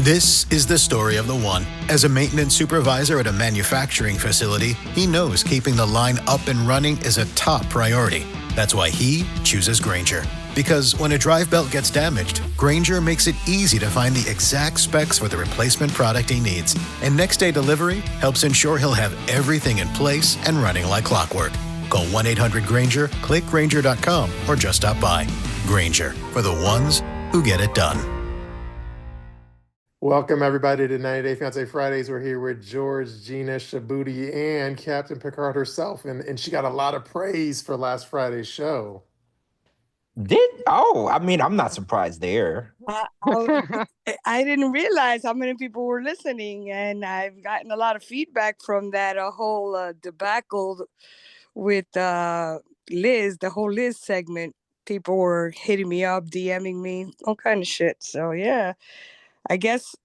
This is the story of the one. As a maintenance supervisor at a manufacturing facility, he knows keeping the line up and running is a top priority. That's why he chooses Grainger. Because when a drive belt gets damaged, Grainger makes it easy to find the exact specs for the replacement product he needs. And next day delivery helps ensure he'll have everything in place and running like clockwork. Call 1-800-GRAINGER, click Grainger.com, or just stop by. Grainger, for the ones who get it done. Welcome, everybody, to 90 Day Fiance Fridays. We're here with George, Gina, Shabooty, and Captain Picard herself. And she got a lot of praise for last Friday's show. I'm not surprised there. I didn't realize how many people were listening, and I've gotten a lot of feedback from that whole debacle with Liz, the whole Liz segment. People were hitting me up, DMing me, all kind of shit. So yeah, I guess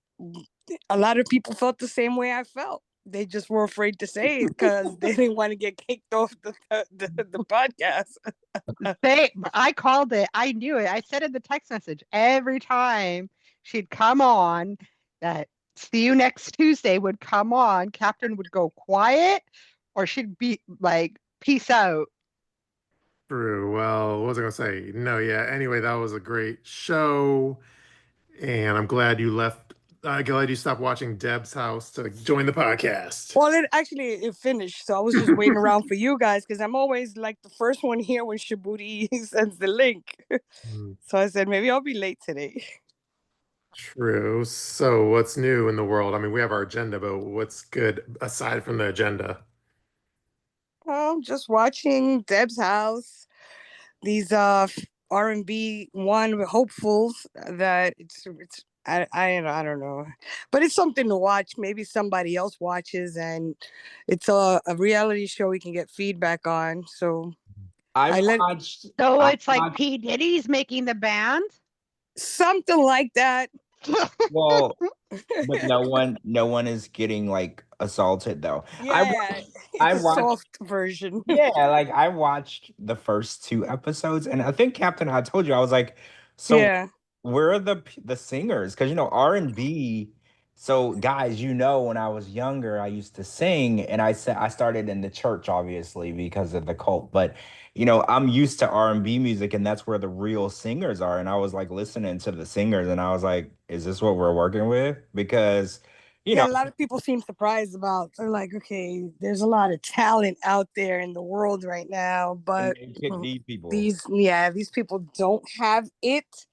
a lot of people felt the same way I felt. They just were afraid to say it because they didn't want to get kicked off the podcast. I called it. I knew it. I said in the text message every time she'd come on that "see you next Tuesday" would come on. Captain would go quiet, or she'd be like, "Peace out." True. Well, what was I going to say? No, yeah. Anyway, that was a great show. And I'm glad you left. Glad you stopped watching Deb's house to join the podcast. Well, it finished, so I was just waiting around for you guys because I'm always like the first one here when Shabooty sends the link. So I said maybe I'll be late today. True. So what's new in the world? I mean, we have our agenda, but what's good aside from the agenda? Just watching Deb's house. These R&B hopefuls that it's I don't know, but it's something to watch. Maybe somebody else watches, and it's a reality show we can get feedback on. So it's like P. Diddy's making the band, something like that. Well, but no one is getting like assaulted though. Yeah, I watched a soft version. Yeah, like I watched the first 2 episodes, and I think Captain, I told you, I was like, so yeah. Where are the singers? Because R&B. So guys, when I was younger, I used to sing, and I started in the church, obviously because of the cult. But I'm used to R&B music, and that's where the real singers are. And I was like listening to the singers, and I was like, is this what we're working with? Because a lot of people seem surprised about. They're like, okay, there's a lot of talent out there in the world right now, but these people. These people don't have it.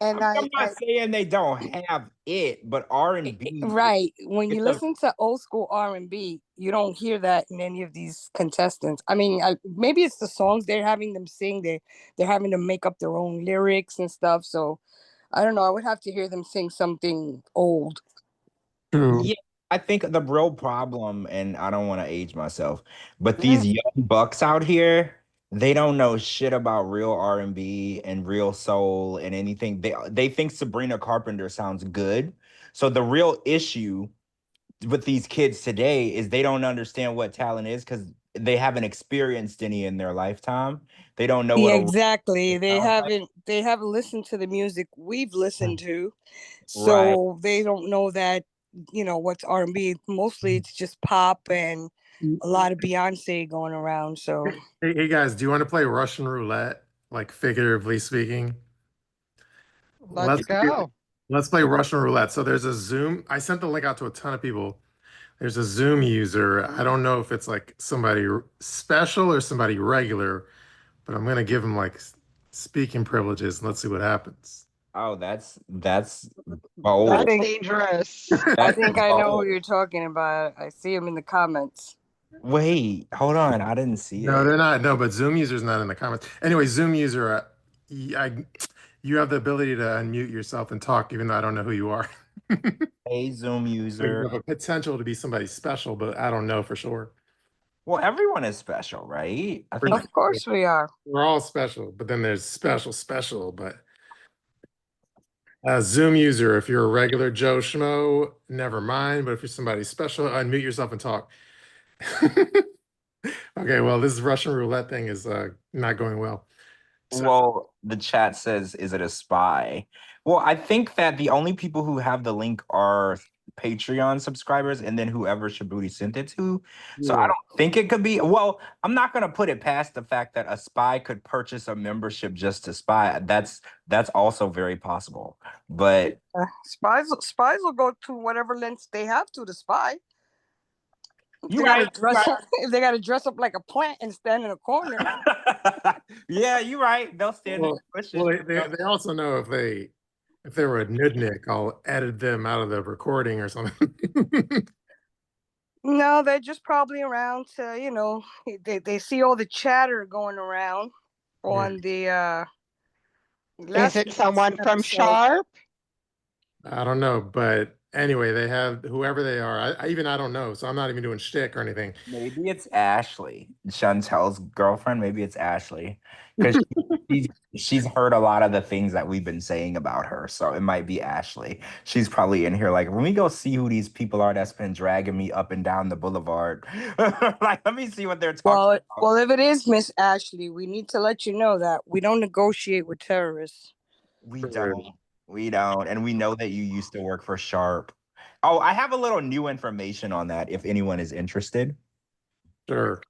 And I'm not saying they don't have it, but R&B. Right. When you listen to old school R&B, you don't hear that in any of these contestants. I mean, maybe it's the songs they're having them sing. They're having to make up their own lyrics and stuff. So I don't know. I would have to hear them sing something old. Yeah, I think the real problem, and I don't want to age myself, but these young bucks out here, they don't know shit about real R&B and real soul and anything. They think Sabrina Carpenter sounds good. So the real issue with these kids today is they don't understand what talent is because they haven't experienced any in their lifetime. They don't know what exactly. They haven't listened to the music we've listened to. So they don't know that, what's R&B. Mostly it's just pop and a lot of Beyonce going around. So hey guys, do you want to play Russian roulette, like figuratively speaking? Let's go. Let's play Russian roulette. So there's a Zoom. I sent the link out to a ton of people. There's a Zoom user. I don't know if it's like somebody special or somebody regular, but I'm going to give him like speaking privileges and let's see what happens. Oh, that's bold. That's dangerous. I think I know who you're talking about. I see him in the comments. Wait, hold on. I didn't see it. No, they're not. No, but Zoom user's not in the comments. Anyway, Zoom user, you have the ability to unmute yourself and talk, even though I don't know who you are. Hey, Zoom user. You have a potential to be somebody special, but I don't know for sure. Well, everyone is special, right? I think of course we are. We're all special, but then there's special, but Zoom user, if you're a regular Joe Schmo, never mind. But if you're somebody special, unmute yourself and talk. Okay, well, this Russian roulette thing is not going well. Well, the chat says, is it a spy? Well, I think that the only people who have the link are Patreon subscribers and then whoever Shabooty sent it to. So I Yeah. don't think it could be. Well, I'm not gonna put it past the fact that a spy could purchase a membership just to spy. That's also very possible. But Spies will go to whatever lengths they have to spy. If you they gotta right. dress up, if they gotta dress up like a plant and stand in a corner. Yeah, you're right. They'll stand in Well, the bushes. well, they also know if they were a nudnik, I'll edit them out of the recording or something. No, they're just probably around to, they see all the chatter going around on the Is it someone from Sharp? I don't know, but anyway, they have whoever they are. I don't know, so I'm not even doing shtick or anything. Maybe it's Ashley, Chantel's girlfriend. Maybe it's Ashley because she's heard a lot of the things that we've been saying about her. So it might be Ashley. She's probably in here like, when we go see who these people are that's been dragging me up and down the boulevard. Like, let me see what they're talking about. Well, if it is Miss Ashley, we need to let you know that we don't negotiate with terrorists. We don't. We don't. And we know that you used to work for Sharp. Oh, I have a little new information on that if anyone is interested. Sure.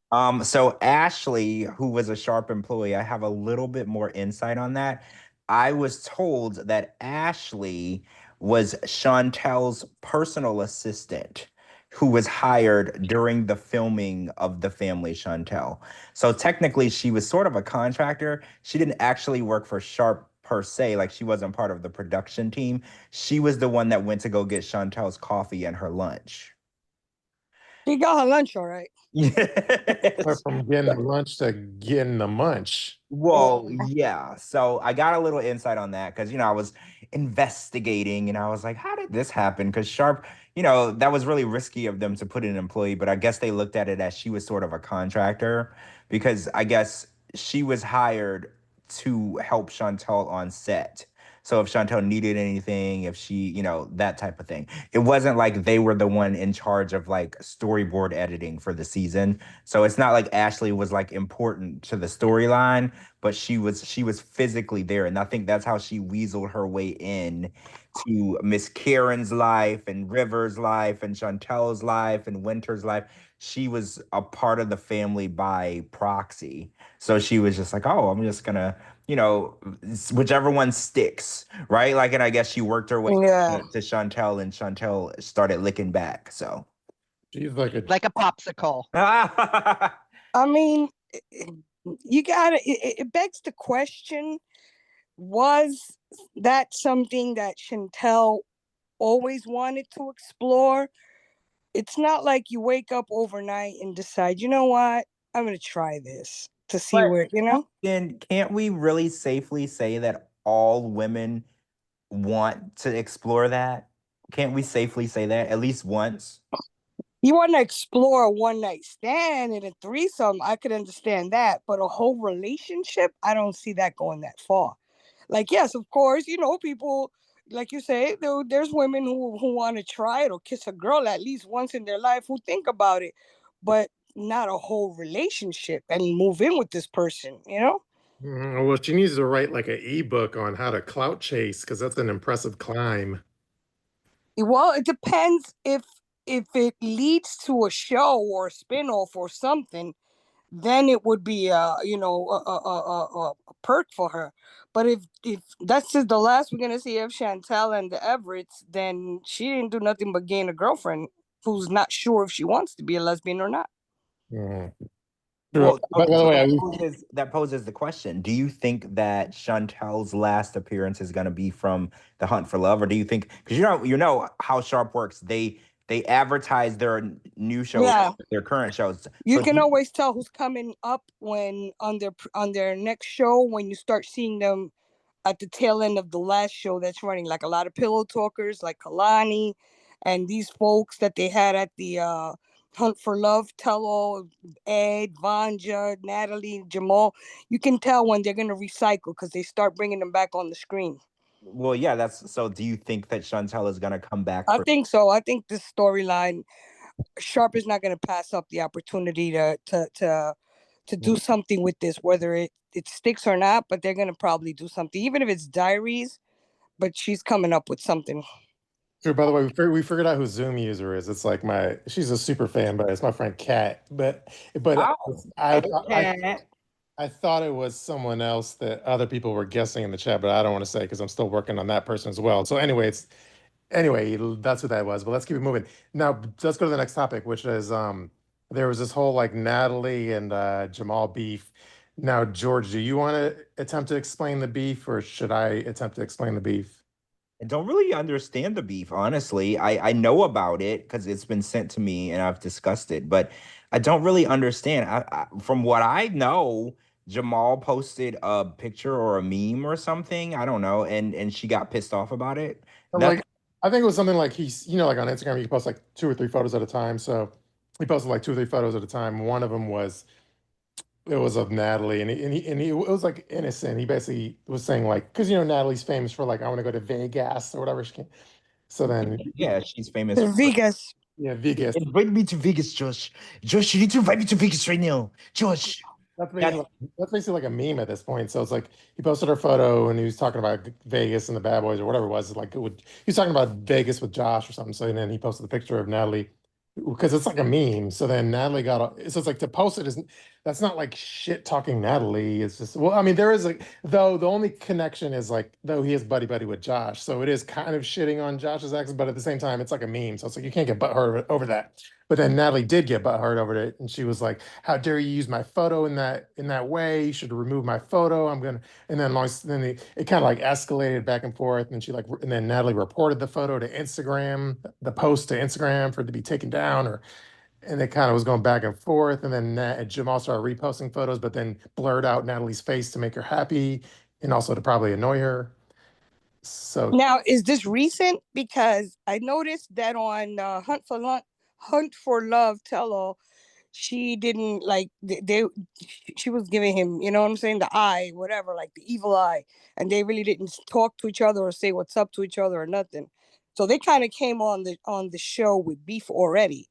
So Ashley, who was a Sharp employee, I have a little bit more insight on that. I was told that Ashley was Chantel's personal assistant who was hired during the filming of The Family Chantel. So technically she was sort of a contractor. She didn't actually work for Sharp per se, like she wasn't part of the production team. She was the one that went to go get Chantel's coffee and her lunch. She got her lunch all right. Yes. From getting the lunch to getting the munch. Well, yeah. So I got a little insight on that because, I was investigating and I was like, how did this happen? Because Sharp, that was really risky of them to put in an employee, but I guess they looked at it as she was sort of a contractor because I guess she was hired to help Chantel on set. So if Chantel needed anything, if she, that type of thing. It wasn't like they were the one in charge of like storyboard editing for the season. So it's not like Ashley was like important to the storyline, but she was physically there. And I think that's how she weaseled her way in to Miss Karen's life and River's life and Chantel's life and Winter's life. She was a part of the family by proxy. So she was just like, oh, I'm just gonna, whichever one sticks, right? Like, and I guess she worked her way to Chantel and Chantel started licking back. So she's like a popsicle. I mean, you gotta, it begs the question, was that something that Chantel always wanted to explore? It's not like you wake up overnight and decide, you know what, I'm going to try this to see where, Then can't we really safely say that all women want to explore that? Can't we safely say that at least once? You want to explore a one night stand and a threesome, I could understand that, but a whole relationship, I don't see that going that far. Like, yes, of course, people, like you say, there's women who want to try it or kiss a girl at least once in their life who think about it, but not a whole relationship and move in with this person, Well, she needs to write like an ebook on how to clout chase because that's an impressive climb. Well, it depends if it leads to a show or a spinoff or something, then it would be a perk for her. But if that's just the last we're gonna see of Chantel and the Everetts, then she didn't do nothing but gain a girlfriend who's not sure if she wants to be a lesbian or not. Well, by the way, that poses the question: do you think that Chantel's last appearance is going to be from The Hunt for Love, or do you think, because you know how Sharp works, they advertise their new shows, their current shows. You can always tell who's coming up when on their next show, when you start seeing them at the tail end of the last show that's running, like a lot of pillow talkers like Kalani and these folks that they had at the Hunt for Love tell-all, Ed, Vanja, Natalie, Jamal. You can tell when they're going to recycle because they start bringing them back on the screen. Well, yeah, so do you think that Chantel is going to come back? I think so. I think this storyline, Sharp is not going to pass up the opportunity to do something with this, whether it sticks or not, but they're going to probably do something. Even if it's diaries, but she's coming up with something. Sure, by the way, we figured out who Zoom user is. It's like she's a super fan, but it's my friend Kat. But Oh, I, hey, I Kat. I thought it was someone else that other people were guessing in the chat, but I don't want to say because I'm still working on that person as well. So anyway, that's what that was. But let's keep it moving. Now let's go to the next topic, which is there was this whole like Natalie and Jamal beef. Now, George, do you want to attempt to explain the beef, or should I attempt to explain the beef? I don't really understand the beef, honestly. I know about it because it's been sent to me and I've discussed it, but I don't really understand. From what I know, Jamal posted a picture or a meme or something. I don't know, and she got pissed off about it. That's Like, I think it was something like he's, like on Instagram, you can post like 2 or 3 photos at a time. So he posted like 2 or 3 photos at a time. One of them was it was of Natalie, and he it was like innocent. He basically was saying like, because Natalie's famous for like I want to go to Vegas or whatever she can. So then yeah, she's famous for Vegas. yeah, Vegas. invite me to Vegas, Josh. Josh, you need to invite me to Vegas right now. Josh. That's basically like a meme at this point. So it's like he posted her photo and he was talking about Vegas and the Bad Boys or whatever it was. Like he was talking about Vegas with Josh or something. So then he posted the picture of Natalie because it's like a meme. So then Natalie so it's like to post it isn't that's not like shit talking Natalie. It's just well, I mean, there is like though the only connection is like though he is buddy buddy with Josh. So it is kind of shitting on Josh's ex, but at the same time, it's like a meme. So it's like you can't get butthurt over that. But then Natalie did get butthurt over it, and she was like, "How dare you use my photo in that way? You should remove my photo. I'm gonna." And then it kind of like escalated back and forth, and and then Natalie reported the photo to Instagram, the post to Instagram for it to be taken down, and it kind of was going back and forth. And then Jamal started reposting photos, but then blurred out Natalie's face to make her happy, and also to probably annoy her. So now, is this recent? Because I noticed that on Hunt for Love Tell All, she didn't like she was giving him, you know what I'm saying, the eye, whatever, like the evil eye, and they really didn't talk to each other or say what's up to each other or nothing. So they kind of came on the show with beef already.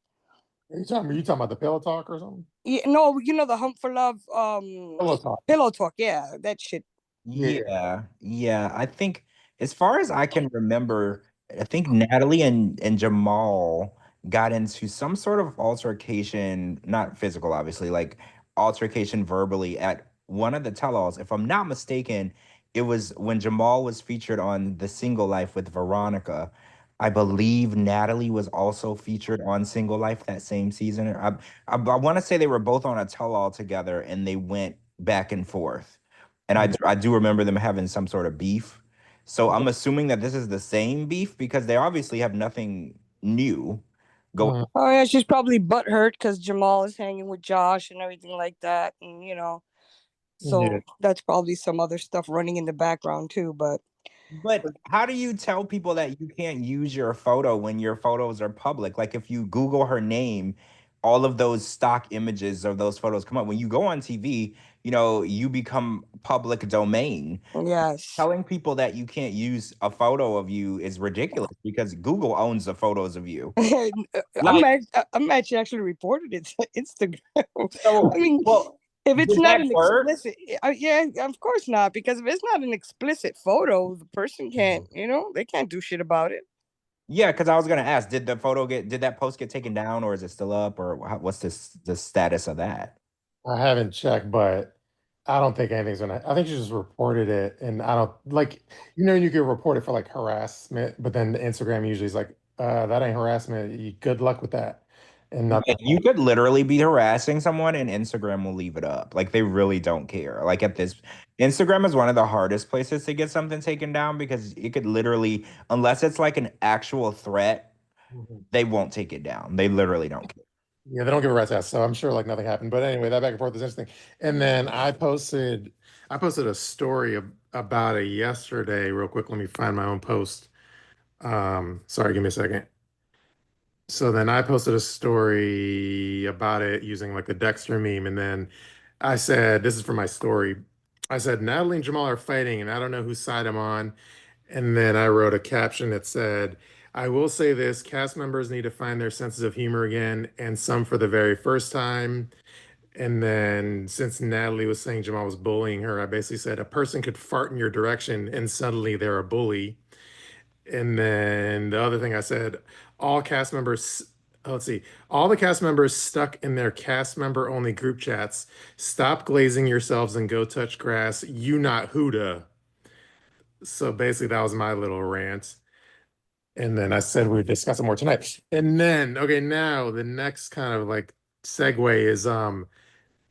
are you talking about the pillow talk or something? Yeah, no, the Hunt for Love Pillow talk. pillow talk, yeah, that shit. Yeah. I think as far as I can remember, I think Natalie and Jamal got into some sort of altercation, not physical, obviously, like altercation verbally at one of the tell-alls. If I'm not mistaken, it was when Jamal was featured on The Single Life with Veronica. I believe Natalie was also featured on Single Life that same season. I want to say they were both on a tell-all together and they went back and forth. And I do remember them having some sort of beef. So I'm assuming that this is the same beef because they obviously have nothing new going. Oh yeah, she's probably butthurt because Jamal is hanging with Josh and everything like that, and so Yeah. that's probably some other stuff running in the background too. But But how do you tell people that you can't use your photo when your photos are public? Like if you Google her name, all of those stock images of those photos come up. When you go on TV, you become public domain. yes, Telling people that you can't use a photo of you is ridiculous because Google owns the photos of you. Like, I'm actually reported it to Instagram. so, I mean, well, if it's did not that an work? explicit, yeah, of course not. Because if it's not an explicit photo, the person can't, they can't do shit about it. Yeah, because I was gonna ask, did that post get taken down or is it still up or what's the status of that? I haven't checked, but I don't think anything's gonna. I think you just reported it, and I don't like. You can report it for like harassment, but then the Instagram usually is like, that ain't harassment. Good luck with that, and nothing. Like, you could literally be harassing someone and Instagram will leave it up. Like they really don't care. Like Instagram is one of the hardest places to get something taken down because it could literally, unless it's like an actual threat, Mhm. they won't take it down. They literally don't care. Yeah, they don't give a rat's ass, so I'm sure like nothing happened. But anyway, that back and forth is interesting. And then I posted a story about it yesterday. Real quick, let me find my own post. Sorry, give me a second. So then I posted a story about it using like the Dexter meme, and then I said, "This is for my story." I said, "Natalie and Jamal are fighting, and I don't know whose side I'm on." And then I wrote a caption that said, "I will say this: cast members need to find their senses of humor again, and some for the very first time." And then since Natalie was saying Jamal was bullying her, I basically said, "A person could fart in your direction, and suddenly they're a bully." And then the other thing I said, all cast members, let's see, all the cast members stuck in their cast member only group chats, stop glazing yourselves and go touch grass. You not Huda. So basically, that was my little rant. And then I said we would discuss it more tonight. And then, okay, now the next kind of like segue is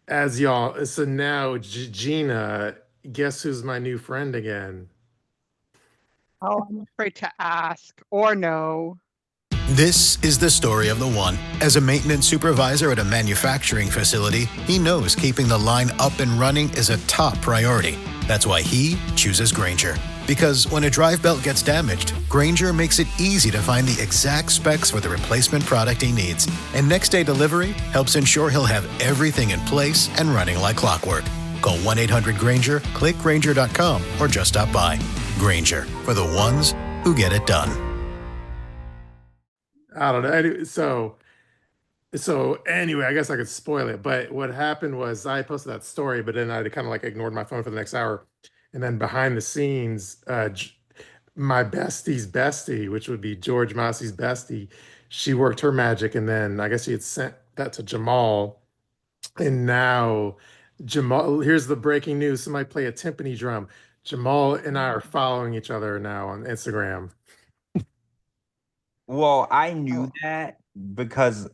as y'all, so now Gina, guess who's my new friend again? Oh, I'm afraid to ask or no. This is the story of the one. As a maintenance supervisor at a manufacturing facility, he knows keeping the line up and running is a top priority. That's why he chooses Grainger. Because when a drive belt gets damaged, Grainger makes it easy to find the exact specs for the replacement product he needs. And next day delivery helps ensure he'll have everything in place and running like clockwork. Call 1-800-GRAINGER, click Grainger.com, or just stop by. Grainger, for the ones who get it done. I don't know. So anyway, I guess I could spoil it. But what happened was I posted that story, but then I kind of like ignored my phone for the next hour. And then behind the scenes, my bestie's bestie, which would be George Massey's bestie, she worked her magic, and then I guess she had sent that to Jamal. And now Jamal, here's the breaking news. Somebody play a timpani drum. Jamal and I are following each other now on Instagram. Well, I knew that because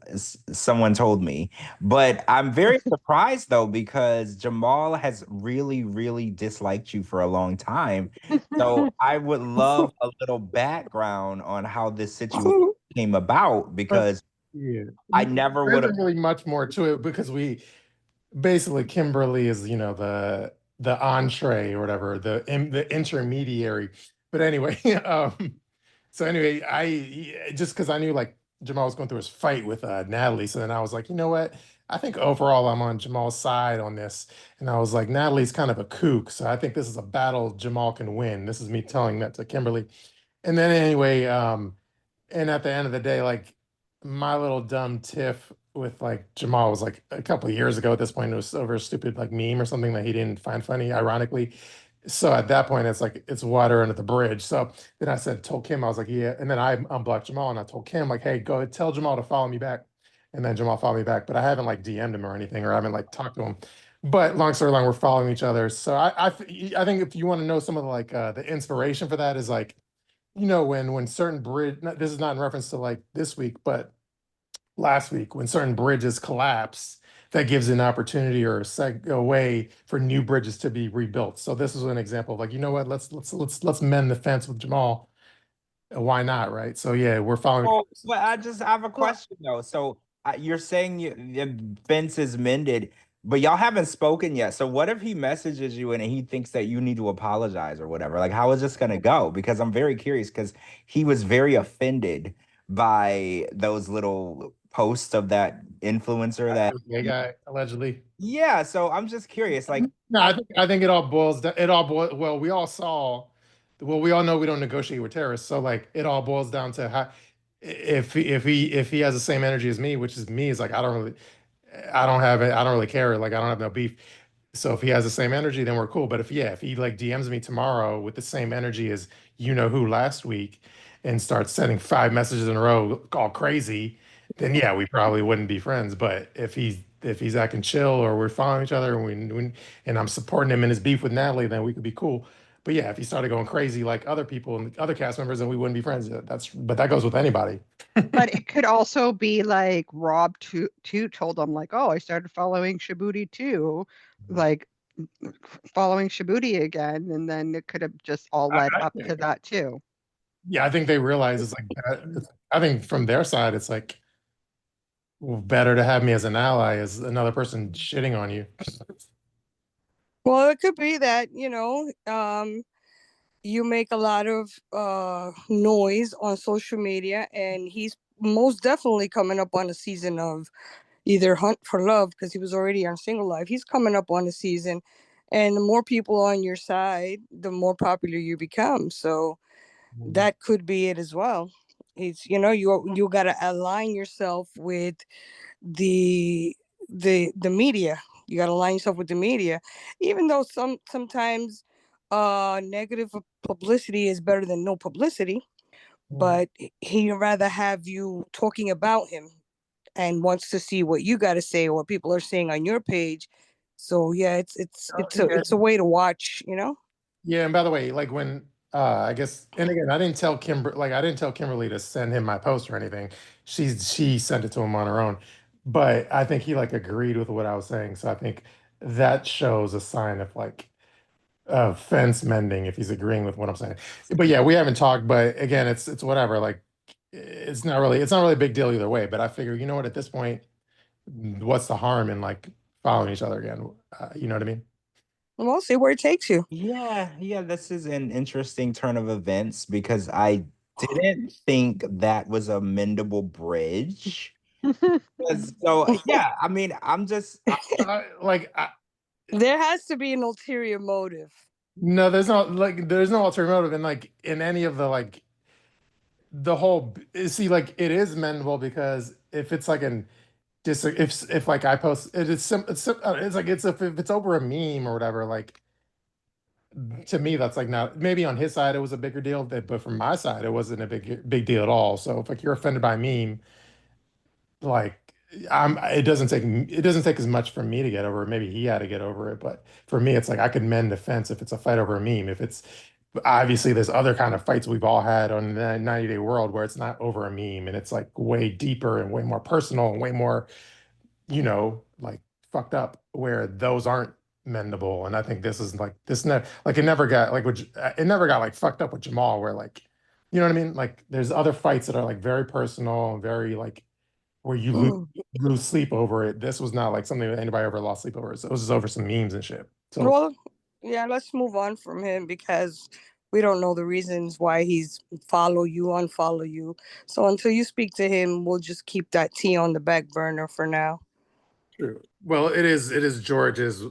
someone told me, but I'm very surprised though because Jamal has really, really disliked you for a long time. So I would love a little background on how this situation came about because Yeah. I never There would have. isn't really much more to it because we basically Kimberly is, the entree or whatever, the intermediary. But anyway, so anyway, I just because I knew like Jamal was going through his fight with Natalie, so then I was like, you know what? I think overall I'm on Jamal's side on this, and I was like, Natalie's kind of a kook, so I think this is a battle Jamal can win. This is me telling that to Kimberly, and then anyway, and at the end of the day, like my little dumb tiff with like Jamal was like a couple of years ago at this point. It was over a stupid like meme or something that he didn't find funny, ironically. So at that point, it's like it's water under the bridge. So then I said, told Kim, I was like, yeah. And then I unblocked Jamal and I told Kim, like, hey, go ahead, tell Jamal to follow me back. And then Jamal followed me back, but I haven't like DM'd him or anything, or I haven't like talked to him. But long story long, we're following each other. So I think if you want to know some of the like the inspiration for that is like when certain this is not in reference to like this week, but last week when certain bridges collapse, that gives an opportunity or a way for new bridges to be rebuilt. So this is an example of like, you know what, let's mend the fence with Jamal. Why not, right? So yeah, we're following. Oh, but I just have a question though. So you're saying the fence is mended, but y'all haven't spoken yet. So what if he messages you and he thinks that you need to apologize or whatever? Like, how is this gonna go? Because I'm very curious because he was very offended by those little posts of that influencer that Gay guy allegedly. yeah. So I'm just curious. Like, No, I think it all boils down. Well, we all saw. Well, we all know we don't negotiate with terrorists. So like, it all boils down to how if he has the same energy as me, which is me, is like I don't have it. I don't really care. Like I don't have no beef. So if he has the same energy, then we're cool. But if he like DMs me tomorrow with the same energy as who last week and starts sending 5 messages in a row all crazy, then yeah, we probably wouldn't be friends. But if he's acting chill or we're following each other and and I'm supporting him in his beef with Natalie, then we could be cool. But yeah, if he started going crazy like other people and other cast members, then we wouldn't be friends. But that goes with anybody. But it could also be like Rob too told him like, oh, I started following Shabooty too, like following Shabooty again, and then it could have just all led up to that too. Yeah, I think they realize it's like I think from their side, it's like better to have me as an ally as another person shitting on you. Well, it could be that, you make a lot of noise on social media, and he's most definitely coming up on a season of either Hunt for Love because he was already on Single Life. He's coming up on a season, and the more people on your side, the more popular you become. So that could be it as well. It's you got to align yourself with the media. You got to align yourself with the media, even though sometimes negative publicity is better than no publicity. but he'd rather have you talking about him and wants to see what you got to say or what people are saying on your page. So yeah, it's a way to watch, you know. Yeah, and by the way, like when I guess, and again, I didn't tell Kimberly to send him my post or anything. She sent it to him on her own. But I think he like agreed with what I was saying. So I think that shows a sign of like fence mending if he's agreeing with what I'm saying. But yeah, we haven't talked, but again, it's whatever. Like it's not really a big deal either way. But I figure, you know what, at this point, what's the harm in like following each other again? You know what I mean? We'll see where it takes you. Yeah, this is an interesting turn of events because I didn't think that was a mendable bridge. So yeah, I mean, Like there has to be an ulterior motive. no, there's no ulterior motive in like in any of the like the whole see like it is mendable because if it's like an just if like I post it's like if it's over a meme or whatever, like to me that's like not, maybe on his side it was a bigger deal, but from my side it wasn't a big deal at all. So if like you're offended by a meme, like it doesn't take as much for me to get over it. Maybe he had to get over it, but for me it's like I could mend the fence if it's a fight over a meme. If it's obviously there's other kind of fights we've all had on the 90 Day World where it's not over a meme and it's like way deeper and way more personal and way more, like fucked up, where those aren't mendable. And I think this is like like it never got like it never got like fucked up with Jamal where like, you know what I mean? Like there's other fights that are like very personal and very like where you lose sleep over it. This was not like something that anybody ever lost sleep over. So it was just over some memes and shit. So well, yeah, let's move on from him because we don't know the reasons why he's unfollow you. So until you speak to him, we'll just keep that tea on the back burner for now. true. Well, it is George's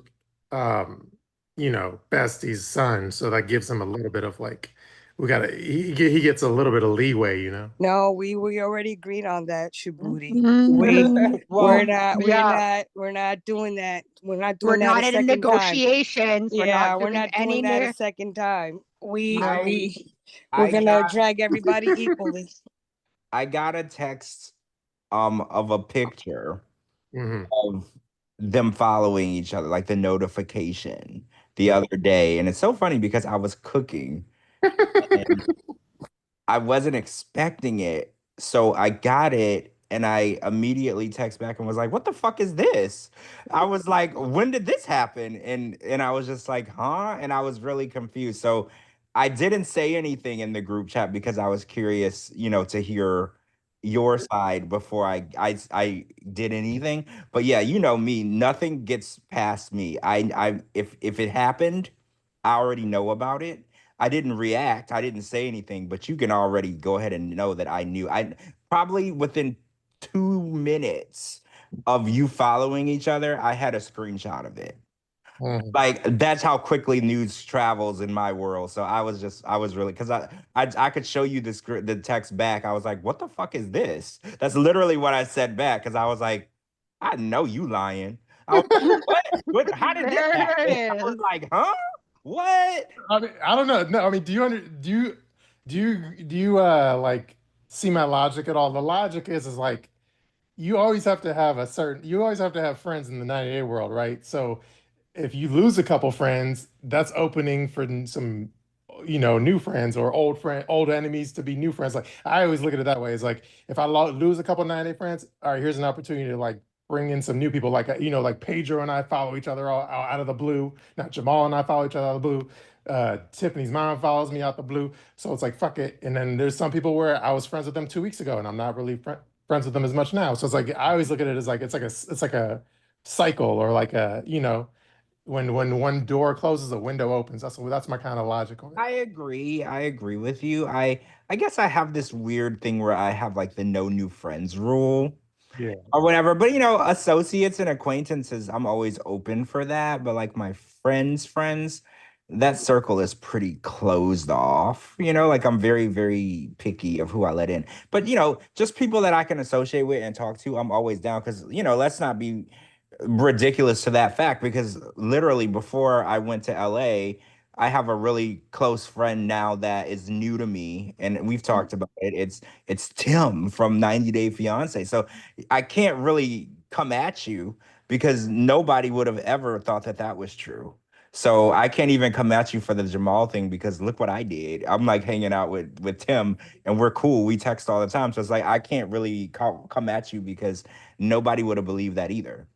bestie's son, so that gives him a little bit of like he gets a little bit of leeway. No, we already agreed on that, Shabooty. We're not doing that. We're not doing that a second time. Negotiations. Yeah, we're not doing that a second time. We're gonna drag everybody equally. I got a text of a picture of them following each other, like the notification the other day. And it's so funny because I was cooking and I wasn't expecting it. So I got it and I immediately text back and was like, what the fuck is this? I was like, when did this happen? And I was just like, huh? And I was really confused. So I didn't say anything in the group chat because I was curious, to hear your side before I did anything. But yeah, you know me, nothing gets past me. If it happened, I already know about it. I didn't react. I didn't say anything, but you can already go ahead and know that I knew. I probably within 2 minutes of you following each other, I had a screenshot of it. Like that's how quickly news travels in my world. So I was really, because I could show you the text back. I was like, what the fuck is this? That's literally what I said back because I was like, I know you lying. I was like, what? How did this happen? I was like, huh? What? I mean, I don't know. No, I mean, do you like see my logic at all? The logic is like you always have to have friends in the 90-day world, right? So if you lose a couple friends, that's opening for some, new friends or old enemies to be new friends. Like I always look at it that way. It's like if I lose a couple 90-day friends, all right, here's an opportunity to like bring in some new people. Like like Pedro and I follow each other all out of the blue. Now Jamal and I follow each other out of the blue. Tiffany's mom follows me out the blue. So it's like fuck it. And then there's some people where I was friends with them 2 weeks ago, and I'm not really friends with them as much now. So it's like I always look at it as like it's like a cycle, or like a when one door closes, a window opens. That's my kind of logic on it. I agree with you. I guess I have this weird thing where I have like the no new friends rule. Yeah. Or whatever. But associates and acquaintances, I'm always open for that. But like my friends, that circle is pretty closed off. Like I'm very, very picky of who I let in. But just people that I can associate with and talk to, I'm always down. Because let's not be ridiculous to that fact, because literally before I went to LA, I have a really close friend now that is new to me, and we've talked about it. It's Tim from 90 Day Fiance. So I can't really come at you because nobody would have ever thought that that was true. So I can't even come at you for the Jamal thing because look what I did. I'm like hanging out with Tim, and we're cool. We text all the time, so it's like I can't really come at you because nobody would have believed that either.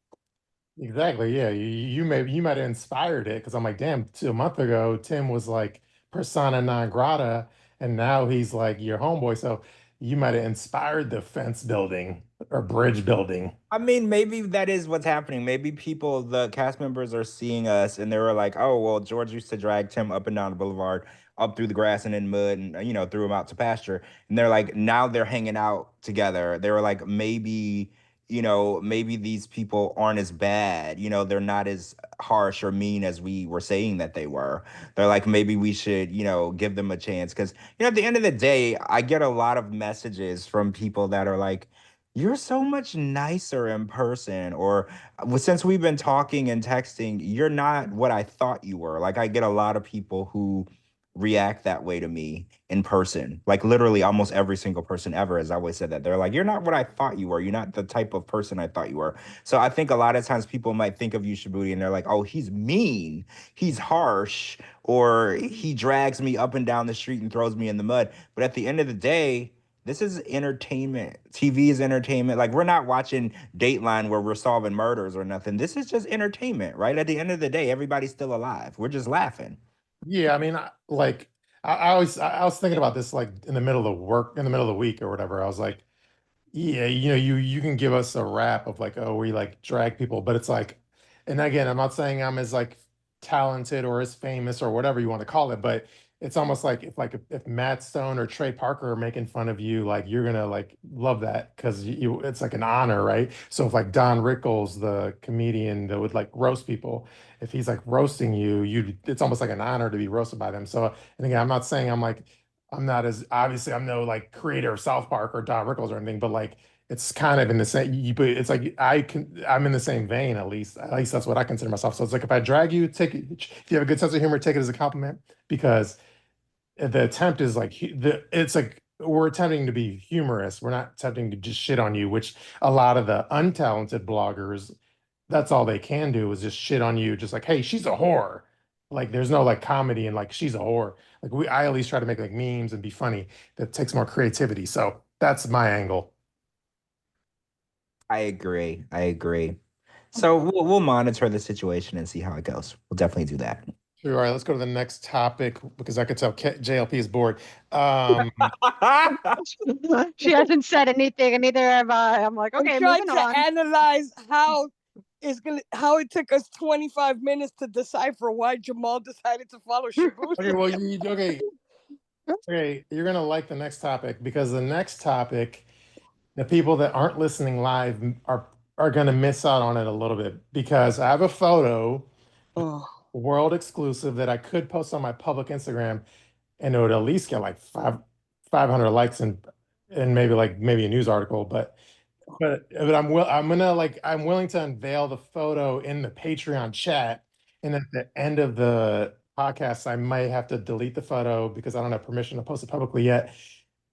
Exactly. Yeah. You might have inspired it because I'm like, damn, a month ago, Tim was like persona non grata, and now he's like your homeboy. So you might have inspired the fence building or bridge building. I mean, maybe that is what's happening. Maybe people, the cast members are seeing us and they were like, oh, well, George used to drag Tim up and down the boulevard, up through the grass and in mud and, threw him out to pasture. And they're like, now they're hanging out together. They were like, maybe these people aren't as bad. They're not as harsh or mean as we were saying that they were. They're like, maybe we should, give them a chance. Because, at the end of the day, I get a lot of messages from people that are like, you're so much nicer in person, or since we've been talking and texting, you're not what I thought you were. Like, I get a lot of people who react that way to me in person. Like, literally, almost every single person ever has always said that. They're like, you're not what I thought you were. You're not the type of person I thought you were. So I think a lot of times people might think of you, Shabooty, and they're like, oh, he's mean, he's harsh, or he drags me up and down the street and throws me in the mud. But at the end of the day, this is entertainment. TV is entertainment. Like, we're not watching Dateline where we're solving murders or nothing. This is just entertainment, right? At the end of the day, everybody's still alive. We're just laughing. Yeah. I mean, I was thinking about this like in the middle of work, in the middle of the week or whatever. I was like, yeah, you can give us a rap of like, oh, we like drag people, but it's like, and again, I'm not saying I'm as like talented or as famous or whatever you want to call it, but it's almost like if Matt Stone or Trey Parker are making fun of you, like you're gonna like love that because it's like an honor, right? So if like Don Rickles, the comedian that would like roast people, if he's like roasting you, it's almost like an honor to be roasted by them. So and again, I'm not saying I'm not as obviously I'm no like creator of South Park or Don Rickles or anything, but like it's kind of in the same. But it's like I'm in the same vein at least. At least that's what I consider myself. So it's like if I drag you, take it. If you have a good sense of humor, take it as a compliment because the attempt is like it's like we're attempting to be humorous. We're not attempting to just shit on you, which a lot of the untalented bloggers, that's all they can do is just shit on you, just like, hey, she's a whore. Like there's no like comedy and like she's a whore. Like I at least try to make like memes and be funny. That takes more creativity. So that's my angle. I agree. I agree. So we'll monitor the situation and see how it goes. We'll definitely do that. Sure. All right, let's go to the next topic because I could tell JLP is bored. Um, She hasn't said anything, and neither have I. I'm like, okay, I'm trying moving to on. analyze how it took us 25 minutes to decipher why Jamal decided to follow Shabooty. okay, well, okay, you're gonna like the next topic because the next topic, the people that aren't listening live are gonna miss out on it a little bit because I have a photo, Oh. world exclusive that I could post on my public Instagram, and it would at least get like 500 likes and maybe a news article, but I'm willing to unveil the photo in the Patreon chat, and at the end of the podcast, I might have to delete the photo because I don't have permission to post it publicly yet.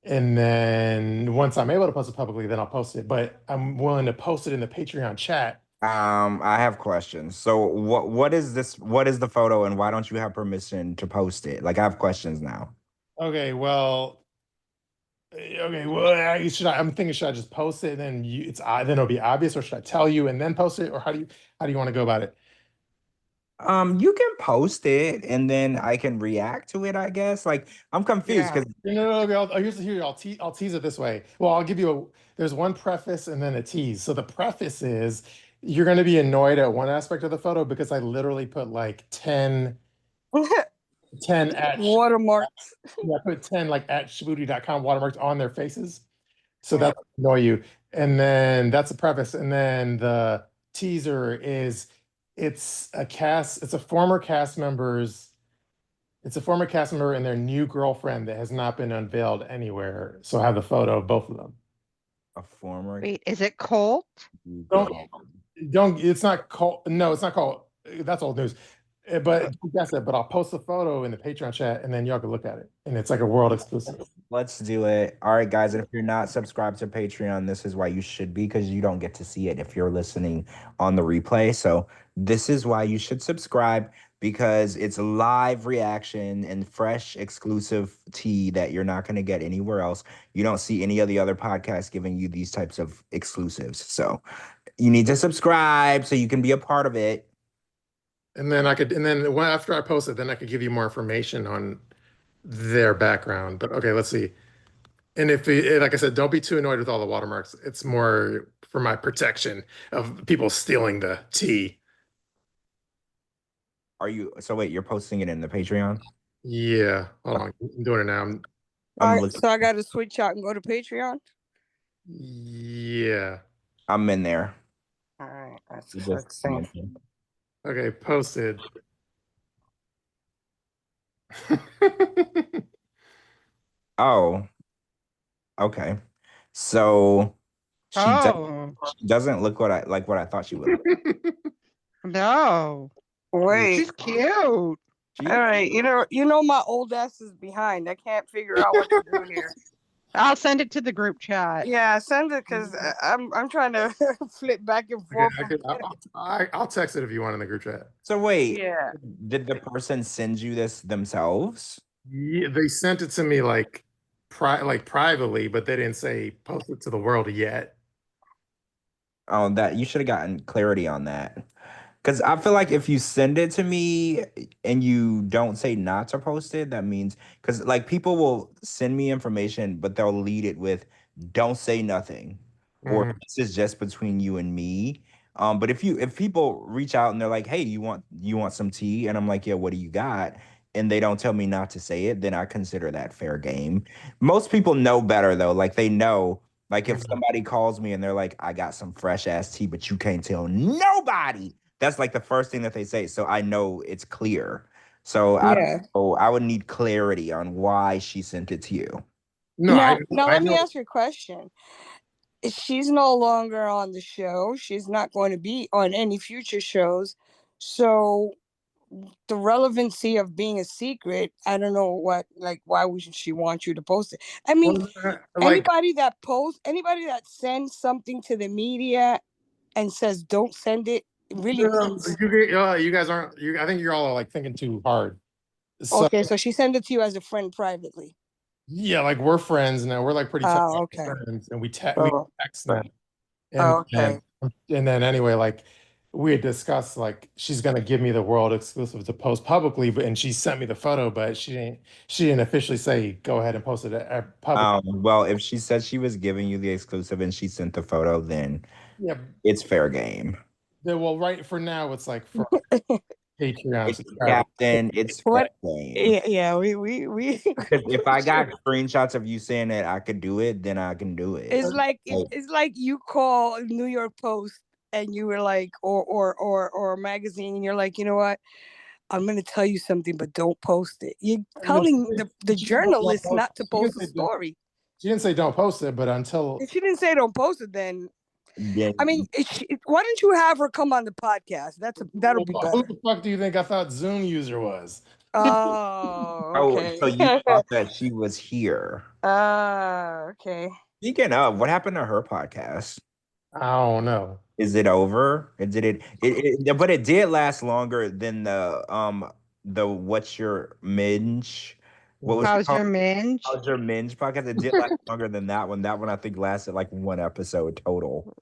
And then once I'm able to post it publicly, then I'll post it. But I'm willing to post it in the Patreon chat. I have questions. So what is this? What is the photo, and why don't you have permission to post it? Like, I have questions now. Okay, well, I'm thinking, should I just post it and then then it'll be obvious, or should I tell you and then post it, or how do you want to go about it? You can post it and then I can react to it, I guess. Like, I'm confused Yeah. because No, I'll tease it this way. Well, I'll give you there's one preface and then a tease. So the preface is you're going to be annoyed at one aspect of the photo because I literally put like 10 at Watermarks. I put 10 like at Shabooty.com watermarks on their faces. So that annoy you. And then that's the preface. And then the teaser is it's a former cast member's it's a former cast member and their new girlfriend that has not been unveiled anywhere. So I have the photo of both of them. a former. Wait, is it Colt? Don't it's not called. No, it's not called. That's old news. But that's it. But I'll post a photo in the Patreon chat, and then y'all can look at it, and it's like a world exclusive. Let's do it. All right, guys. And if you're not subscribed to Patreon, this is why you should be, because you don't get to see it if you're listening on the replay. So this is why you should subscribe, because it's live reaction and fresh exclusive tea that you're not going to get anywhere else. You don't see any of the other podcasts giving you these types of exclusives. So you need to subscribe so you can be a part of it. And then after I post it, then I could give you more information on their background. But okay, let's see. And like I said, don't be too annoyed with all the watermarks. It's more for my protection of people stealing the tea. So wait, you're posting it in the Patreon? Yeah, hold on. I'm doing it now. All right, so I got to switch out and go to Patreon? Yeah. I'm in there. All right, that's okay, posted. Oh, okay. So she doesn't look what I thought she would look. No. Wait. She's cute. All right, you know my old ass is behind. I can't figure out what to do here. I'll send it to the group chat. Yeah, send it, because I'm trying to flip back and forth. I'll text it if you want in the group chat. So wait, yeah, did the person send you this themselves? Yeah, they sent it to me like privately, but they didn't say post it to the world yet. Oh, that you should have gotten clarity on that. Because I feel like if you send it to me and you don't say not to post it, that means, because like people will send me information, but they'll lead it with "don't say nothing," or "this is just between you and me." But if people reach out and they're like, "Hey, you want some tea?" and I'm like, "Yeah, what do you got?" and they don't tell me not to say it, then I consider that fair game. Most people know better though. Like they know. Like if somebody calls me and they're like, "I got some fresh ass tea, but you can't tell nobody." That's like the first thing that they say. So I know it's clear. So I would need clarity on why she sent it to you. Now let me ask you a question. She's no longer on the show. She's not going to be on any future shows. So the relevancy of being a secret, I don't know why would she want you to post it? I mean, anybody that sends something to the media and says don't send it, really means you guys aren't. I think you're all like thinking too hard. Okay, so she sent it to you as a friend privately. Yeah, like we're friends now. We're like pretty friends, and we text them. And then anyway, like we had discussed, like she's gonna give me the world exclusive to post publicly, and she sent me the photo, but she didn't officially say go ahead and post it publicly. Well, if she said she was giving you the exclusive and she sent the photo, then it's fair game. Well, right for now, it's like for Patreon. Captain, it's fair game. Yeah, we if I got screenshots of you saying that I could do it, then I can do it. It's like you call New York Post and you were like, or a magazine, and you're like, you know what? I'm gonna tell you something, but don't post it. You're telling the journalist not to post the story. She didn't say don't post it, but if she didn't say don't post it, then I mean, why don't you have her come on the podcast? That'll be better. Who the fuck do you think I thought Zoom user was? Oh, okay. So you thought that she was here? Okay. Speaking of, what happened to her podcast? I don't know. Is it over? But it did last longer than the What's Your Minge? How's Your Minge? How's Your Minge podcast? It did last longer than that one. That one I think lasted like one episode total.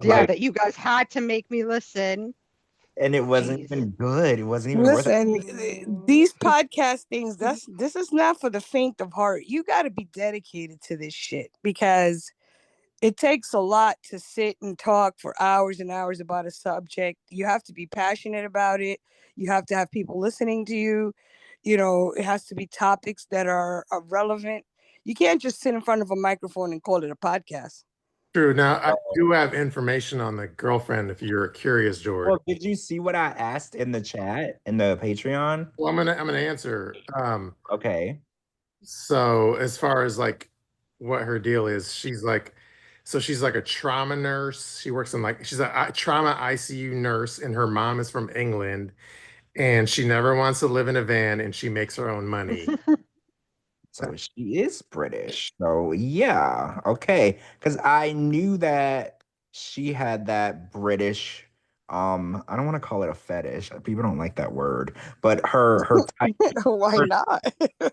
Yeah, that you guys had to make me listen. And it wasn't even good. It wasn't even worth it. These podcast things, this is not for the faint of heart. You got to be dedicated to this shit, because it takes a lot to sit and talk for hours and hours about a subject. You have to be passionate about it. You have to have people listening to you. You know, it has to be topics that are relevant. You can't just sit in front of a microphone and call it a podcast. True. Now, I do have information on the girlfriend if you're curious, George. Well, did you see what I asked in the chat, in the Patreon? Well, I'm gonna answer. Okay. So as far as like what her deal is, she's like a trauma nurse. She works in she's a trauma ICU nurse, and her mom is from England. And she never wants to live in a van, and she makes her own money. So she is British. So yeah, okay. Because I knew that she had that British. I don't want to call it a fetish. People don't like that word, but her type. Why Her, not?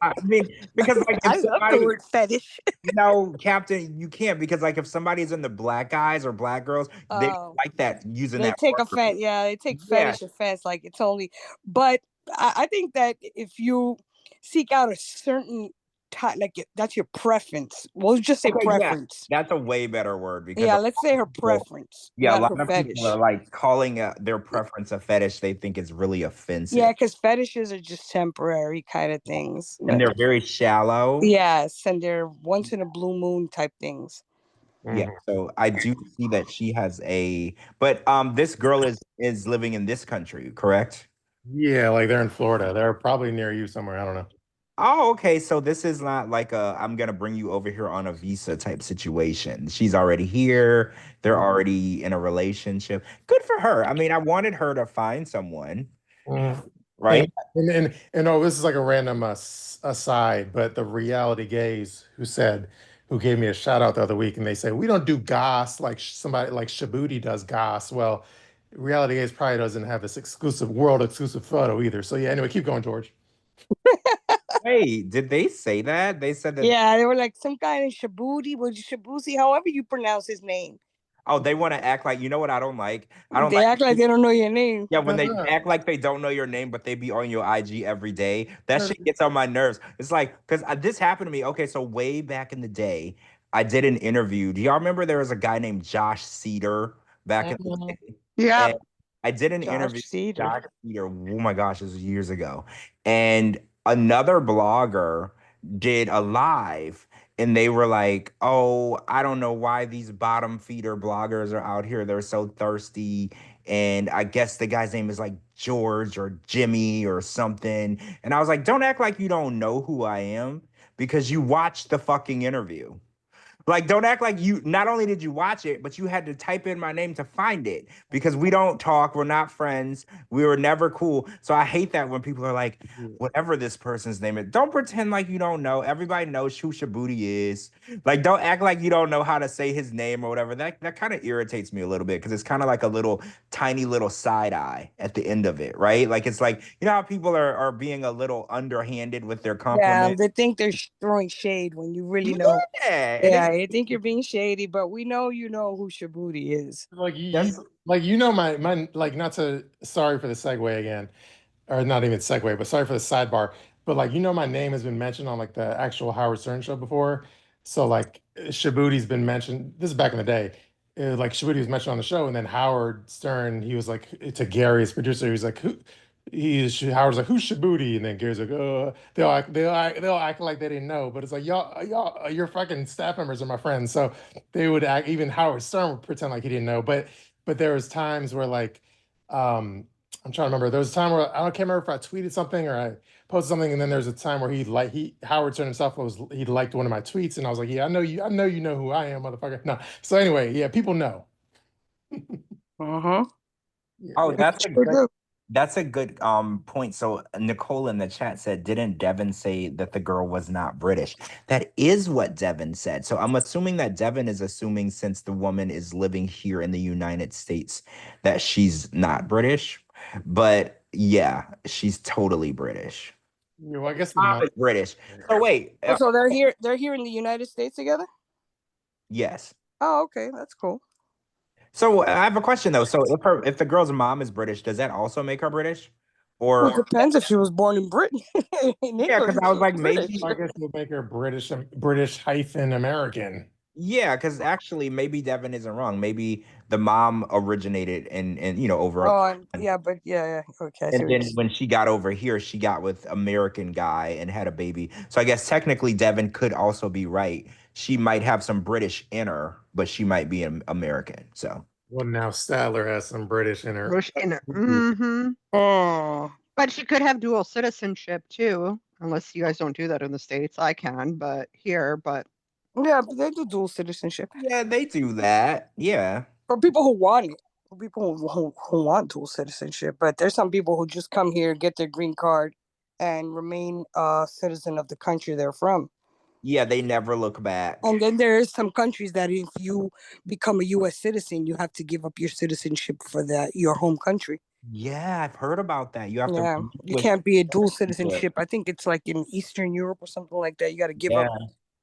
I mean, because like if I love the somebody, word fetish. no, Captain, you can't because like if somebody's in the black guys or black girls, they don't Oh, like that using they that take word. offense. Yeah, they take Yeah. fetish offense. Like it's only, but I think that if you seek out a certain type, like that's your preference. We'll just say Okay, yeah, preference. that's a way better word because Yeah, a let's lot say of her people, preference, yeah, a not lot her of people are fetish. like calling their preference a fetish. They think is really Yeah, offensive, because fetishes are just temporary kind of things. and they're very shallow. Yes, and they're once in a blue moon type things. Yeah, Mhm. so I do see that she has a, but this girl is living in this country, correct? Yeah, like they're in Florida. They're probably near you somewhere. I don't know. Oh, okay. So this is not like a I'm gonna bring you over here on a visa type situation. She's already here. They're already in a relationship. Good for her. I mean, I wanted her to find someone, Mhm. right? And oh, this is like a random aside, but the reality gays who gave me a shout out the other week, and they say we don't do goss like somebody like Shabooty does goss. Well, reality gays probably doesn't have this exclusive world exclusive photo either. So yeah, anyway, keep going, George. Wait, did they say that? They said that, Yeah, they were like some kind of Shabooty, was Shabusi, however you pronounce his name. oh, they want to act like, you know what I don't like? I don't They like, act like they don't know your name. yeah, when they Uh-huh. act like they don't know your name, but they be on your IG every day. That Sure. shit gets on my nerves. It's like, because this happened to me. Okay, so way back in the day, I did an interview. Do y'all remember there was a guy named Josh Cedar back in the Mhm. day? Yeah. And I did an Josh interview with Cedar. Josh Cedar. Oh my gosh, this was years ago. And another blogger did a live and they were like, "Oh, I don't know why these bottom feeder bloggers are out here. They're so thirsty." And I guess the guy's name is like George or Jimmy or something. And I was like, "Don't act like you don't know who I am because you watched the fucking interview." Like, don't act like you not only did you watch it, but you had to type in my name to find it because we don't talk. We're not friends. We were never cool. So I hate that when people are like, whatever this person's name is, don't pretend like you don't know. Everybody knows who Shabooty is. Like, don't act like you don't know how to say his name or whatever. That kind of irritates me a little bit because it's kind of like a little tiny little side eye at the end of it, right? Like, it's like, you know how people are being a little underhanded with their Yeah, compliment? they think they're throwing shade when you really know. Yeah. And Yeah, they think you're being shady, but we know you know who Shabooty is. Like that's my like not to sorry for the segue again, or not even segue, but sorry for the sidebar. But like my name has been mentioned on like the actual Howard Stern show before. So like Shabooty's been mentioned. This is back in the day. Like Shabooty was mentioned on the show, and then Howard Stern, he was like to Gary, his producer, he was like, "Who?" Howard's like, "Who's Shabooty?" And then Gary's like, they'll act like they didn't know, but it's like y'all, your fucking staff members are my friends, so they would act. Even Howard Stern would pretend like he didn't know, but there was times where like, I'm trying to remember. There was a time where can't remember if I tweeted something or I posted something, and then there's a time where Howard Stern himself he liked one of my tweets, and I was like, "Yeah, I know you know who I am, motherfucker." No, so anyway, yeah, people know. Uh-huh. Yeah, oh, yeah. Sure do. that's a good point. So Nicole in the chat said, didn't Devin say that the girl was not British? That is what Devin said. So I'm assuming that Devin is assuming since the woman is living here in the United States that she's not British. But yeah, she's totally British. Well, I guess the Mom mom. is British. So wait, Oh, so they're here. They're here in the United States together. yes. Oh, okay, that's cool. So I have a question though. So if the girl's mom is British, does that also make her British? Well, it Or depends if she was born in Britain. In yeah, England, because I was she's like British. maybe I guess we'll make her British hyphen American. yeah, because actually maybe Devin isn't wrong. Maybe the mom originated in over a Oh, and yeah, but yeah. Okay, I see and what you're then saying. when she got over here, she got with American guy and had a baby. So I guess technically Devin could also be right. She might have some British in her, but she might be an American. So Well, now Statler has some British in her. Bush in it. Mm-hmm. Oh, But she could have dual citizenship too, unless you guys don't do that in the States. I can, but here, but yeah, but they do dual citizenship yeah, they do that. Yeah. for people who want it. people who want dual citizenship, but there's some people who just come here, get their green card, and remain a citizen of the country they're from. Yeah, they never look back. And then there is some countries that if you become a U.S. citizen, you have to give up your citizenship for your home country. Yeah, I've heard about that. You have Yeah, to. you can't be a dual citizenship. I think it's like in Eastern Europe or something like that. You got to give up.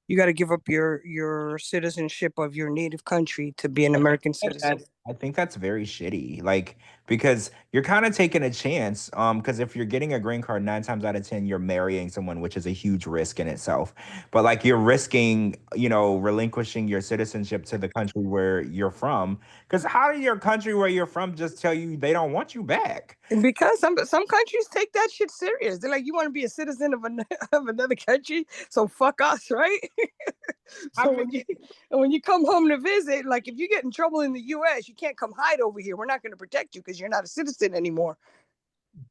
You got to give up your citizenship of your native country to be an American citizen. I think that's very shitty. Like, because you're kind of taking a chance. Because if you're getting a green card, 9 times out of 10, you're marrying someone, which is a huge risk in itself. But like, you're risking, relinquishing your citizenship to the country where you're from. Because how did your country where you're from just tell you they don't want you back? And because some countries take that shit serious. They're like, you want to be a citizen of another country, so fuck us, right? So when you come home to visit, like if you get in trouble in the U.S., you can't come hide over here. We're not going to protect you because you're not a citizen anymore.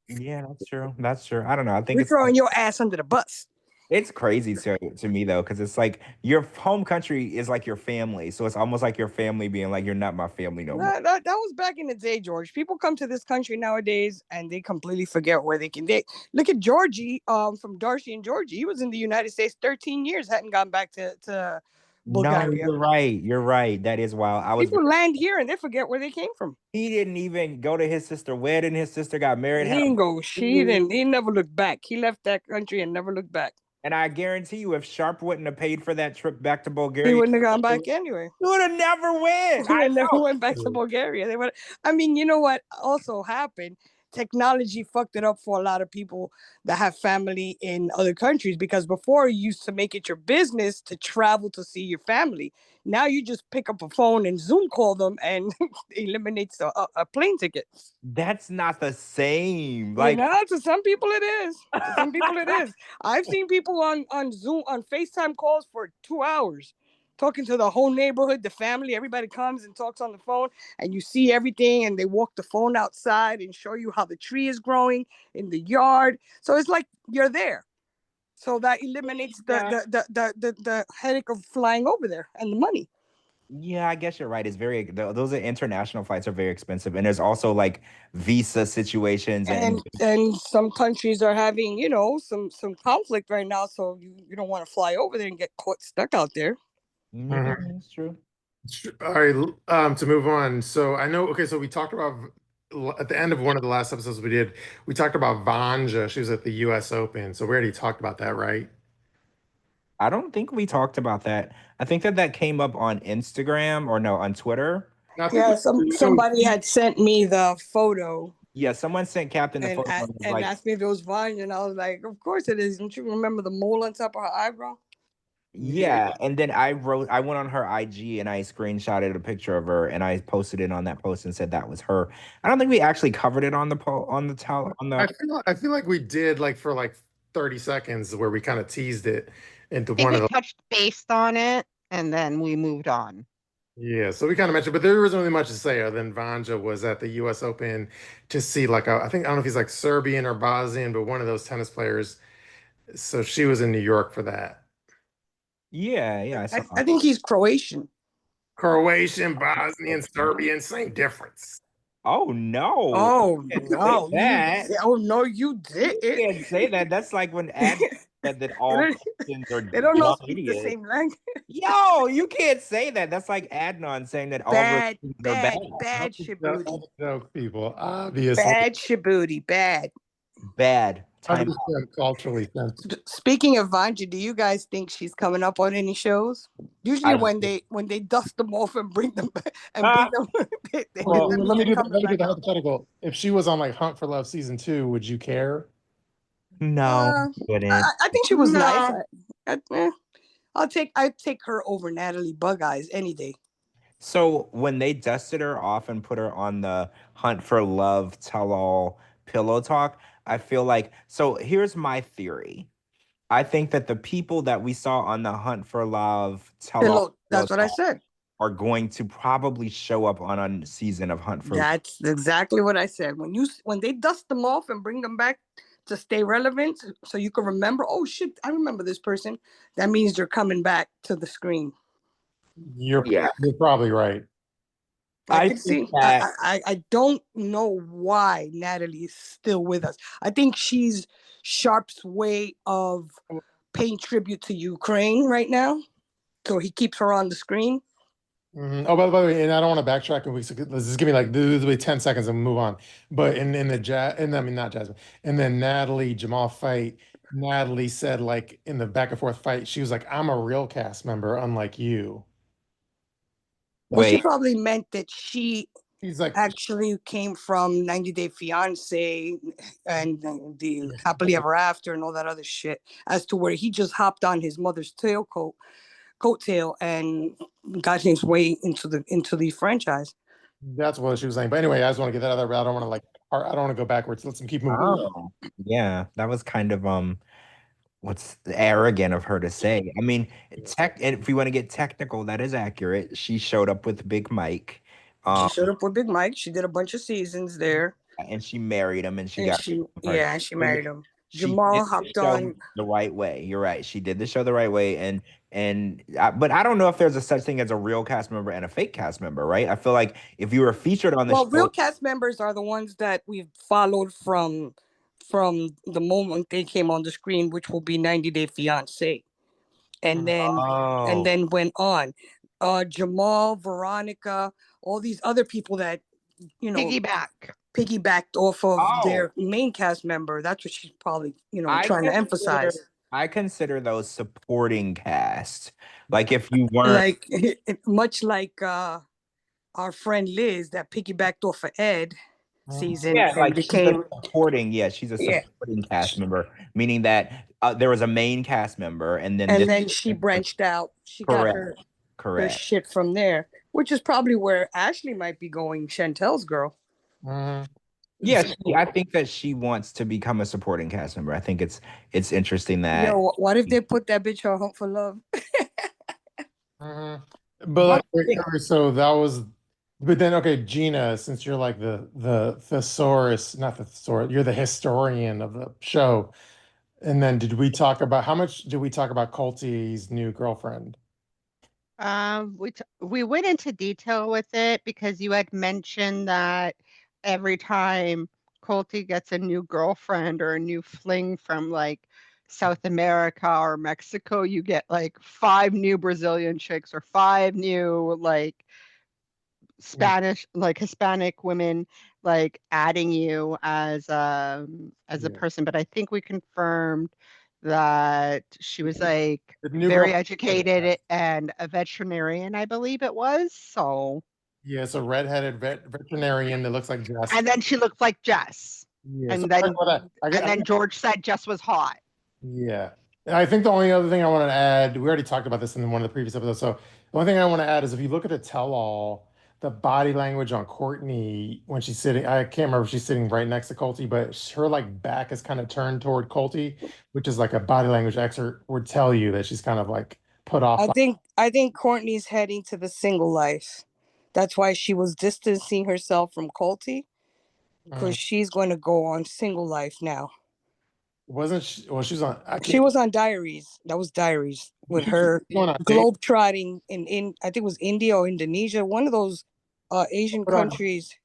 Yeah, that's true. That's true. I don't know. I think we're throwing your ass under the bus. It's crazy to me though, because it's like your home country is like your family, so it's almost like your family being like, "You're not my family no more." That was back in the day, George. People come to this country nowadays and they completely forget where they can. Look at Georgie, from Darcy and Georgie. He was in the United States 13 years, hadn't gone back to Bulgaria. No, you're right. You're right. That is wild. People land here and they forget where they came from. He didn't even go to his sister's wedding. His sister got married. He didn't go. He never looked back. He left that country and never looked back. And I guarantee you, if Sharp wouldn't have paid for that trip back to Bulgaria, he wouldn't have gone back anyway. He would have never went. I never went back to Bulgaria. They would. I mean, you know what also happened? Technology fucked it up for a lot of people that have family in other countries, because before you used to make it your business to travel to see your family. Now you just pick up a phone and Zoom call them and eliminates a plane ticket. That's not the same. Like, to some people it is. To some people it is. I've seen people on Zoom, on FaceTime calls for 2 hours. Talking to the whole neighborhood, the family, everybody comes and talks on the phone, and you see everything, and they walk the phone outside and show you how the tree is growing in the yard. So it's like you're there. So that eliminates the headache of flying over there and the money. Yeah, I guess you're right. It's those international flights are very expensive, and there's also like visa situations, and some countries are having some conflict right now, so you don't want to fly over there and get caught stuck out there. Yeah, that's true. All right, to move on. So I know, okay, so we talked about, at the end of one of the last episodes we talked about Vanja. She was at the US Open. So we already talked about that, right? I don't think we talked about that. I think that came up on Instagram on Twitter. Yeah, somebody had sent me the photo. Yeah, someone sent Captain the photo and asked me if it was Vanja, and I was like, of course it is. Don't you remember the mole on top of her eyebrow? Yeah, and then I went on her IG and I screenshotted a picture of her and I posted it on that post and said that was her. I don't think we actually covered it on the I feel like we did, like for like 30 seconds where we kind of teased it into one of the touched base on it and then we moved on. Yeah, so we kind of mentioned, but there wasn't really much to say other than Vanja was at the US Open to see I don't know if he's like Serbian or Bosnian, but one of those tennis players. So she was in New York for that. Yeah. I think he's Croatian. Croatian, Bosnian, Serbian, same difference. Oh no! Oh no! Oh no! You did. You can't say that. That's like when Ad said that all Christians are. They don't know speak the same language. Yo, you can't say that. That's like Adnan saying that all Christians are bad. Bad Shabooty. Joke, people. Obviously. Bad Shabooty. Bad. Culturally sensitive. Speaking of Vanja, do you guys think she's coming up on any shows? Usually when they dust them off and bring them back let me do the hypothetical. If she was on like Hunt for Love season 2, would you care? No, I think she was nice. I'd take her over Natalie Bug Eyes any day. So when they dusted her off and put her on the Hunt for Love tell-all pillow talk, I feel like, so here's my theory. I think that the people that we saw on the Hunt for Love tell-all that's what I said, are going to probably show up on a season of Hunt for Love. That's exactly what I said. When they dust them off and bring them back to stay relevant, so you can remember, oh shit, I remember this person, that means they're coming back to the screen. You're probably right. I I could think see. that I don't know why Natalie is still with us. I think she's Sharp's way of paying tribute to Ukraine right now. So he keeps her on the screen. Oh, by the way, and I don't want to backtrack, and let's just give me like this will be 10 seconds and move on. But in the jazz, and I mean not Jasmine, and then Natalie Jamal fight, Natalie said like in the back and forth fight, she was like, "I'm a real cast member, unlike you." Well, she wait, probably meant that she He's like, actually came from 90 Day Fiance and the Happily Ever After and all that other shit, as to where he just hopped on his mother's coattail and got his way into the franchise. that's what she was saying. But anyway, I just want to get that out there. But I don't want to I don't want to go backwards. Let's keep moving. oh, yeah, that was kind of what's arrogant of her to say. I mean, and if we want to get technical, that is accurate. She showed up with Big Mike. She showed up with Big Mike. She did a bunch of seasons there. And she married him and she And got she married him. she Jamal did hopped the show on the right way. You're right. She did the show the right way, but I don't know if there's a such thing as a real cast member and a fake cast member, right? I feel like if you were featured on the show, real cast members are the ones that we've followed from the moment they came on the screen, which will be 90 Day Fiance, and then went on. Jamal, Veronica, all these other people that piggybacked off of their main cast member. That's what she's probably trying to emphasize. I consider those supporting cast. Like if you weren't like much like our friend Liz that piggybacked off of Ed season and like became she's a supporting cast member, meaning that there was a main cast member and then she branched out. She correct, got her shit from there, which is probably where Ashley might be going, Chantel's girl. Yeah, I think that she wants to become a supporting cast member. I think it's interesting that. What if they put that bitch on Hunt for Love? But so that was, but then okay, Gina, since you're like the thesaurus, not the thesaurus, you're the historian of the show. And then how much did we talk about Colty's new girlfriend? We went into detail with it because you had mentioned that every time Colty gets a new girlfriend or a new fling from like South America or Mexico, you get like 5 new Brazilian chicks or 5 new like Spanish, like Hispanic women, like adding you as a person. But I think we confirmed that she was like very educated and a veterinarian, I believe it was. So yeah, it's a redheaded veterinarian that looks like Jess. And then she looked like Jess. Yeah, and then George said Jess was hot. Yeah. I think the only other thing I want to add, we already talked about this in one of the previous episodes. So the only thing I want to add is if you look at the tell-all, the body language on Courtney when she's sitting, I can't remember if she's sitting right next to Colty, but her like back is kind of turned toward Colty, which is like a body language expert would tell you that she's kind of like put off. I think Courtney's heading to the single life. That's why she was distancing herself from Colty, because she's going to go on single life now. Wasn't she? Well, she was on Diaries. That was Diaries with her globetrotting in I think it was India or Indonesia, one of those Asian countries.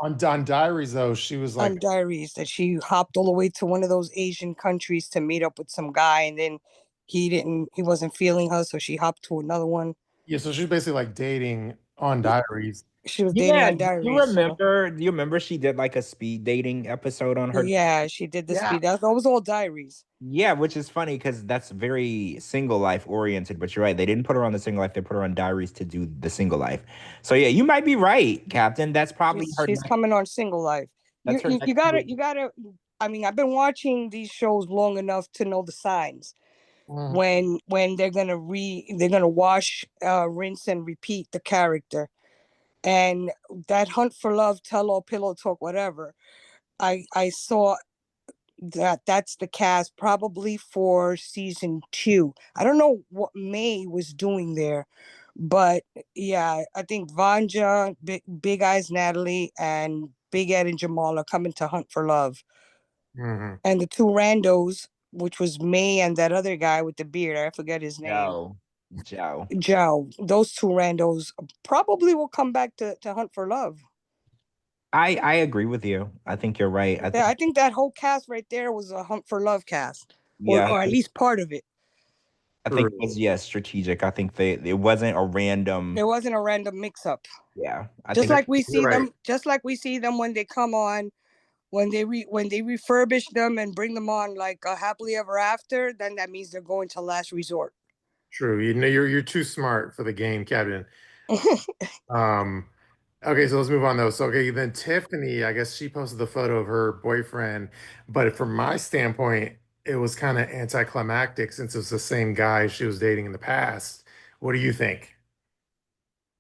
On Diaries, though, she was like on Diaries that she hopped all the way to one of those Asian countries to meet up with some guy, and then he wasn't feeling her, so she hopped to another one. Yeah, so she's basically like dating on Diaries. She was dating on Diaries. Do you remember she did like a speed dating episode on her? Yeah, she did the speed. That was all Diaries. Yeah, which is funny because that's very single life oriented, but you're right. They didn't put her on the single life. They put her on Diaries to do the single life. So yeah, you might be right, Captain. That's probably she's coming on single life. You gotta. I mean, I've been watching these shows long enough to know the signs. When they're gonna wash, rinse, and repeat the character. And that Hunt for Love, Tell All, Pillow Talk, whatever, I saw that's the cast probably for season 2. I don't know what May was doing there, but yeah, I think Vanja, Big Eyes Natalie, and Big Ed and Jamal are coming to Hunt for Love. And the 2 randos, which was May and that other guy with the beard, I forget his name. Joe. Those two randos probably will come back to hunt for love. I agree with you. I think you're right. I think that whole cast right there was a hunt for love cast, Yeah. or at least part of it. I think it was strategic. I think it wasn't a random. It wasn't a random mix-up. Yeah, just like we see them when they come on, when they refurbish them and bring them on like a happily ever after. Then that means they're going to last resort. True. You know, you're too smart for the game, Captain. Okay, so let's move on though. So okay, then Tiffany, I guess she posted the photo of her boyfriend, but from my standpoint, it was kind of anticlimactic since it was the same guy she was dating in the past. What do you think?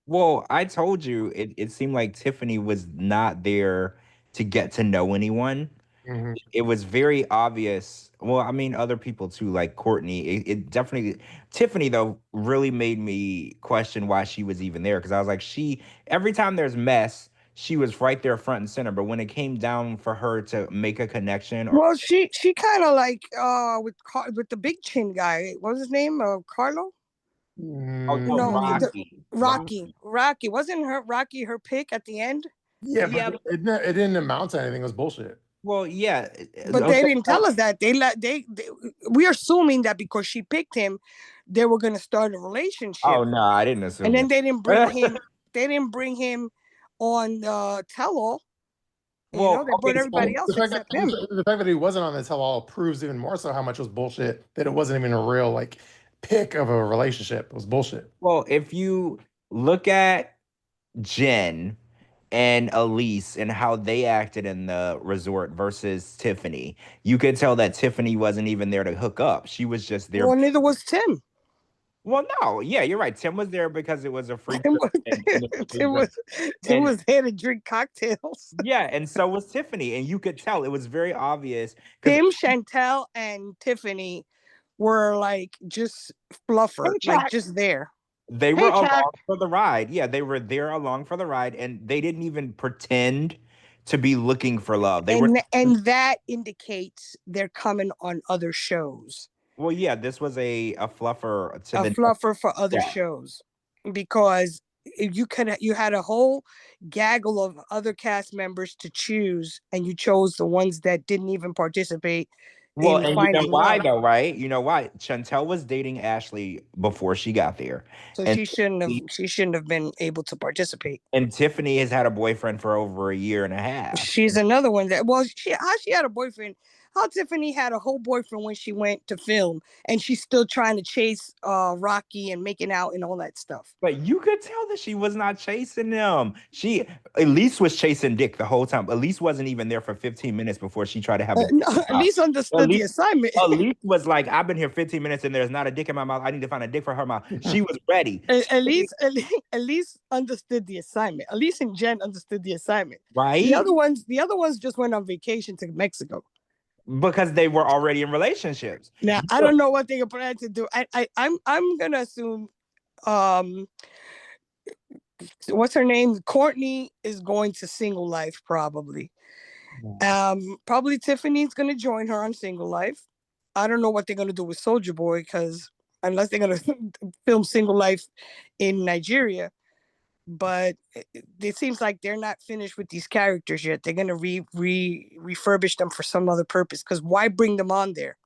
Well, I told you it seemed like Tiffany was not there to get to know anyone. Mm-hmm. It was very obvious. Well, I mean, other people too, like Courtney. It definitely, Tiffany though, really made me question why she was even there. Because I was like, every time there's mess, she was right there front and center. But when it came down for her to make a connection, well, she kind of like with the big chin guy. What was his name? Carlo. no, Rocky. Wasn't Rocky her pick at the end? Yeah, but it didn't amount to anything. It was bullshit. Well, yeah, but they didn't tell us that. We're assuming that because she picked him, they were going to start a relationship. Oh no, I didn't assume. And then they didn't bring him. They didn't bring him on tell-all. Well, they brought everybody else except him. The fact that he wasn't on the tell-all proves even more so how much was bullshit. That it wasn't even a real like pick of a relationship. It was bullshit. Well, if you look at Jenn and Elise and how they acted in the resort versus Tiffany, you could tell that Tiffany wasn't even there to hook up. She was just there. Well, neither was Tim. Well, no, yeah, you're right. Tim was there because it was a free. Tim was there to drink cocktails. Yeah, and so was Tiffany, and you could tell it was very obvious. Tim, Chantel, and Tiffany were like just fluffer, like just there. They were along for the ride. Yeah, they were there along for the ride, and they didn't even pretend to be looking for love. And that indicates they're coming on other shows. Well, yeah, this was a fluffer fluffer for other shows, because you had a whole gaggle of other cast members to choose, and you chose the ones that didn't even participate. Well, and you know why though, right? You know why? Chantel was dating Ashley before she got there. So she shouldn't have been able to participate. And Tiffany has had a boyfriend for over a year and a half. She's another one that she had a boyfriend. How Tiffany had a whole boyfriend when she went to film, and she's still trying to chase Rocky and making out and all that stuff. But you could tell that she was not chasing them. Elise was chasing Dick the whole time. Elise wasn't even there for 15 minutes before she tried to have Elise understood the assignment. Elise was like, I've been here 15 minutes and there's not a dick in my mouth. I need to find a dick for her mouth. She was ready. Elise understood the assignment. Elise and Jenn understood the assignment. Right. The other ones just went on vacation to Mexico. Because they were already in relationships. Now I don't know what they plan to do. I'm gonna assume what's her name? Courtney is going to Single Life probably. Probably Tiffany's gonna join her on Single Life. I don't know what they're gonna do with Soulja Boy, because unless they're gonna film Single Life in Nigeria. But it seems like they're not finished with these characters yet. They're going to refurbish them for some other purpose, because why bring them on there?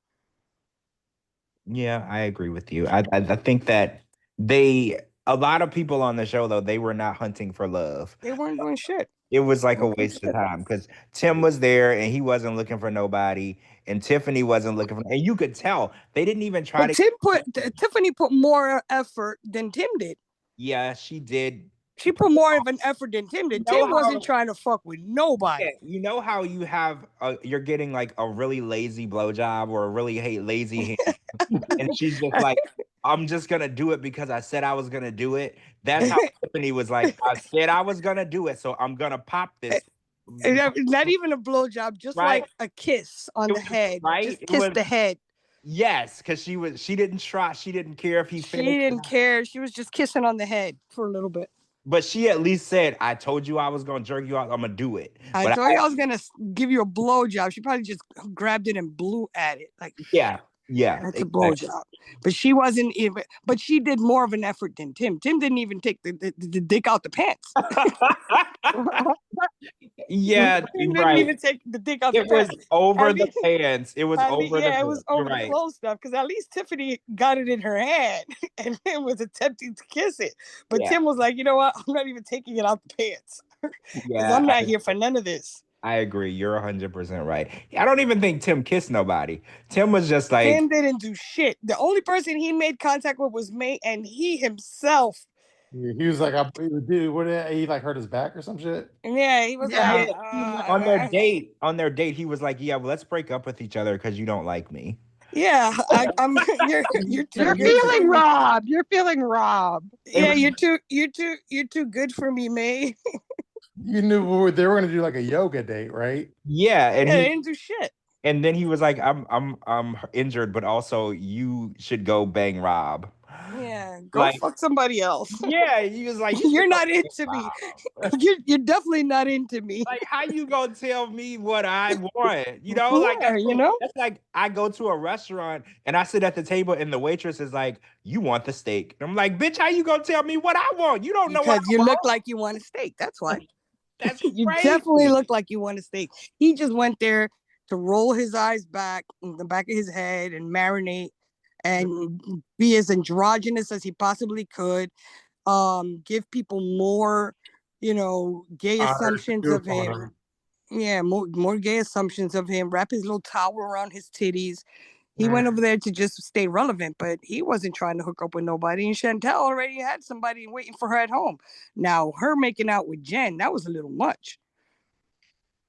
Yeah, I agree with you. I think that a lot of people on the show, though, they were not hunting for love. They weren't doing shit. It was like a waste of time, because Tim was there and he wasn't looking for nobody, and Tiffany wasn't looking for, and you could tell they didn't even try Tiffany put more effort than Tim did. Yeah, she did. She put more of an effort than Tim did. Tim wasn't trying to fuck with nobody. Yeah, you know how you have you're getting like a really lazy blowjob or a really lazy hand, and she's just like, I'm just gonna do it because I said I was gonna do it. That's how Tiffany was like, I said I was gonna do it, so I'm gonna pop this. Not even a blowjob, just like a kiss on the head. Right? Just kiss the head. Yes, because she didn't try. She didn't care if he finished. She didn't care. She was just kissing on the head for a little bit. But she at least said, I told you I was going to jerk you out. I'm going to do it. I told you I was going to give you a blowjob. She probably just grabbed it and blew at it. Like, yeah. Yeah, That's a exactly. blowjob. But she wasn't even. But she did more of an effort than Tim. Tim didn't even take the dick out the pants. Yeah, Tim didn't right. even take the dick out the It was pants. over At the least, pants. It was over the yeah, it pants. was You're over the right. clothes stuff because at least Tiffany got it in her hand and Tim was attempting to kiss it. But Yeah. Tim was like, you know what? I'm not even taking it out the pants because Yeah, I'm not here for none of this. I agree. You're 100% right. I don't even think Tim kissed nobody. Tim was just like, Tim didn't do shit. The only person he made contact with was May, and he himself. He was like, dude, what did he like hurt his back or some shit? Yeah, he was Yeah. like, on their date, he was like, yeah, well, let's break up with each other because you don't like me. yeah, I'm. You're too You're good for feeling me. robbed. You're feeling robbed. Yeah, you're too good for me, May. You knew they were gonna do like a yoga date, right? Yeah, and Yeah, they he didn't do shit. and then he was like, I'm injured, but also you should go bang Rob. Yeah, go Like, fuck somebody else. yeah, he was like, you You're should go not bang into me. Rob. You're definitely not into me. Like, how you gonna tell me what I want? You know, like Yeah, you know. that's like I go to a restaurant and I sit at the table and the waitress is like, "You want the steak?" And I'm like, "Bitch, how you gonna tell me what I want? You don't know what Because I you want." look like you want a steak. That's why. That's You definitely crazy. look like you want a steak. He just went there to roll his eyes back in the back of his head and marinate and be as androgynous as he possibly could. Give people more, gay assumptions of him. Yeah, more gay assumptions of him. Wrap his little towel around his titties. He went over there to just stay relevant, but he wasn't trying to hook up with nobody. And Chantel already had somebody waiting for her at home. Now, her making out with Jenn, that was a little much.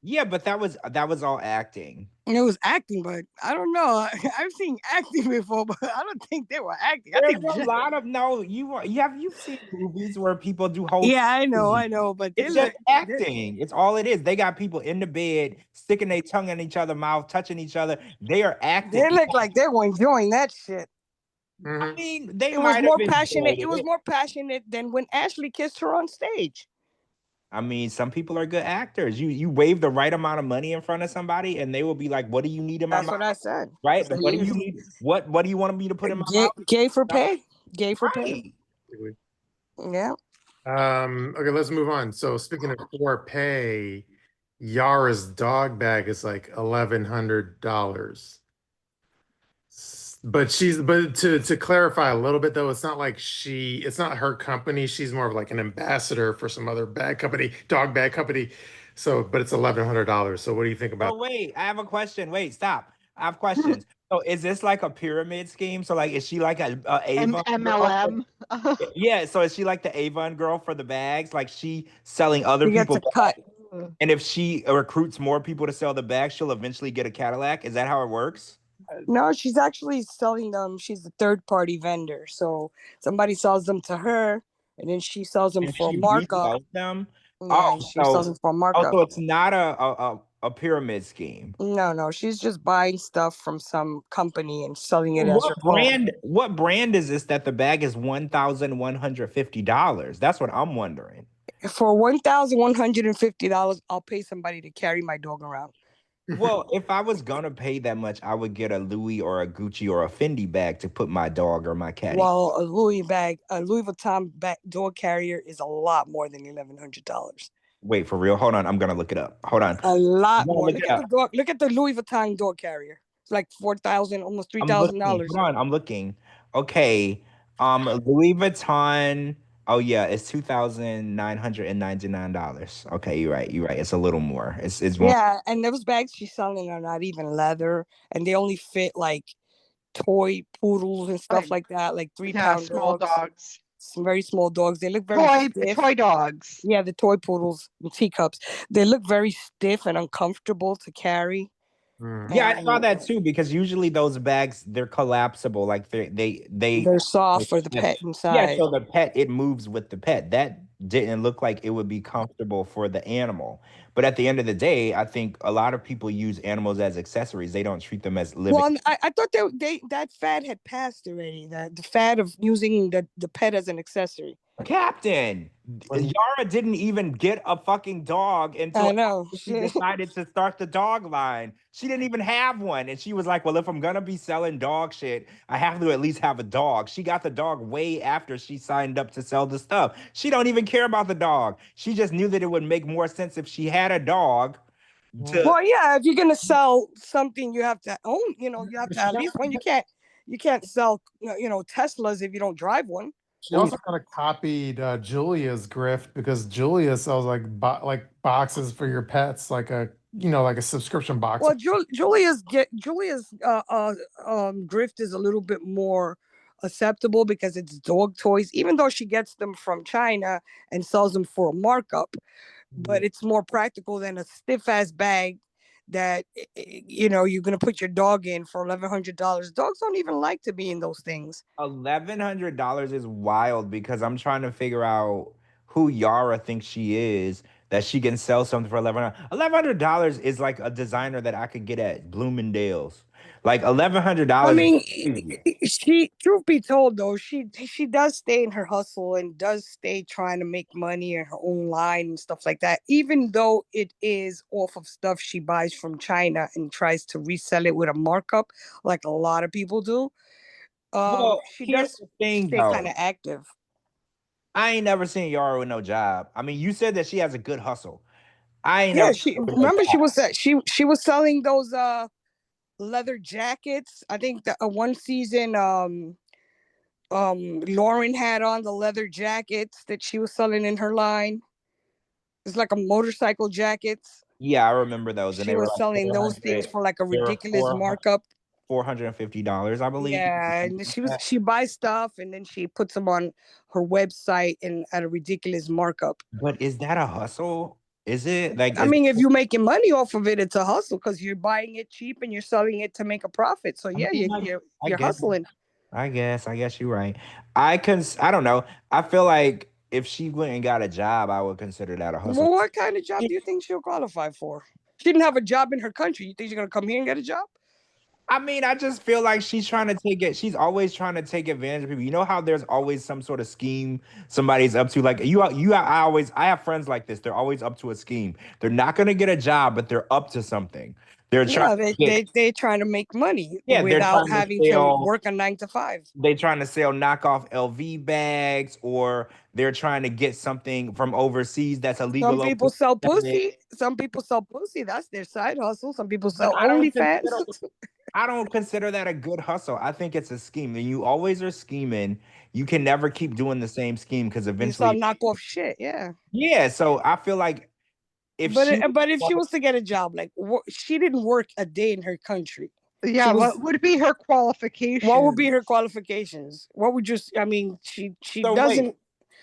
Yeah, but that was all acting. And it was acting, but I don't know. I've seen acting before, but I don't think they were acting. I There's think a lot of you've seen movies where people do whole yeah, I know, but it's just acting. It's all it is. They got people in the bed sticking their tongue in each other's mouth, touching each other. They are acting. They look like they were enjoying that shit. I mean, they It was might more have passionate. enjoyed It was more passionate than when Ashley kissed her on stage. I mean, some people are good actors. You wave the right amount of money in front of somebody, and they will be like, "What do you need in my That's mouth?" what I said. Right? So What do you need? What do you want me to put in my mouth? Gay for pay. Gay for pay. Yeah. Okay, let's move on. So speaking of for pay, Yara's dog bag is like $1,100. But to clarify a little bit though, it's not like it's not her company. She's more of like an ambassador for some other bag company, dog bag company. So, but it's $1,100. So what do you think about? Oh wait, I have a question. Wait, stop. I have questions. So is this like a pyramid scheme? So like, is she like a Avon MLM. Yeah. So is she like the Avon girl for the bags? Like she selling other She gets people a cut. and if she recruits more people to sell the bags, she'll eventually get a Cadillac. Is that how it works? No, she's actually selling them. She's a third party vendor. So somebody sells them to her and then she sells them And for a she markup. resells them. Yeah, she sells them for a markup. So it's not a pyramid scheme. No, she's just buying stuff from some company and selling it as her own. What brand is this that the bag is $1,150? That's what I'm wondering. For $1,150, I'll pay somebody to carry my dog around. Well, if I was gonna pay that much, I would get a Louis or a Gucci or a Fendi bag to put my dog or my cat in. Well, a Louis Vuitton bag dog carrier is a lot more than $1,100. Wait, for real? Hold on, I'm gonna look it up. Hold on. A lot more. Look at the Louis Vuitton dog carrier. It's like $4,000, almost $3,000. Hold on, I'm looking. Okay, Louis Vuitton. Oh yeah, it's $2,999. Okay, you're right. You're right. It's a little more. It's more. Yeah, and those bags she's selling are not even leather, and they only fit like toy poodles and stuff like that, like 3-pound small dogs. Some very small dogs. They look very stiff. Toy dogs. Yeah, the toy poodles, the teacups. They look very stiff and uncomfortable to carry. Yeah, I saw that too because usually those bags they're collapsible, like they're soft for the pet inside. Yeah, so the pet it moves with the pet. That didn't look like it would be comfortable for the animal. But at the end of the day, I think a lot of people use animals as accessories. They don't treat them as living. Well, I thought that fad had passed already. The fad of using the pet as an accessory. Captain, Yara didn't even get a fucking dog until I know. she decided to start the dog line. She didn't even have one. And she was like, well, if I'm going to be selling dog shit, I have to at least have a dog. She got the dog way after she signed up to sell the stuff. She don't even care about the dog. She just knew that it would make more sense if she had a dog to. Well, yeah, if you're gonna sell something, you have to own. You have to at least one. You can't sell Teslas if you don't drive one. She also kind of copied Julia's grift because Julia sells like boxes for your pets, like a subscription box. Well, Julia's grift is a little bit more acceptable because it's dog toys, even though she gets them from China and sells them for a markup. But it's more practical than a stiff ass bag that you're gonna put your dog in for $1,100. Dogs don't even like to be in those things. $1,100 is wild because I'm trying to figure out who Yara thinks she is that she can sell something for $1,100. $1,100 is like a designer that I could get at Bloomingdale's. Like $1,100. I mean, truth be told, though, she does stay in her hustle and does stay trying to make money in her own line and stuff like that. Even though it is off of stuff she buys from China and tries to resell it with a markup, like a lot of people do. She does stay kind of active. I ain't never seen Yara with no job. I mean, you said that she has a good hustle. I ain't Yeah, never remember she was selling those leather jackets. I think that one season Lauren had on the leather jackets that she was selling in her line. It's like a motorcycle jackets. Yeah, I remember those. And she was selling those things for like a ridiculous markup. $450, I believe. Yeah, and she buys stuff and then she puts them on her website and at a ridiculous markup. But is that a hustle? Is it like? I mean, if you're making money off of it, it's a hustle because you're buying it cheap and you're selling it to make a profit. So yeah, you're hustling. I guess you're right. I don't know. I feel like if she went and got a job, I would consider that a hustle. Well, what kind of job do you think she'll qualify for? She didn't have a job in her country. You think she's gonna come here and get a job? I mean, I just feel like she's trying to take it. She's always trying to take advantage of people. You know how there's always some sort of scheme somebody's up to. Like I have friends like this. They're always up to a scheme. They're not gonna get a job, but they're up to something. They're trying to make money without having to work a 9 to 5. They're trying to sell knockoff LV bags, or they're trying to get something from overseas that's illegal. Some people sell pussy. That's their side hustle. Some people sell OnlyFans. I don't consider that a good hustle. I think it's a scheme. And you always are scheming. You can never keep doing the same scheme because eventually you knock off shit. Yeah. Yeah. So I feel like if she was to get a job, like she didn't work a day in her country. Yeah. What would be her qualifications? What would be her qualifications? What would she doesn't. Wait.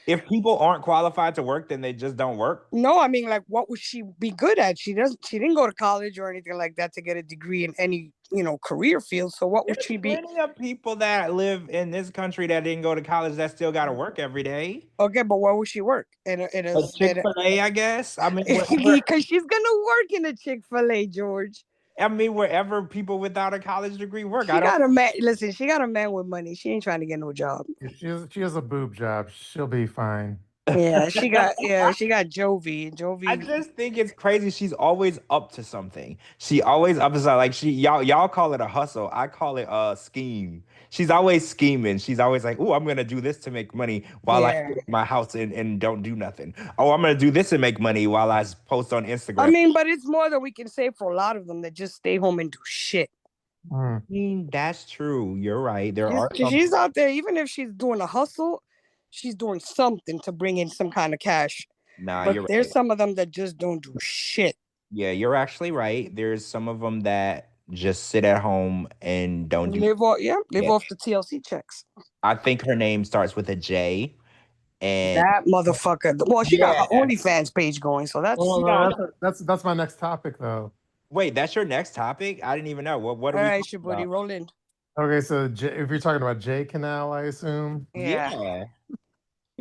If people aren't qualified to work, then they just don't work? No, I mean, like, what would she be good at? She didn't go to college or anything like that to get a degree in any, career field. So what would she be? There's plenty of people that live in this country that didn't go to college that still got to work every day. Okay, but where would she work? In a Chick-fil-A, I guess. I mean, because she's gonna work in a Chick-fil-A, George. I mean, wherever people without a college degree work. She got a man. Listen, she got a man with money. She ain't trying to get no job. She has a boob job. She'll be fine. Yeah, she got Jovi. I just think it's crazy. She's always up to something. She always up to something. Like y'all call it a hustle. I call it a scheme. She's always scheming. She's always like, "Oh, I'm gonna do this to make money while I sit in my house and don't do nothing. Oh, I'm gonna do this and make money while I post on Instagram." I mean, but it's more than we can say for a lot of them that just stay home and do shit. I mean, that's true. You're right. She's out there, even if she's doing a hustle. She's doing something to bring in some kind of cash. But there's some of them that just don't do shit. Yeah, you're actually right. There's some of them that just sit at home and don't live off the TLC checks. I think her name starts with a J. And that motherfucker. Well, she got her OnlyFans page going, so that's my next topic though. Wait, that's your next topic? I didn't even know. What all right, Shabooty, roll in. Okay, so if you're talking about J Canal, I assume. Yeah.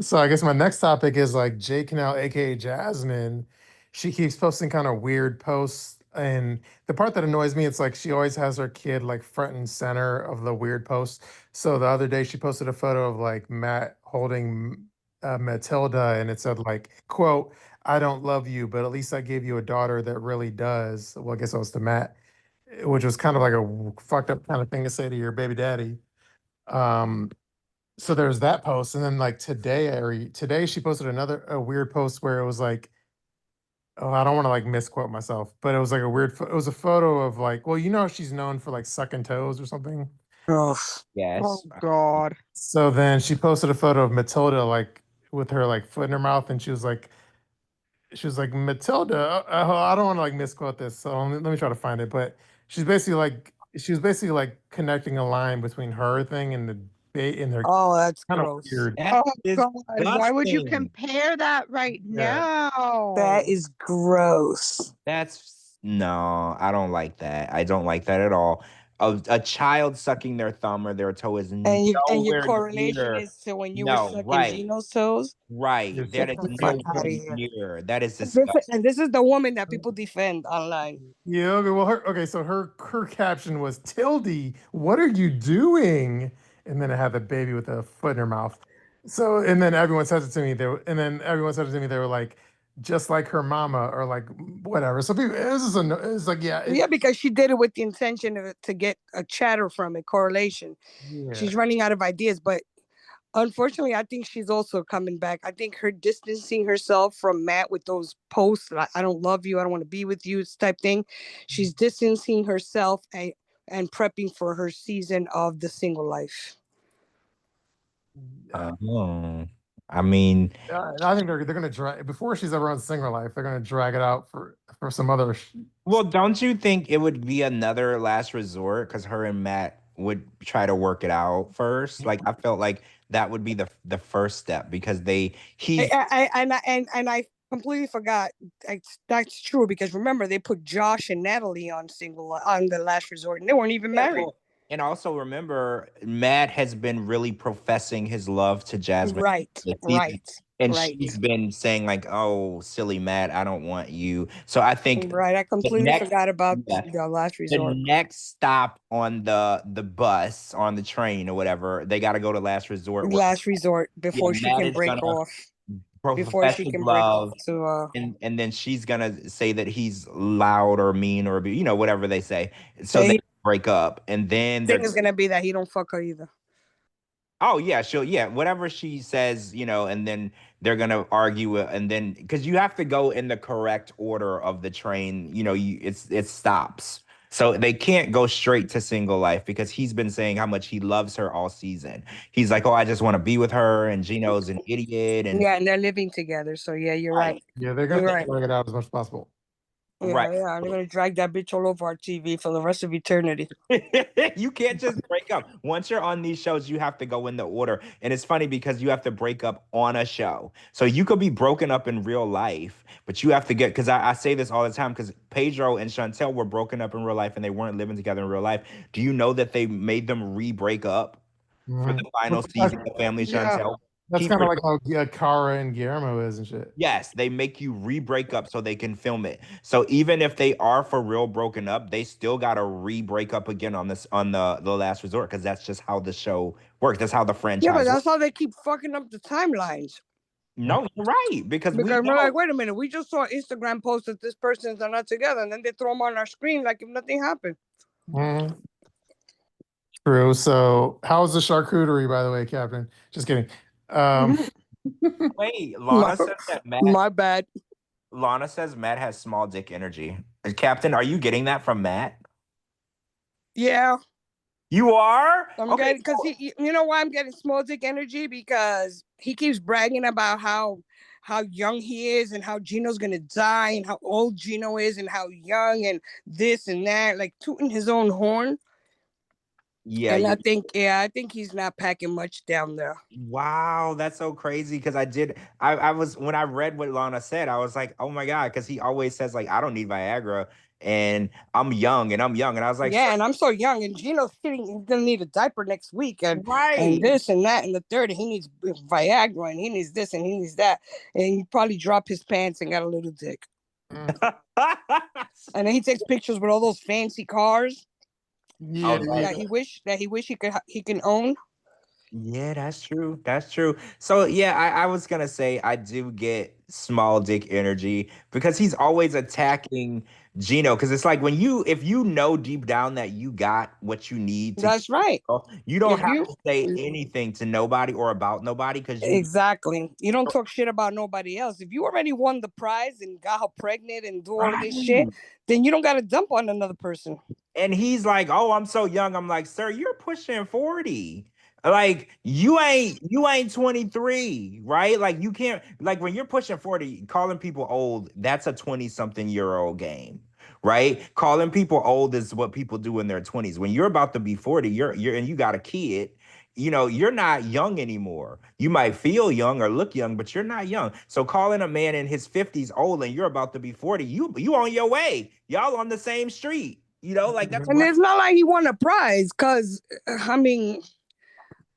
So I guess my next topic is like J Canal, aka Jasmine. She keeps posting kind of weird posts, and the part that annoys me, it's like she always has her kid like front and center of the weird posts. So the other day she posted a photo of like Matt holding Matilda, and it said like, quote, "I don't love you, but at least I gave you a daughter that really does." Well, I guess that was to Matt, which was kind of like a fucked up kind of thing to say to your baby daddy. Um, so there's that post, and then like today she posted a weird post where it was like, oh, I don't want to like misquote myself, but it was like it was a photo of like, well, you know, she's known for like sucking toes or something. Oh, Yes. Oh God. So then she posted a photo of Matilda like with her like foot in her mouth, and she was like, Matilda, I don't want to like misquote this, so let me try to find it. But she was basically like connecting a line between her thing and their oh, that's kind of gross. weird. That Oh is God. Why would you disgusting. compare that right Yeah. now? That is gross. No, I don't like that. I don't like that at all. A child sucking their thumb or their toe is And your nowhere correlation near. is to when you were No, sucking right, Gino's toes. right. It's That just is Get the fuck nowhere out of here. near. That is This, disgusting. and this is the woman that people defend online. Yeah, okay. Well, so her caption was, "Tildy, what are you doing?" And then it had the baby with a foot in her mouth. So, and then everyone says it to me. They were like, just like her mama, or like whatever. So people, it's like, yeah, Yeah, because she did it with the intention to get a chatter from it, correlation. yeah. She's running out of ideas, but unfortunately, I think she's also coming back. I think her distancing herself from Matt with those posts, like, I don't love you, I don't want to be with you, type thing. She's distancing herself and prepping for her season of the single life. I mean, I think they're gonna drag before she's ever on Single Life. They're gonna drag it out for some other. well, don't you think it would be another last resort because her and Matt would try to work it out first? Like I felt like that would be the first step because he's And I completely forgot. That's true because remember they put Josh and Natalie on the last resort, and they weren't even married. well, and also remember Matt has been really professing his love to Jasmine Right, this season, right, and right, she's been saying like, "Oh, silly Matt, I don't want you." So I think right. I the completely next forgot about yeah, the last the resort. next stop on the bus on the train or whatever, they got to go to last resort. Last resort Yeah, before she Matt can is break gonna off. Before profess she his can break off love, to and then she's gonna say that he's loud or mean or whatever they say, so they say break up, and then thing they're is gonna be that he don't fuck her either. oh yeah, whatever she says, and then they're gonna argue, and then because you have to go in the correct order of the train, it stops. So they can't go straight to single life because he's been saying how much he loves her all season. He's like, "Oh, I just want to be with her," and Gino's an idiot, and Yeah, and they're living together. So yeah, you're right. Yeah, they're You're gonna right. drag it out as much as possible. right. Yeah. They're gonna drag that bitch all over our TV for the rest of eternity. You can't just break up. Once you're on these shows, you have to go in the order. And it's funny because you have to break up on a show. So you could be broken up in real life, but you have to get, because I say this all the time, because Pedro and Chantel were broken up in real life and they weren't living together in real life. Do you know that they made them re-break up for the final season of Family Yeah, Chantel? that's kind of like how Cara and Guillermo is and shit. Yes, they make you re-break up so they can film it. So even if they are for real broken up, they still gotta re-break up again on the last resort because that's just how the show works. That's how the Yeah, but franchise works. that's how they keep fucking up the timelines. No, you're right because we Because we're know. like, wait a minute, we just saw Instagram post that this person's not together, and then they throw them on our screen like if nothing happened. Mhm. True. So, how's the charcuterie, by the way, Captain? Just kidding. Wait, my, my bad. Lana says Matt has small dick energy. Captain, are you getting that from Matt? Yeah, You are? I'm Okay. getting because you know why I'm getting small dick energy because he keeps bragging about how young he is and how Gino's gonna die and how old Gino is and how young and this and that, like tooting his own horn. Yeah, And I think he's not packing much down there. wow, that's so crazy because I was when I read what Lana said, I was like, oh my God, because he always says like I don't need Viagra and I'm young and I was like, Yeah, and I'm so young, and Gino's sitting. He's gonna need a diaper next week, and right. this and that and the third. And he needs Viagra, and he needs this, and he needs that, and he probably dropped his pants and got a little dick. And then he takes pictures with all those fancy cars Yeah, Oh, that he wish he can own. Yeah, that's true. That's true. So yeah, I was gonna say I do get small dick energy because he's always attacking Gino. Because it's like if you know deep down that you got what you need to, That's right. you don't If have you to say anything to nobody or about nobody because you exactly, you don't talk shit about nobody else. If you already won the prize and got her pregnant and do all of this shit, right. then you don't got to dump on another person. And he's like, "Oh, I'm so young." I'm like, "Sir, you're pushing 40. Like you ain't 23, right? Like you can't like when you're pushing 40, calling people old, that's a 20-something-year-old game." Right? Calling people old is what people do in their 20s. When you're about to be 40, you're and you got a kid, you're not young anymore. You might feel young or look young, but you're not young. So calling a man in his 50s old and you're about to be 40, you on your way. Y'all on the same street. Like that's And why. it's not like he won a prize, because I mean,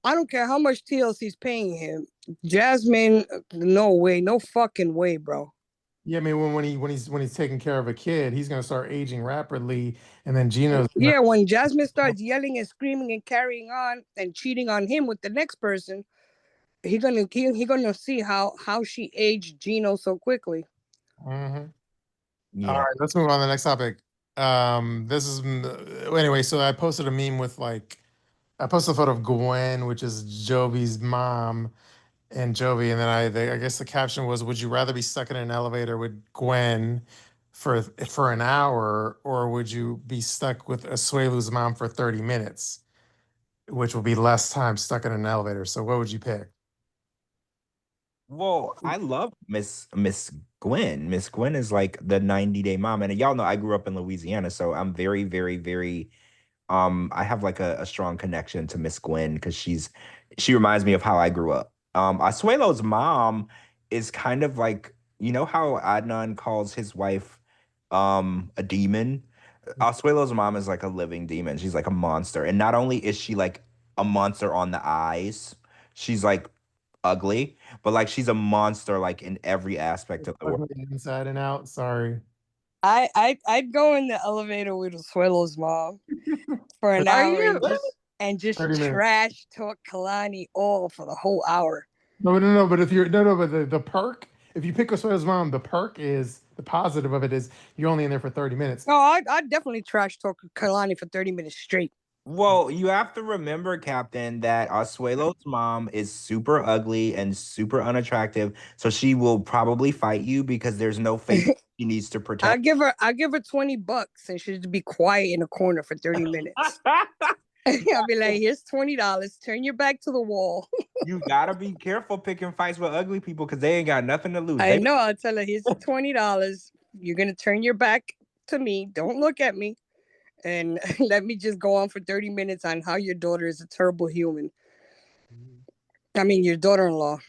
I don't care how much TLC's paying him. Jasmine, no way, no fucking way, bro. Yeah, I mean when he's taking care of a kid, he's gonna start aging rapidly, and then Gino's Yeah, when Jasmine starts yelling and screaming and carrying on and cheating on him with the next person, he gonna see how she aged Gino so quickly. Mhm. All Yeah. right, let's move on to the next topic. This is anyway. So I posted a meme with I posted a photo of Gwen, which is Jovi's mom, and Jovi, and then I guess the caption was, "Would you rather be stuck in an elevator with Gwen for an hour, or would you be stuck with Asuelu's mom for 30 minutes, which will be less time stuck in an elevator?" So what would you pick? Well, I love Miss Gwen. Miss Gwen is like the 90-day mom. And y'all know I grew up in Louisiana, so I'm very, very, very I have like a strong connection to Miss Gwen because she reminds me of how I grew up. Asuelo's mom is kind of like, how Adnan calls his wife a demon. Asuelo's mom is like a living demon. She's like a monster. And not only is she like a monster on the eyes, she's like ugly, but like she's a monster like in every aspect of the world. Ugly inside and out. Sorry. I'd go in the elevator with Suelo's mom for an Are hour you? and just 30 minutes. trash talk Kalani all for the whole hour. No. But if you're no, but the perk, if you pick Asuelu's mom, the perk is the positive of it is you're only in there for 30 minutes. No, I'd definitely trash talk Kalani for 30 minutes straight. Well, you have to remember, Captain, that Asuelo's mom is super ugly and super unattractive, so she will probably fight you because there's no face she needs to I protect. give her $20 and she'd be quiet in a corner for 30 minutes. I'll be like, here's $20. Turn your back to the wall. You gotta be careful picking fights with ugly people because they ain't got nothing to lose. I know. I'll tell her, here's $20. You're gonna turn your back to me. Don't look at me. And let me just go on for 30 minutes on how your daughter is a terrible human. I mean, your daughter-in-law.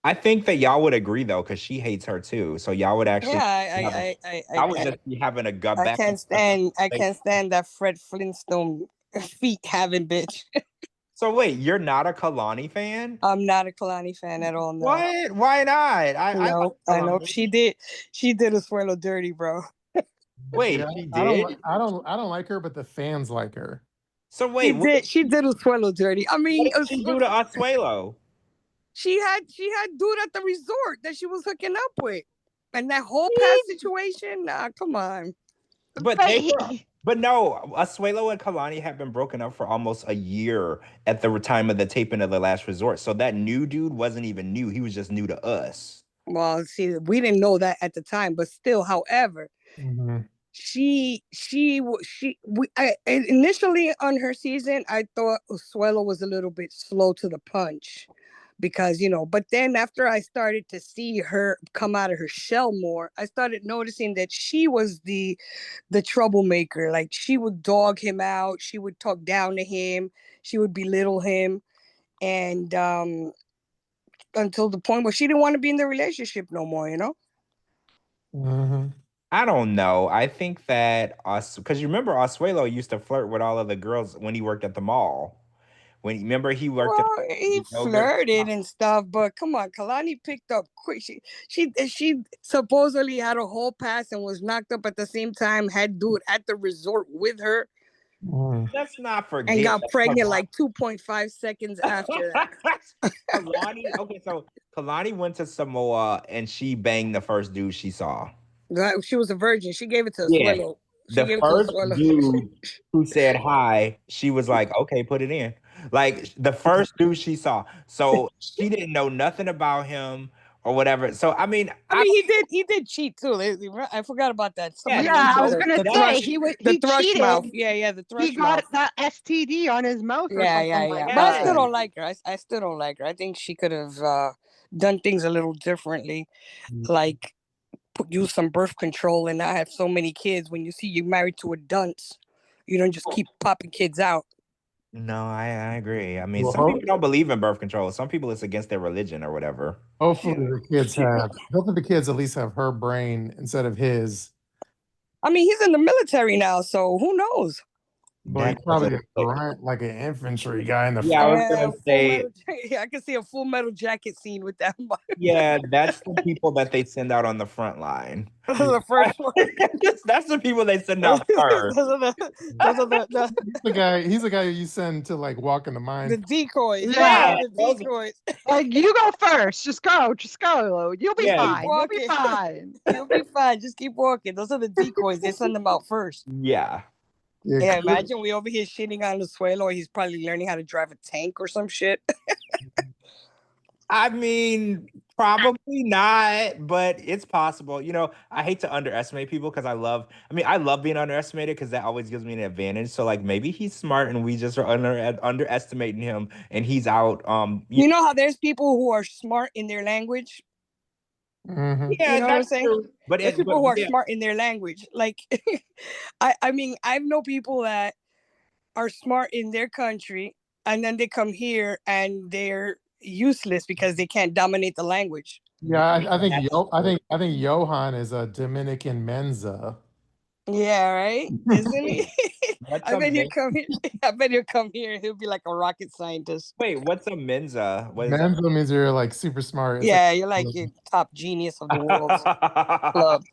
I think that y'all would agree though, because she hates her too. So y'all would actually, Yeah, I would just be having a gut I back. can't stand that Fred Flintstone feet having bitch. So wait, you're not a Kalani fan? I'm not a Kalani fan at all. No. What? Why not? I No, like I know Kalani. she did a swirl dirty, bro. Wait, Yeah, she I did? don't like her, but the fans like her. So wait, She did a swirl dirty. I mean, what did she do to Asuelo? she had dude at the resort that she was hooking up with, and that whole past situation. Nah, come on. But But they were, but no, Asuelo and Kalani have been broken up for almost a year at the time of the taping of The Last Resort. So that new dude wasn't even new. He was just new to us. Well, see, we didn't know that at the time, but still, however, Mhm. initially on her season, I thought Usuelo was a little bit slow to the punch because, but then after I started to see her come out of her shell more, I started noticing that she was the troublemaker. Like, she would dog him out, she would talk down to him, she would belittle him, and until the point where she didn't want to be in the relationship no more. Mhm. I don't know. I think that us because you remember Asuelo used to flirt with all of the girls when he worked at the mall. When remember he worked at Well, he the yogurt flirted shop. and stuff, but come on, Kalani picked up quick. She supposedly had a whole pass and was knocked up at the same time. Had dude at the resort with her. Let's not forget. And got that pregnant like 2.5 seconds after that. Kalani, okay, so Kalani went to Samoa and she banged the first dude she saw. She was a virgin. She gave it to a Yeah. swallow. The first dude who said hi, she was like, okay, put it in. Like the first dude she saw. So she didn't know nothing about him or whatever. So I mean, he did cheat too. I forgot about that. Somebody Yeah, I was mentioned gonna say he thrush cheated. mouth. Yeah, the thrush He got mouth. that STD on his mouth or something like But I still that. don't like her. I still don't like her. I think she could have done things a little differently, like use some birth control and not have so many kids. When you see you're married to a dunce, you don't just keep popping kids out. No, I agree. I mean, some people don't believe in birth control. Some people it's against their religion or whatever. Hopefully the kids at least have her brain instead of his. I mean, he's in the military now, so who knows? But he's probably like an infantry guy in the I was gonna say, I can see a Full Metal Jacket scene with that. Yeah, that's the people that they send out on the front line. The first one. That's the people they send out first. Those are the He's the guy you send to like walk in the mine. The decoys. Yeah, the decoys. Like you go first. Just go. You'll be fine. You'll be fine. You'll be fine. Just keep walking. Those are the decoys. They send them out first. Yeah. Yeah, imagine we over here shitting on the Suelo. He's probably learning how to drive a tank or some shit. I mean, probably not, but it's possible. You know, I hate to underestimate people because I love being underestimated because that always gives me an advantage. So like maybe he's smart and we just are underestimating him and he's out. You know how there's people who are smart in their language? Mm-hmm. Yeah, you know what I'm saying? True. But there's people who are smart in their language. Like I mean, I know people that are smart in their country and then they come here and they're useless because they can't dominate the language. Yeah, I think Johan is a Dominican Mensa. Yeah, right. Isn't he? I bet he'll come here. I bet he'll come here and he'll be like a rocket scientist. Wait, what's a Mensa? Mensa means you're like super smart. It's you're like your top genius of the world club.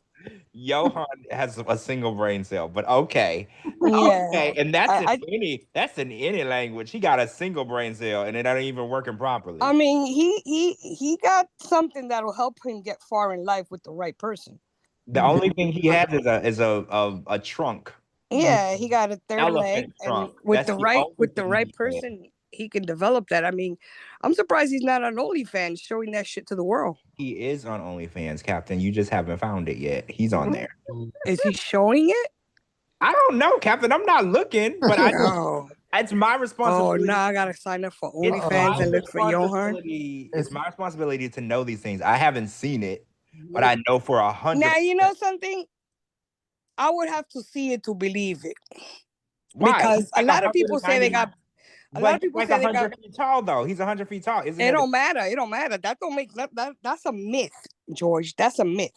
Johan has a single brain cell, but okay. Yeah. Okay, and that's in any language. He got a single brain cell and it ain't even working properly. I mean, he got something that'll help him get far in life with the right person. The only thing he has is a trunk. Yeah, he got a third leg, and with the right person, he can develop that. I mean, I'm surprised he's not on OnlyFans showing that shit to the world. He is on OnlyFans, Captain. You just haven't found it yet. He's on there. Is he showing it? I don't know, Captain. I'm not looking, but it's my responsibility. Oh, now I gotta sign up for OnlyFans and look for Johan. It's my responsibility to know these things. I haven't seen it, but I know for 100%. Now you know something. I would have to see it to believe it. Why? Because a lot of people say they got. A lot of people say they got 100 feet tall, though. He's 100 feet tall. It don't matter. It don't matter. That don't make that. That's a myth, George. That's a myth.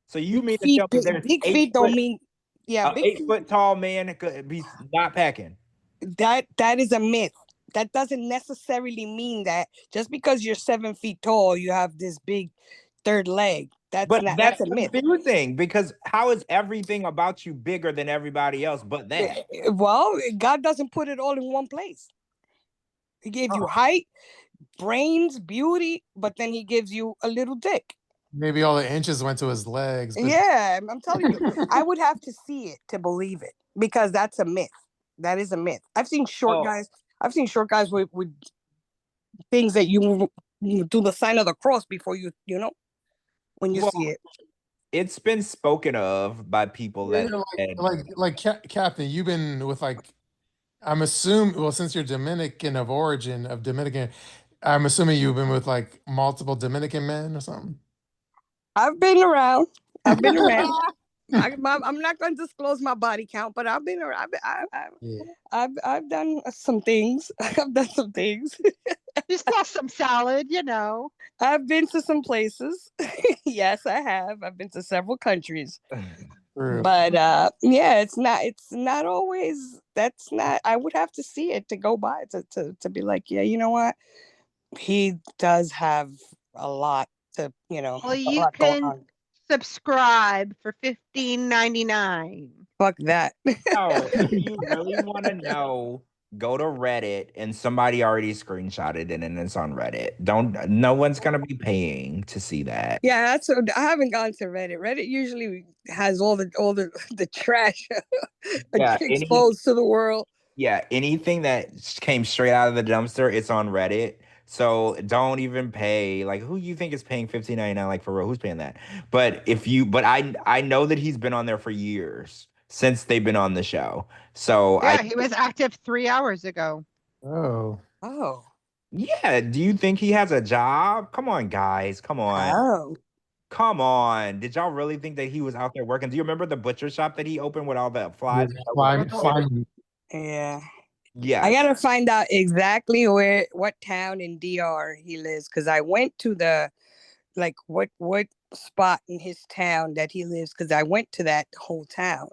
So you mean to tell me there's big feet don't mean an 8 foot tall man could be not packing? That is a myth. That doesn't necessarily mean that just because you're 7 feet tall, you have this big third leg. That's a myth. Confusing because how is everything about you bigger than everybody else but that? Well, God doesn't put it all in one place. He gave you height, brains, beauty, but then he gives you a little dick. Maybe all the inches went to his legs. Yeah, I'm telling you. I would have to see it to believe it because that's a myth. That is a myth. I've seen short guys. I've seen short guys with things that you do the sign of the cross before you know. When you see it, it's been spoken of by people that like Captain. You've been with I'm assuming. Well, since you're Dominican of origin of Dominican, I'm assuming you've been with like multiple Dominican men or something. I've been around. I'm not going to disclose my body count, but I've been around. I've done some things. I've done some things. You saw some salad, you know. I've been to some places. Yes, I have. I've been to several countries. But yeah, it's not always. That's not. I would have to see it to go by to be like, yeah, you know what? He does have a lot to, you know. Well, you can subscribe for $15.99. Fuck that. No, if you really want to know, go to Reddit and somebody already screenshotted it and it's on Reddit. No one's gonna be paying to see that. Yeah, I haven't gone to Reddit. Reddit usually has all the trash Yeah, exposed to the world. anything that came straight out of the dumpster, it's on Reddit. So don't even pay. Like, who you think is paying $15.99? Like, for real, who's paying that? But I know that he's been on there for years since they've been on the show. So Yeah, he was active 3 hours ago. Oh. Oh. Yeah, do you think he has a job? Come on, guys. Come on. Oh. Come on. Did y'all really think that he was out there working? Do you remember the butcher shop that he opened with all the flies? Yeah. Yeah. I gotta find out exactly what town in DR he lives, because I went to the what spot in his town that he lives, because I went to that whole town.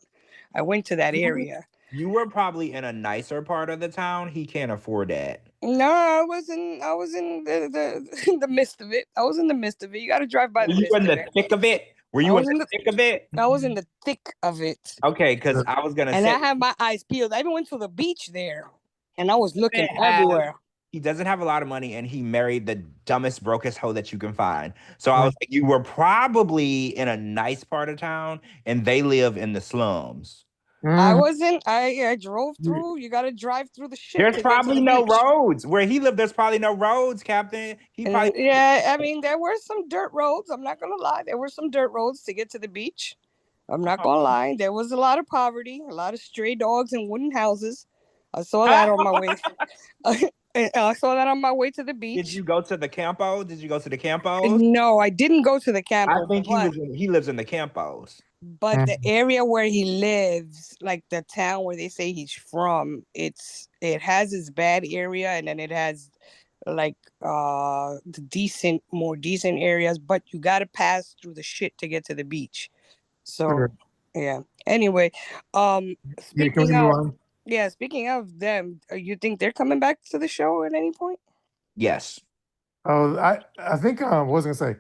I went to that area. You were probably in a nicer part of the town. He can't afford that. No, I was in the the midst of it. I was in the midst of it. You got to drive by the midst in of the it. thick of it? Were you in the thick of it? I was in the thick of it. Okay, because I was gonna and say, I had my eyes peeled. I even went to the beach there, and I was looking everywhere. He doesn't have a lot of money, and he married the dumbest, brokest hoe that you can find. So I was like, you were probably in a nice part of town, and they live in the slums. I wasn't. I drove through. You got to drive through the shit. There's probably no roads. Where he lived, there's probably no roads, Captain. Yeah, I mean, there were some dirt roads. I'm not gonna lie. There were some dirt roads to get to the beach. I'm not gonna lie. There was a lot of poverty, a lot of stray dogs and wooden houses. I saw that on my way. I saw that on my way to the beach. Did you go to the Campo? No, I didn't go to the Campo. I think he lives in the Campos. But the area where he lives, like the town where they say he's from, it has its bad area, and then it has like the more decent areas, but you got to pass through the shit to get to the beach. So yeah. Anyway, speaking of them, you think they're coming back to the show at any point? Yes. Oh, I think I was gonna say,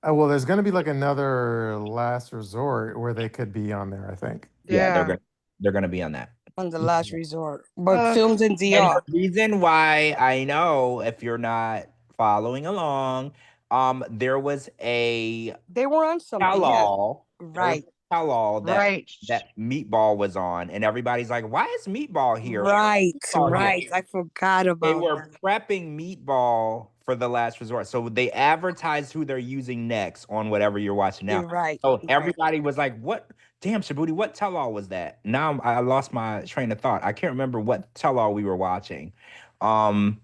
well, there's gonna be like another Last Resort where they could be on there, I think. Yeah, they're gonna be on that. On the Last Resort, but filmed in DR. And the reason why I know, if you're not following along, there was they were on something. Tell-all, right? Tell-all that Meatball was on, and everybody's like, "Why is Meatball here?" Right. I forgot about. They were prepping Meatball for the Last Resort, so they advertised who they're using next on whatever you're watching now. Right. So everybody was like, "What? Damn, Shabooty, what tell-all was that?" Now I lost my train of thought. I can't remember what tell-all we were watching. It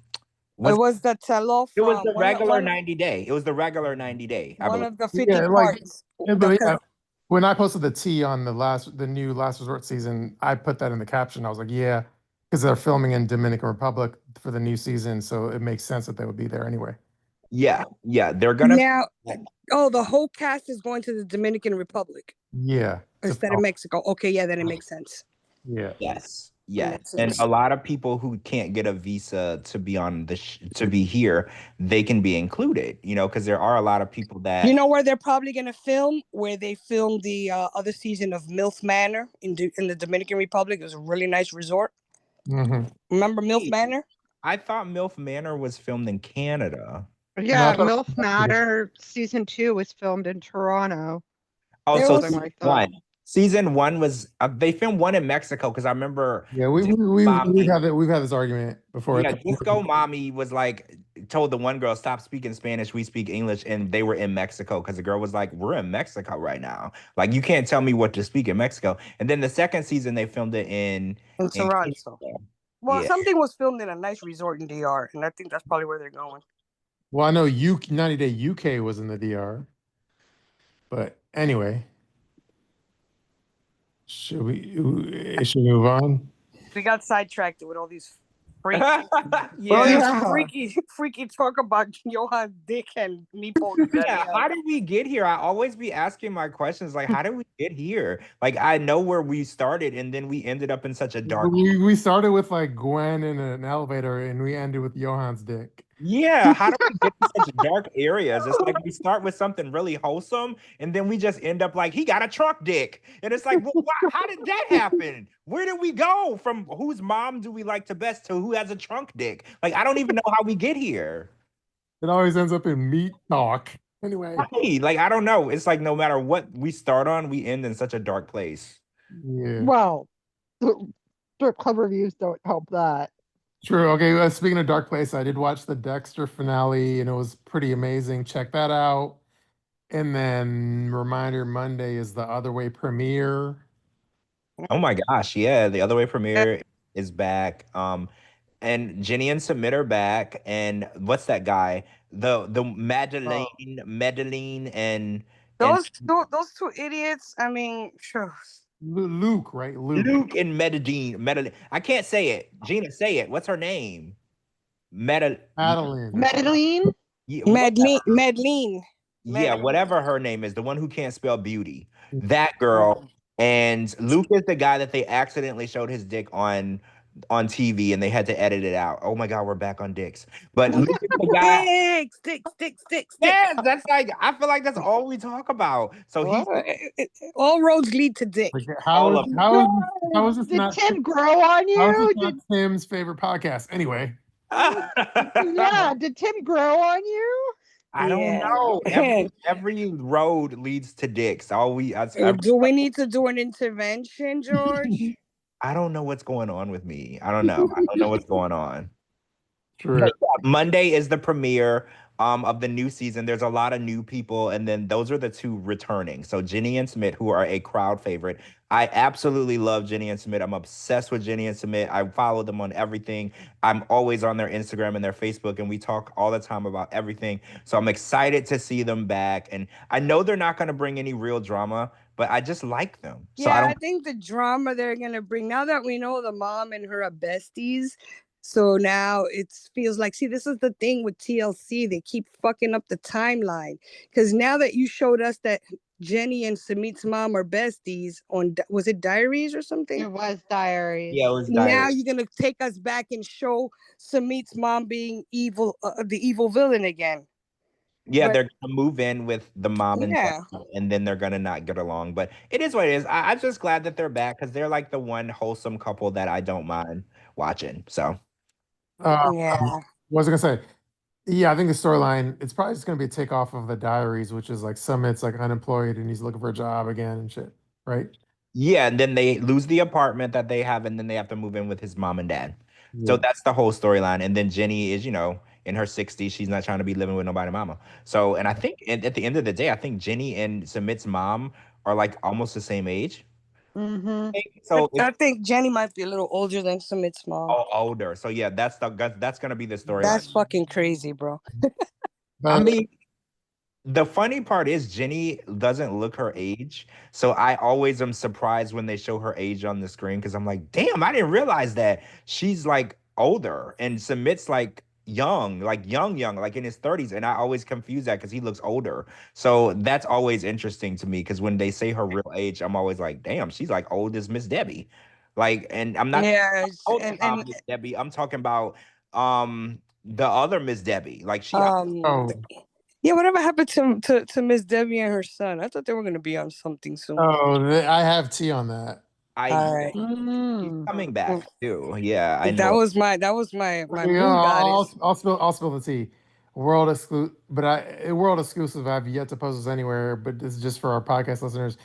was the tell-all. It was the regular 90-day. It was the regular 90-day. One of the 50 parts. When I posted the T on the new Last Resort season, I put that in the caption. I was like, yeah, because they're filming in Dominican Republic for the new season, so it makes sense that they would be there anyway. Yeah, they're gonna now. Oh, the whole cast is going to the Dominican Republic. Yeah, instead of Mexico. Okay, yeah, then it makes sense. Yeah. Yes. And a lot of people who can't get a visa to be on to be here, they can be included. Because there are a lot of people that. You know where they're probably going to film? Where they filmed the other season of MILF Manor in the Dominican Republic. It was a really nice resort. Mm-hmm. Remember MILF Manor? I thought MILF Manor was filmed in Canada. Yeah, MILF Manor season 2 was filmed in Toronto. Oh, so season 1 was they filmed one in Mexico, because I remember. Yeah, we've had this argument before. Yeah, Disco Mommy was like, told the one girl, stop speaking Spanish, we speak English, and they were in Mexico, because the girl was like, we're in Mexico right now, like you can't tell me what to speak in Mexico. And then the second season they filmed it in Toronto. Well, something was filmed in a nice resort in DR, and I think that's probably where they're going. Well, I know 90-day UK was in the DR, but anyway. Should we move on? We got sidetracked with all these freaky talk about Johan's dick and meatball. Yeah, how did we get here? I always be asking my questions like, how did we get here? Like, I know where we started, and then we ended up in such a dark. We started with like Gwen in an elevator, and we ended with Johan's dick. Yeah, how do we get to such dark areas? It's like we start with something really wholesome, and then we just end up like he got a trunk dick, and it's like, well, how did that happen? Where did we go from whose mom do we like to best to who has a trunk dick? Like, I don't even know how we get here. It always ends up in meat talk. Anyway, Right. Like, I don't know. It's like no matter what we start on, we end in such a dark place. yeah, Well, the strip club reviews don't help that. true. Okay, speaking of dark place, I did watch the Dexter finale, and it was pretty amazing. Check that out. And then reminder, Monday is the Other Way premiere. Oh my gosh, yeah, the Other Way premiere is back. And Jenny and Submit are back, and what's that guy? The Madeline and Those two idiots. I mean, sure. Luke, right? Luke and Medellin. I can't say it. Gina, say it. What's her name? Madeline. Madeline? Yeah, Madeline. yeah, whatever her name is, the one who can't spell beauty. That girl. And Luke is the guy that they accidentally showed his dick on TV and they had to edit it out. Oh my God, we're back on dicks. But Luke is the guy. Sticks. Yes, that's like I feel like that's all we talk about. So he's All roads lead to dick. Like, all of how is this Did not Tim grow on how is you? this not Tim's favorite podcast? Anyway, Yeah, did Tim grow on you? I don't know. Every road leads to dicks. All Do we need to do an intervention, George? I don't know what's going on with me. I don't know. I don't know what's going on. true. But yeah, Monday is the premiere of the new season. There's a lot of new people, and then those are the two returning. So Jenny and Smith, who are a crowd favorite. I absolutely love Jenny and Smith. I'm obsessed with Jenny and Smith. I follow them on everything. I'm always on their Instagram and their Facebook, and we talk all the time about everything. So I'm excited to see them back. And I know they're not going to bring any real drama, but I just like them. So I think the drama they're gonna bring, now that we know the mom and her are besties, so now it feels like, see, this is the thing with TLC. They keep fucking up the timeline. Because now that you showed us that Jenny and Samit's mom are besties on, was it Diaries or something? It was Diaries. yeah, it was Now Diary. you're gonna take us back and show Samit's mom being evil, the evil villain again. Yeah, But- they're gonna move in with the mom and dad, and then they're gonna not get along. But it is what it is. I'm just glad that they're back because they're like the one wholesome couple that I don't mind watching. So What was I gonna say? Yeah, I think the storyline, it's probably just gonna be a takeoff of the Diaries, which is like Summit's like unemployed and he's looking for a job again and shit, right? yeah, and then they lose the apartment that they have, and then they have to move in with his mom and dad. So Yeah. that's the whole storyline. And then Jenny is, in her 60s. She's not trying to be living with nobody mama. So, and I think at the end of the day, I think Jenny and Submit's mom are like almost the same age. Mm-hmm. So I think Jenny might be a little older than Sumit's mom. older. So yeah, that's gonna be the storyline. That's fucking crazy, bro. I mean, the funny part is Jenny doesn't look her age. So I always am surprised when they show her age on the screen because I'm like, damn, I didn't realize that she's like older and Submit's like young, like young, like in his 30s. And I always confuse that because he looks older. So that's always interesting to me because when they say her real age, I'm always like, damn, she's like old as Miss Debbie. Like, and I'm not talking about Miss Debbie. I'm talking about the other Miss Debbie. Like she yeah, whatever happened to Miss Debbie and her son? I thought they were gonna be on something soon. I have tea on that. All right. He's coming back too. Yeah, I know. That was my moon goddess. I'll spill the tea. World exclusive, but world exclusive. I've yet to post this anywhere, but this is just for our podcast listeners.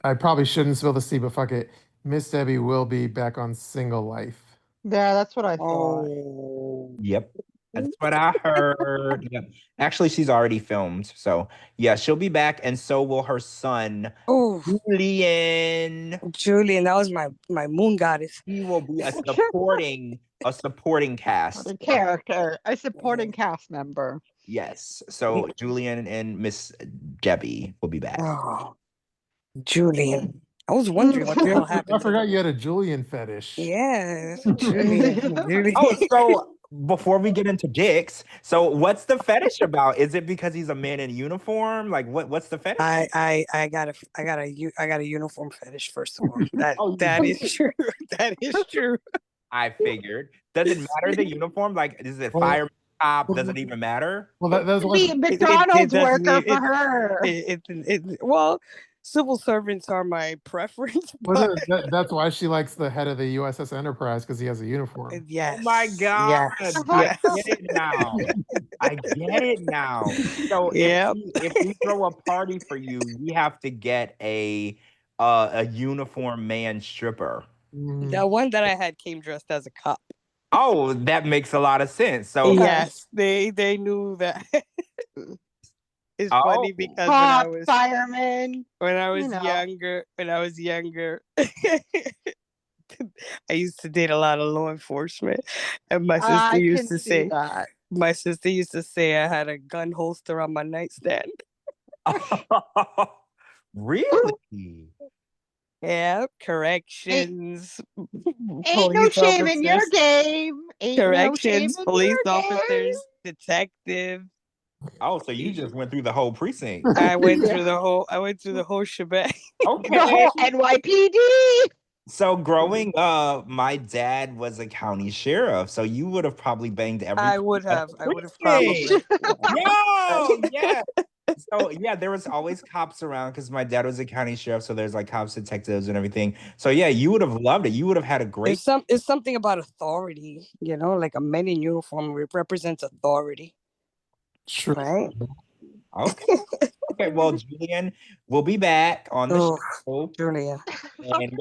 I probably shouldn't spill the tea, but fuck it. Miss Debbie will be back on Single Life. Yeah, that's what I thought. Yep. That's what I heard. Yep. Actually, she's already filmed. So yeah, she'll be back, and so will her son, Julian. That was my moon goddess. He will be a supporting cast. A character, a supporting cast member. Yes. So Julian and Miss Debbie will be back. Oh, Julian. I was wondering what the hell happened. I forgot you had a Julian fetish. Yeah, Julian. So before we get into dicks, so what's the fetish about? Is it because he's a man in uniform? Like what's the fetish? I got a uniform fetish, first of all. That is true. That is true. I figured. Does it matter the uniform? Like, is it Well, fireman cop? Does well, it even matter? that's To why. be a It McDonald's doesn't worker even, for her. well, civil servants are my preference, but That's why she likes the head of the USS Enterprise because he has a uniform. Oh my God. yes, I yes, get it now. I get it now. So yeah. if we throw a party for you, we have to get a uniform man stripper. Mhm. The one that I had came dressed as a cop. Oh, that makes a lot of sense. So Yes, they knew that. It's funny because Cop, fireman. when I was you know. younger, I used to date a lot of law enforcement, and my sister I used can to see say, that. I had a gun holster on my nightstand. really? Yeah, corrections, Ain't no police shame in your officers, game. Ain't no shame corrections, in police your officers, detective. Oh, so you just went through the whole precinct. I went Yeah. through the whole shebang. The Okay. whole NYPD. So growing up, my dad was a county sheriff. So you would have probably banged every I would have precinct. probably. Yo, yeah. So yeah, there was always cops around because my dad was a county sheriff. So there's like cops, detectives, and everything. So yeah, you would have loved it. You would have had a great. It's something about authority, like a man in uniform represents authority, True. right? Okay. Okay. Well, Julian will be back on the Oh, show, Julian. and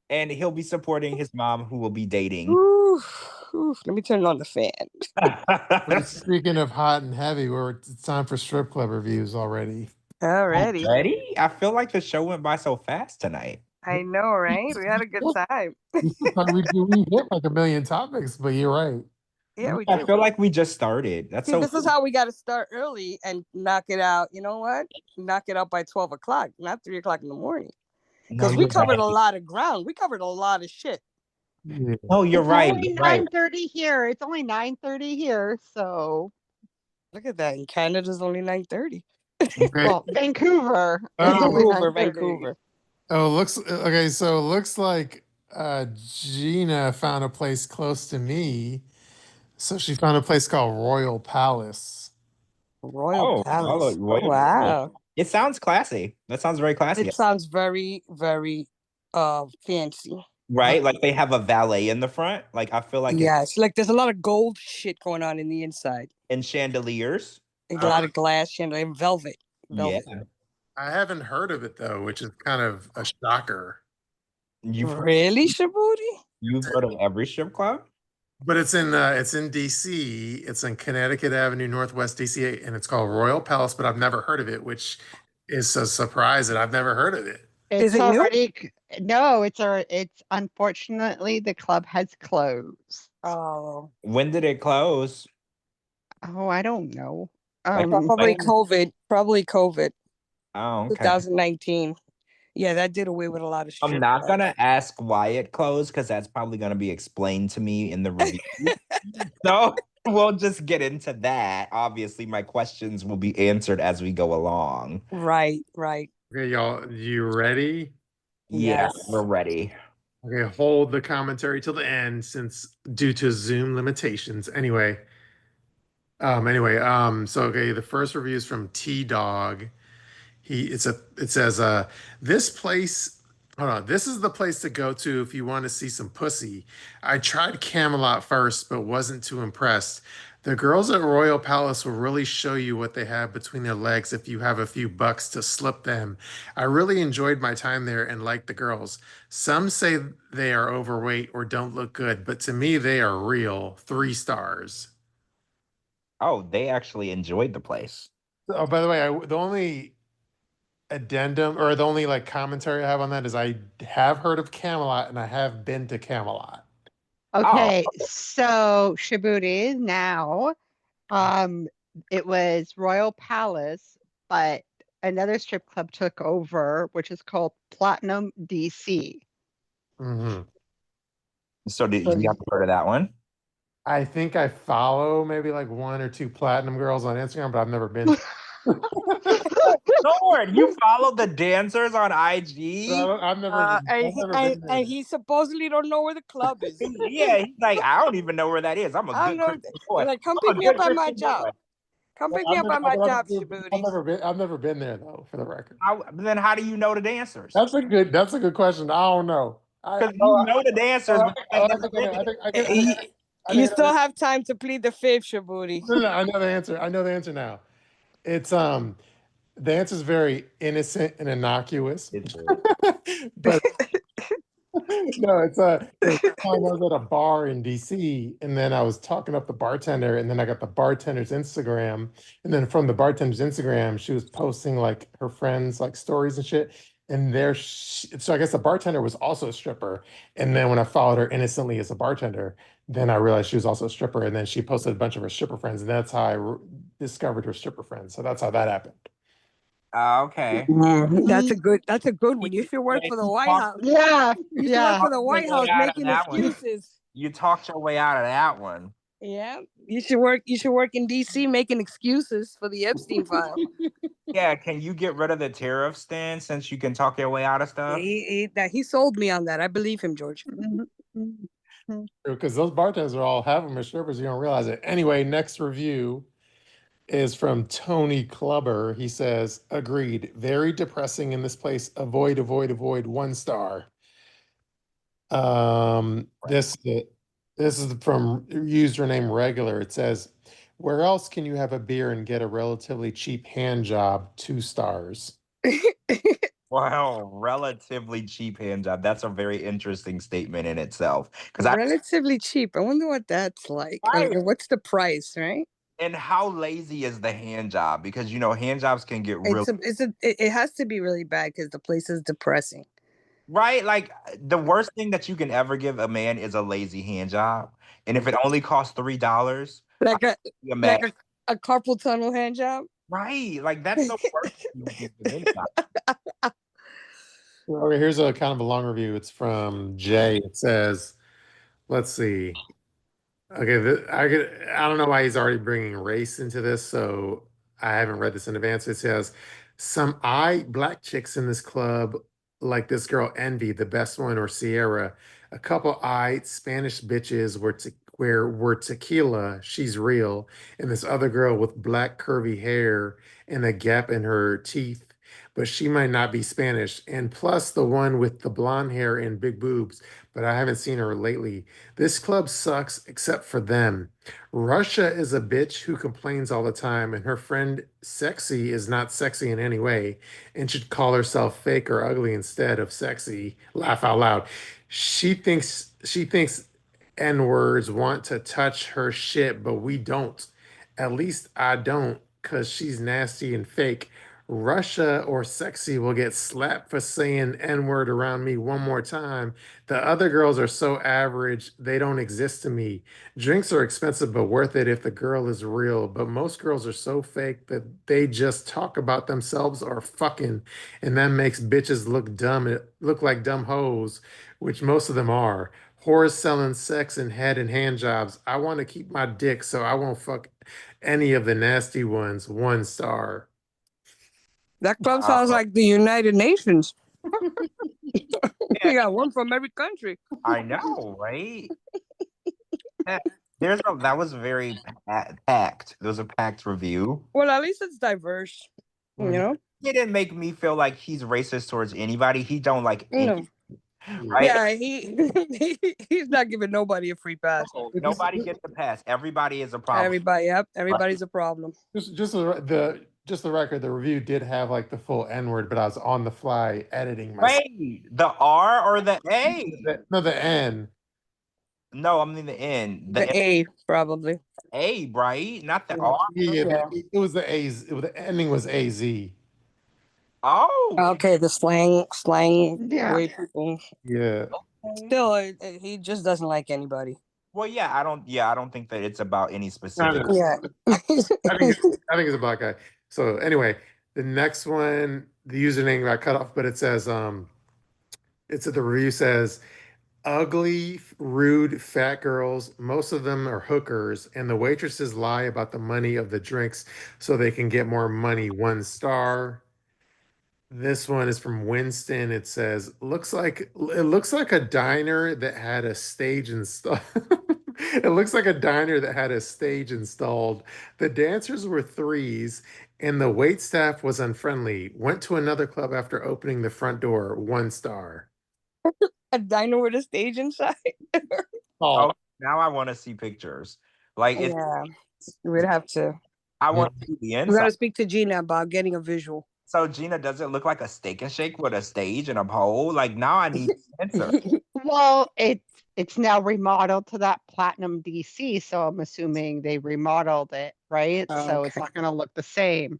and he'll be supporting his mom, who will be dating. Ooh, let me turn on the fan. But speaking of hot and heavy, it's time for strip club reviews already. Already. Ready? I feel like the show went by so fast tonight. I know, right? We had a good time. We hit like a million topics, but you're right. Yeah, we I did. feel like we just started. That's See, so this is how we got to start early and knock it out. You know what? Knock it out by 12 o'clock, not 3 o'clock in the morning. Because we covered a lot of ground. We covered a lot of shit. Yeah. Oh, you're It's right. only You're right. 9:30 here. It's only 9:30 here. So, Look at that. In Canada, it's only 9:30. Okay. well, Vancouver. It's only 9:30. Vancouver. Oh, looks okay. So it looks like Gina found a place close to me. So she found a place called Royal Palace. Royal Palace. Royal Wow. It sounds classy. That sounds very classy. It sounds very, very fancy. Right? Like they have a valet in the front. Like I feel like Yes, like there's a lot of gold shit going on in the inside. and chandeliers. A lot of glass chandelier and velvet. Yeah. I haven't heard of it though, which is kind of a shocker. Really, Shabooty? You've heard of every strip club? But it's in DC. It's in Connecticut Avenue, Northwest DC, and it's called Royal Palace. But I've never heard of it, which is a surprise that I've never heard of it. It's already no. It's unfortunately the club has closed. Oh, when did it close? Oh, I don't know. Probably COVID. Probably COVID. Oh, okay. 2019. Yeah, that did away with a lot of shit. I'm not gonna ask why it closed because that's probably gonna be explained to me in the review. So we'll just get into that. Obviously, my questions will be answered as we go along. Right. Okay, y'all, you ready? Yes, we're ready. Okay, hold the commentary till the end since due to Zoom limitations. Anyway, so okay, the first review is from T-Dog. It says this place, hold on, this is the place to go to if you want to see some pussy. I tried Camelot first, but wasn't too impressed. The girls at Royal Palace will really show you what they have between their legs if you have a few bucks to slip them. I really enjoyed my time there and liked the girls. Some say they are overweight or don't look good, but to me, they are real. 3 stars. Oh, they actually enjoyed the place. Oh, by the way, the only addendum or the only like commentary I have on that is I have heard of Camelot and I have been to Camelot. Okay, so Shabooty now, it was Royal Palace, but another strip club took over, which is called Platinum DC. Mm-hmm. So did you have heard of that one? I think I follow maybe like 1 or 2 platinum girls on Instagram, but I've never been. Lord, you follow the dancers on IG? I've never been there. And he supposedly don't know where the club is. Yeah, he's like, I don't even know where that is. I'm a I don't good know. Christian boy. Like, come I'm pick a me up good at my Christian job. boy. Come pick me up at my job, Shabooty. I've never been there though, for the record. Then how do you know the dancers? That's a good question. I don't know. Because you know the dancers, but you ain't never been there. You still have time to plead the fifth, Shabooty. No, I know the answer. I know the answer now. It's the answer is very innocent and innocuous. But no, it's I was at a bar in DC, and then I was talking up the bartender, and then I got the bartender's Instagram, and then from the bartender's Instagram, she was posting like her friends like stories and shit. And so I guess the bartender was also a stripper. And then when I followed her innocently as a bartender, then I realized she was also a stripper. And then she posted a bunch of her stripper friends, and that's how I discovered her stripper friends. So that's how that happened. Okay. That's a good one. You should work for the White House. Yeah. You should work for the White House making excuses. You talked your way out of that one. Yeah, you should work in DC making excuses for the Epstein file. Yeah, can you get rid of the tariffs then, since you can talk your way out of stuff? He sold me on that. I believe him, George. Because those bartenders are all half of them are strippers. You don't realize it. Anyway, next review is from Tony Clubber. He says, agreed. Very depressing in this place. Avoid, 1 star. This is from username regular. It says, where else can you have a beer and get a relatively cheap hand job? 2 stars. Wow, relatively cheap hand job. That's a very interesting statement in itself. Relatively cheap. I wonder what that's like. Right. What's the price, right? And how lazy is the hand job? Because hand jobs can get really. It has to be really bad because the place is depressing. Right, like the worst thing that you can ever give a man is a lazy hand job, and if it only costs $3, like a carpal tunnel hand job. Right, like that's the worst thing you can give anybody. Okay, here's a kind of a long review. It's from Jay. It says, let's see. Okay, I don't know why he's already bringing race into this, so I haven't read this in advance. It says, some black chicks in this club, like this girl Envy, the best one, or Sierra. A couple Spanish bitches were tequila, she's real, and this other girl with black curvy hair and a gap in her teeth, but she might not be Spanish. And plus the one with the blonde hair and big boobs, but I haven't seen her lately. This club sucks except for them. Russia is a bitch who complains all the time, and her friend Sexy is not sexy in any way and should call herself fake or ugly instead of sexy. Laugh out loud. She thinks N-words want to touch her shit, but we don't. At least I don't, because she's nasty and fake. Russia or Sexy will get slapped for saying N-word around me one more time. The other girls are so average, they don't exist to me. Drinks are expensive but worth it if the girl is real, but most girls are so fake that they just talk about themselves or fucking, and that makes bitches look like dumb hoes, which most of them are. Whores selling sex and head and hand jobs. I want to keep my dick, so I won't fuck any of the nasty ones. 1 star. That club sounds like the United Nations. We got one from every country. I know, right? That was very packed. There was a packed review. Well, at least it's diverse. You know? It didn't make me feel like he's racist towards anybody. He don't like anybody. Right? Yeah, he's not giving nobody a free pass. Nobody gets a pass. Everybody is a problem. Everybody's a problem. Just the record, the review did have like the full N-word, but I was on the fly editing my. Wait, the R or the A? The N. No, I mean the N. The A, probably. A, right? Not the R. Yeah, it was the A's. The ending was AZ. Oh. Okay, the slang way people. Yeah. Still, he just doesn't like anybody. Well, yeah, I don't think that it's about any specific. Yeah. I think it's a black guy. So anyway, the next one, the username got cut off, but it says, the review says, ugly, rude, fat girls, most of them are hookers, and the waitresses lie about the money of the drinks so they can get more money. 1 star. This one is from Winston. It says, it looks like a diner that had a stage installed. It looks like a diner that had a stage installed. The dancers were threes, and the wait staff was unfriendly. Went to another club after opening the front door. 1 star. A diner with a stage inside. Oh, now I want to see pictures. Like it's, Yeah, we'd have to. I want to see the We got inside. to speak to Gina about getting a visual. So Gina, does it look like a Steak and Shake with a stage and a pole? Like now I need the answer. Well, it's now remodeled to that Platinum DC, so I'm assuming they remodeled it, right? Oh, So it's okay. not going to look the same.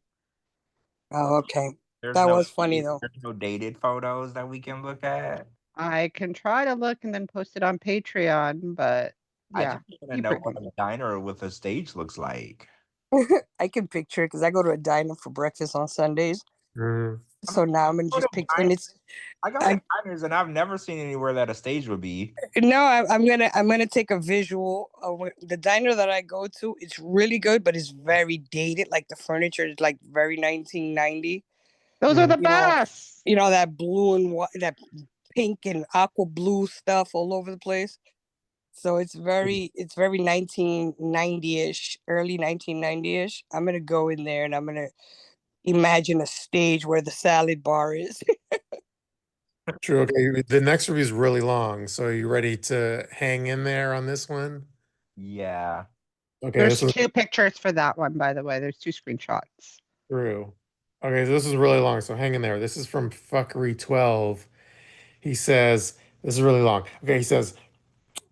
Oh, okay. There's That no- was funny though. There's no dated photos that we can look at. I can try to look and then post it on Patreon, but I yeah. just want to keep know it what going. a diner with a stage looks like. I can picture it because I go to a diner for breakfast on Sundays. Mhm. So now I'm gonna Go to just picture, and it's I go to diners and I've never seen anywhere that a stage would be. no. I'm gonna take a visual of the diner that I go to. It's really good, but it's very dated. Like the furniture is like very 1990. Those are the You know, best. you know that blue and white, that pink and aqua blue stuff all over the place. So it's very 1990-ish, early 1990-ish. I'm gonna go in there and I'm gonna imagine a stage where the salad bar is. True. Okay. The next review is really long. So are you ready to hang in there on this one? Yeah. Okay. There's This is 2 pictures for that one, by the way. There's 2 screenshots. true. Okay. So this is really long. So hang in there. This is from Fuckery12. He says, this is really long. Okay. He says,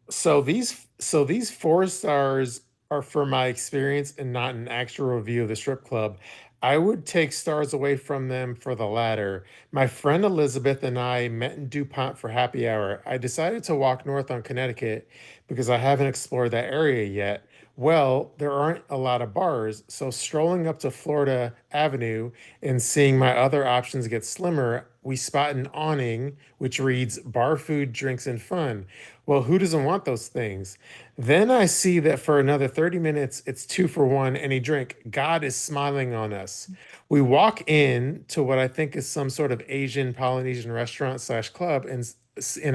so these 4 stars are for my experience and not an actual review of the strip club. I would take stars away from them for the latter. My friend Elizabeth and I met in DuPont for happy hour. I decided to walk north on Connecticut because I haven't explored that area yet. Well, there aren't a lot of bars, so strolling up to Florida Avenue and seeing my other options get slimmer, we spot an awning which reads bar food, drinks, and fun. Well, who doesn't want those things? Then I see that for another 30 minutes, it's 2 for 1 any drink. God is smiling on us. We walk in to what I think is some sort of Asian Polynesian restaurant slash club, and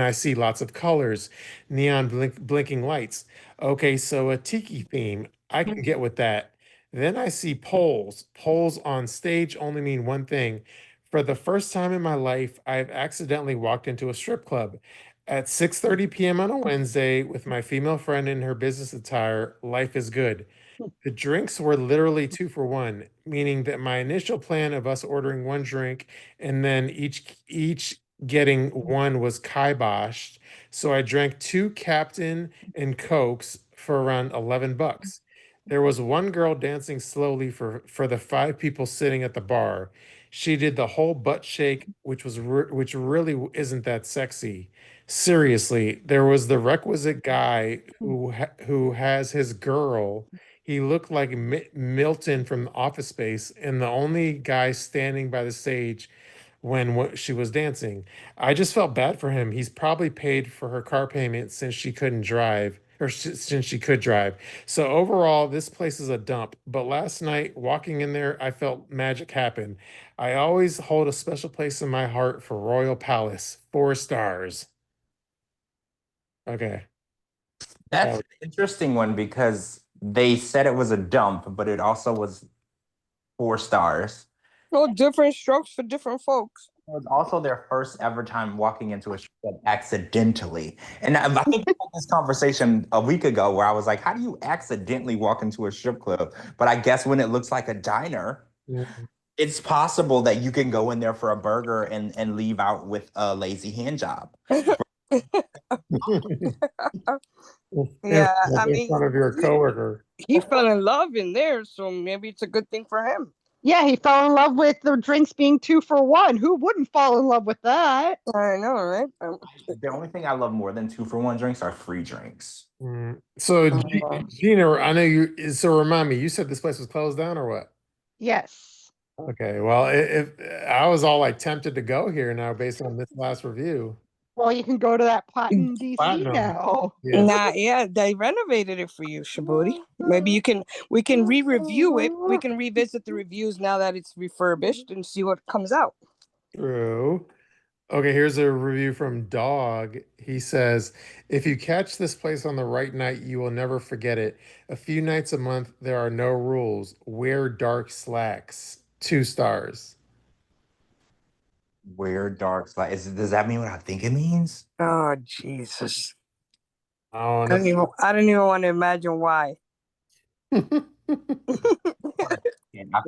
I see lots of colors, neon blinking lights. Okay, so a tiki theme. I can get with that. Then I see poles. Poles on stage only mean one thing. For the first time in my life, I've accidentally walked into a strip club. At 6:30 p.m. on a Wednesday with my female friend in her business attire, life is good. The drinks were literally 2 for 1, meaning that my initial plan of us ordering one drink and then each getting one was kiboshed. So I drank 2 Captain and Cokes for around $11. There was one girl dancing slowly for the 5 people sitting at the bar. She did the whole butt shake, which really isn't that sexy. Seriously, there was the requisite guy who has his girl. He looked like Milton from Office Space, and the only guy standing by the stage when she was dancing. I just felt bad for him. He's probably paid for her car payment since she couldn't drive, or since she could drive. So overall, this place is a dump. But last night, walking in there, I felt magic happen. I always hold a special place in my heart for Royal Palace. 4 stars. Okay. That's an interesting one because they said it was a dump, but it also was 4 stars. No, different strokes for different folks. It was also their first ever time walking into a strip club accidentally. And I think we had this conversation a week ago where I was like, how do you accidentally walk into a strip club? But I guess when it looks like a diner, it's possible that you can go in there for a burger and leave out with a lazy hand job. Yeah, I in mean, front of your coworker. he fell in love in there, so maybe it's a good thing for him. Yeah, he fell in love with the drinks being 2 for 1. Who wouldn't fall in love with that? I know, right? The only thing I love more than 2 for 1 drinks are free drinks. So, Gina, I know you. So, remind me, you said this place was closed down or what? Yes. Okay, well, if I was all like tempted to go here now based on this last review. Well, you can go to that Platinum DC now. Nah, yeah, they renovated it for you, Shabooty. Maybe we can re-review it. We can revisit the reviews now that it's refurbished and see what comes out. True. Okay, here's a review from Dog. He says, if you catch this place on the right night, you will never forget it. A few nights a month, there are no rules. Wear dark slacks. 2 stars. Weird dark slide. Does that mean what I think it means? Oh Jesus! Oh, I don't even want to imagine why. I feel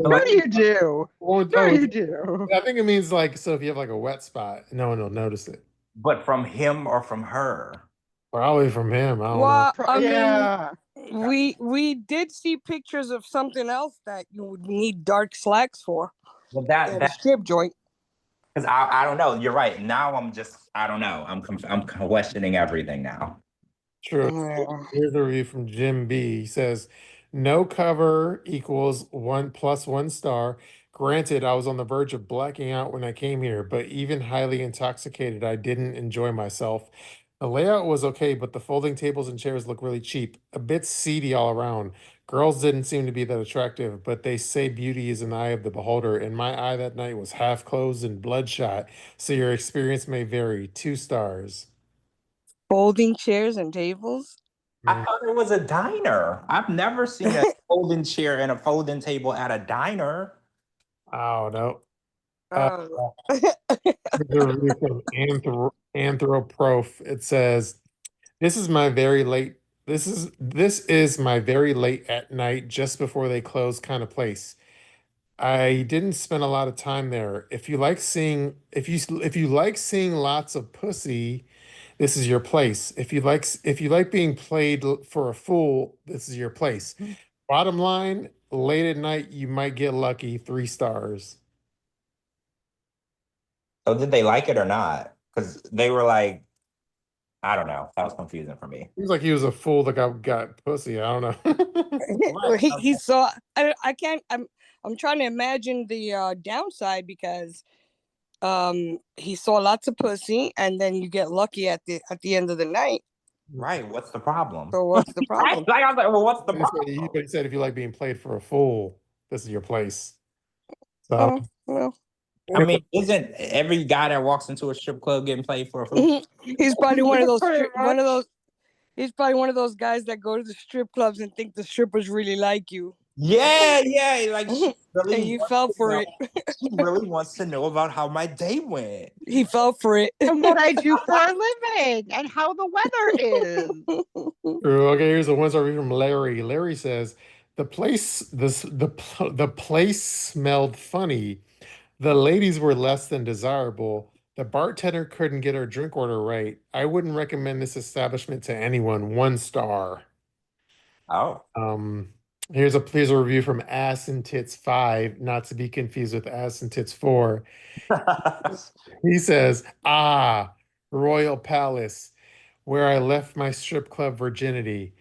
Sure like you do. oh, Sure you do. I think it means like, so if you have like a wet spot, no one will notice it. but from him or from her? Probably from him. I don't know. Well, I mean, Yeah. we did see pictures of something else that you would need dark slacks for Well, at a strip joint. because I don't know. You're right. Now I don't know. I'm questioning everything now. True. Yeah. Here's a review from Jim B. He says, no cover equals 1 + 1 star. Granted, I was on the verge of blacking out when I came here, but even highly intoxicated, I didn't enjoy myself. The layout was okay, but the folding tables and chairs look really cheap, a bit seedy all around. Girls didn't seem to be that attractive, but they say beauty is in the eye of the beholder, and my eye that night was half closed and bloodshot, so your experience may vary. 2 stars. Folding chairs and tables. I thought it was a diner. I've never seen a folding chair and a folding table at a diner. Oh, no. Oh. Here's a review from Anthroprof. It says, "This is my very late. This is my very late at night, just before they close kind of place. I didn't spend a lot of time there. If you like seeing lots of pussy, this is your place. If you like being played for a fool, this is your place. Bottom line, late at night, you might get lucky. 3 stars." So did they like it or not? Because they were like, I don't know. That was confusing for me. Seems like he was a fool that got pussy. I don't know. he saw. I can't. I'm trying to imagine the downside because he saw lots of pussy and then you get lucky at the end of the night. Right. What's the problem? So what's the problem? Like, I was like, well, what's the But problem? he said if you like being played for a fool, this is your place. So Oh, well, I mean, isn't every guy that walks into a strip club getting played for a fool? he's probably one of those Pretty one of much. those he's probably one of those guys that go to the strip clubs and think the strippers really like you. Yeah, yeah. Like she really And you wants fell to for know- it. She really wants to know about how my day went. He fell for it. And what I do for a living and how the weather is. true. Okay, here's a one-star review from Larry. Larry says the place smelled funny. The ladies were less than desirable. The bartender couldn't get her drink order right. I wouldn't recommend this establishment to anyone. 1 star. Oh. Um, here's a review from Ass and Tits 5, not to be confused with Ass and Tits 4. He says, Royal Palace, where I left my strip club virginity.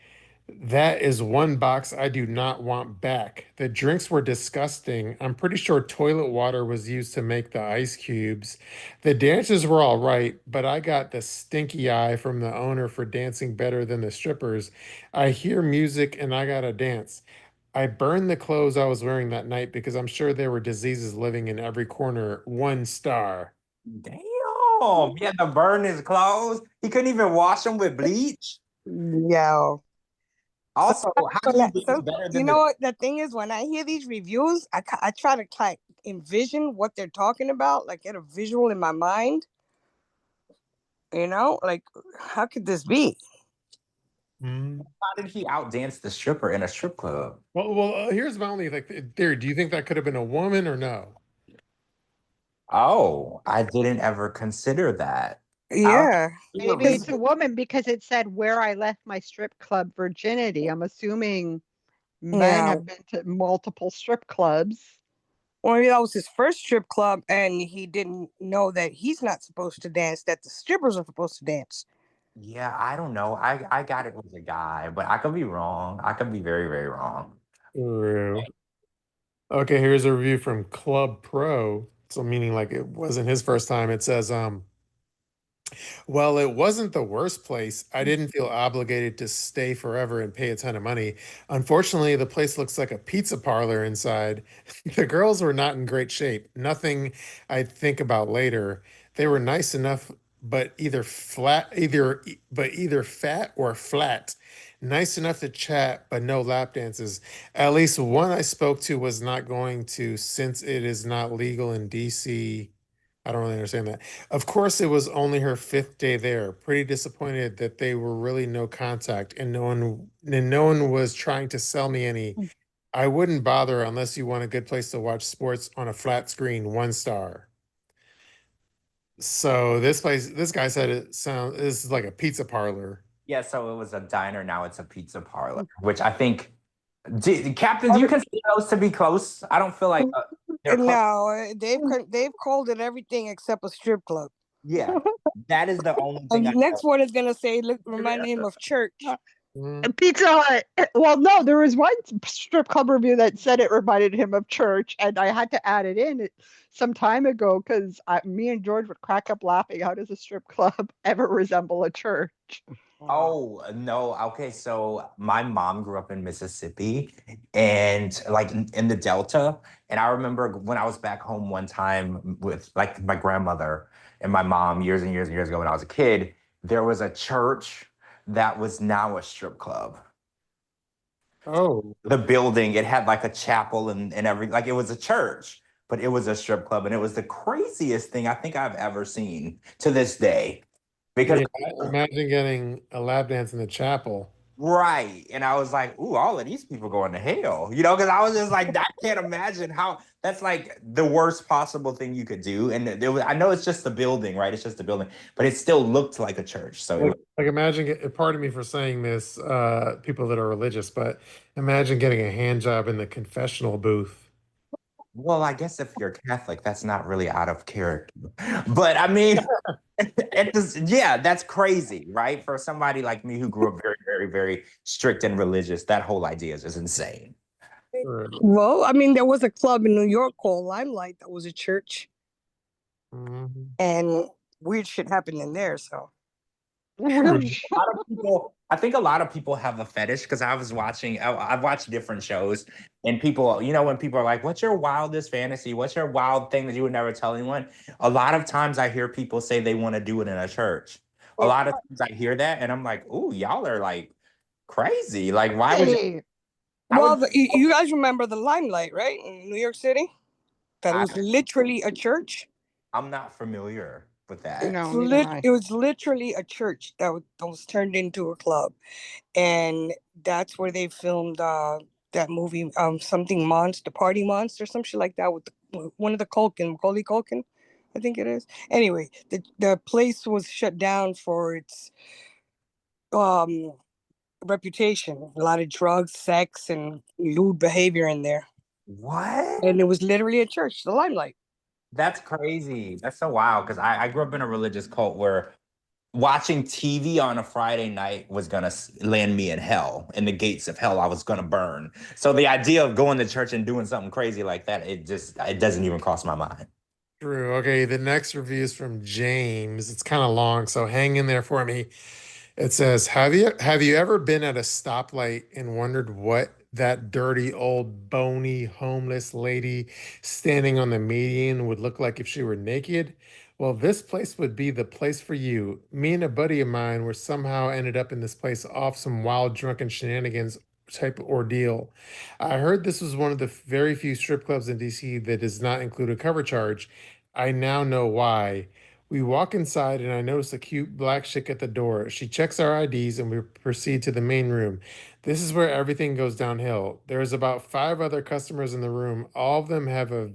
That is one box I do not want back. The drinks were disgusting. I'm pretty sure toilet water was used to make the ice cubes. The dances were all right, but I got the stinky eye from the owner for dancing better than the strippers. I hear music and I gotta dance. I burned the clothes I was wearing that night because I'm sure there were diseases living in every corner. 1 star. Damn. Yeah, the burn his clothes. He couldn't even wash them with bleach. Yo. Also, how do you do So, better you than know what the thing is? When I hear these reviews, I try to like envision what they're talking about, like get a visual in my mind. You know, like how could this be? Hmm. how did he outdance the stripper in a strip club? Well, here's my only theory. Do you think that could have been a woman or no? Oh, I didn't ever consider that. Yeah. Maybe it's a woman because it said where I left my strip club virginity. I'm assuming men Yeah. have been to multiple strip clubs. Well, maybe that was his first strip club, and he didn't know that he's not supposed to dance; that the strippers are supposed to dance. Yeah, I don't know. I got it was a guy, but I could be wrong. I could be very, very wrong. True. Okay, here's a review from Club Pro. So meaning like it wasn't his first time. It says, Well, it wasn't the worst place. I didn't feel obligated to stay forever and pay a ton of money. Unfortunately, the place looks like a pizza parlor inside. The girls were not in great shape. Nothing I'd think about later. They were nice enough, but either fat or flat. Nice enough to chat, but no lap dances. At least one I spoke to was not going to, since it is not legal in DC. I don't really understand that. Of course, it was only her fifth day there. Pretty disappointed that they were really no contact and no one was trying to sell me any. I wouldn't bother unless you want a good place to watch sports on a flat screen, 1 star. So this guy said this is like a pizza parlor. Yeah, so it was a diner, now it's a pizza parlor, which I think, Captain, do you consider those to be close? I don't feel like they're close. No, they've called it everything except a strip club. Yeah, that is the only thing. And the next one is gonna say, "Look, remind him of church." Pizza Hut. Well, no, there was one strip club review that said it reminded him of church, and I had to add it in some time ago because me and George would crack up laughing. How does a strip club ever resemble a church? Oh, no. Okay, so my mom grew up in Mississippi and like in the Delta. And I remember when I was back home one time with like my grandmother and my mom years and years and years ago when I was a kid, there was a church that was now a strip club. Oh, The building, it had like a chapel and everything, like it was a church, but it was a strip club. And it was the craziest thing I think I've ever seen to this day. Because yeah, imagine getting a lap dance in the chapel. right. And I was like, ooh, all of these people going to hell, because I was just like, I can't imagine how that's like the worst possible thing you could do. And I know it's just the building, right? It's just the building, but it still looked like a church. So Like imagine, pardon me for saying this, people that are religious, but imagine getting a hand job in the confessional booth. well, I guess if you're Catholic, that's not really out of character. But I mean, yeah, that's crazy, right? For somebody like me who grew up very, very, very strict and religious, that whole idea is just insane. Well, I mean, there was a club in New York called Limelight that was a church, and weird shit happened in there. So I think a lot of people have a fetish because I've watched different shows and people, when people are like, what's your wildest fantasy? What's your wild thing that you would never tell anyone? A lot of times I hear people say they want to do it in a church. A lot of times I hear that and I'm like, ooh, y'all are like crazy. Like, why would you? Well, you guys remember the Limelight, right? In New York City? That was literally a church. I'm not familiar with that. No, It was literally a church that was turned into a club. And that's where they filmed that movie, something Monster, Party Monster, some shit like that with one of the Macaulay Culkin, I think it is. Anyway, the place was shut down for its reputation. A lot of drugs, sex, and lewd behavior in there. What? And it was literally a church, the Limelight. That's crazy. That's so wild because I grew up in a religious cult where watching TV on a Friday night was gonna land me in hell, in the gates of hell. I was gonna burn. So the idea of going to church and doing something crazy like that, it doesn't even cross my mind. True. Okay, the next review is from James. It's kind of long, so hang in there for me. It says, have you ever been at a stoplight and wondered what that dirty old bony homeless lady standing on the median would look like if she were naked? Well, this place would be the place for you. Me and a buddy of mine were somehow ended up in this place off some wild drunken shenanigans type of ordeal. I heard this was one of the very few strip clubs in DC that does not include a cover charge. I now know why. We walk inside and I notice a cute black chick at the door. She checks our IDs and we proceed to the main room. This is where everything goes downhill. There's about 5 other customers in the room. All of them have a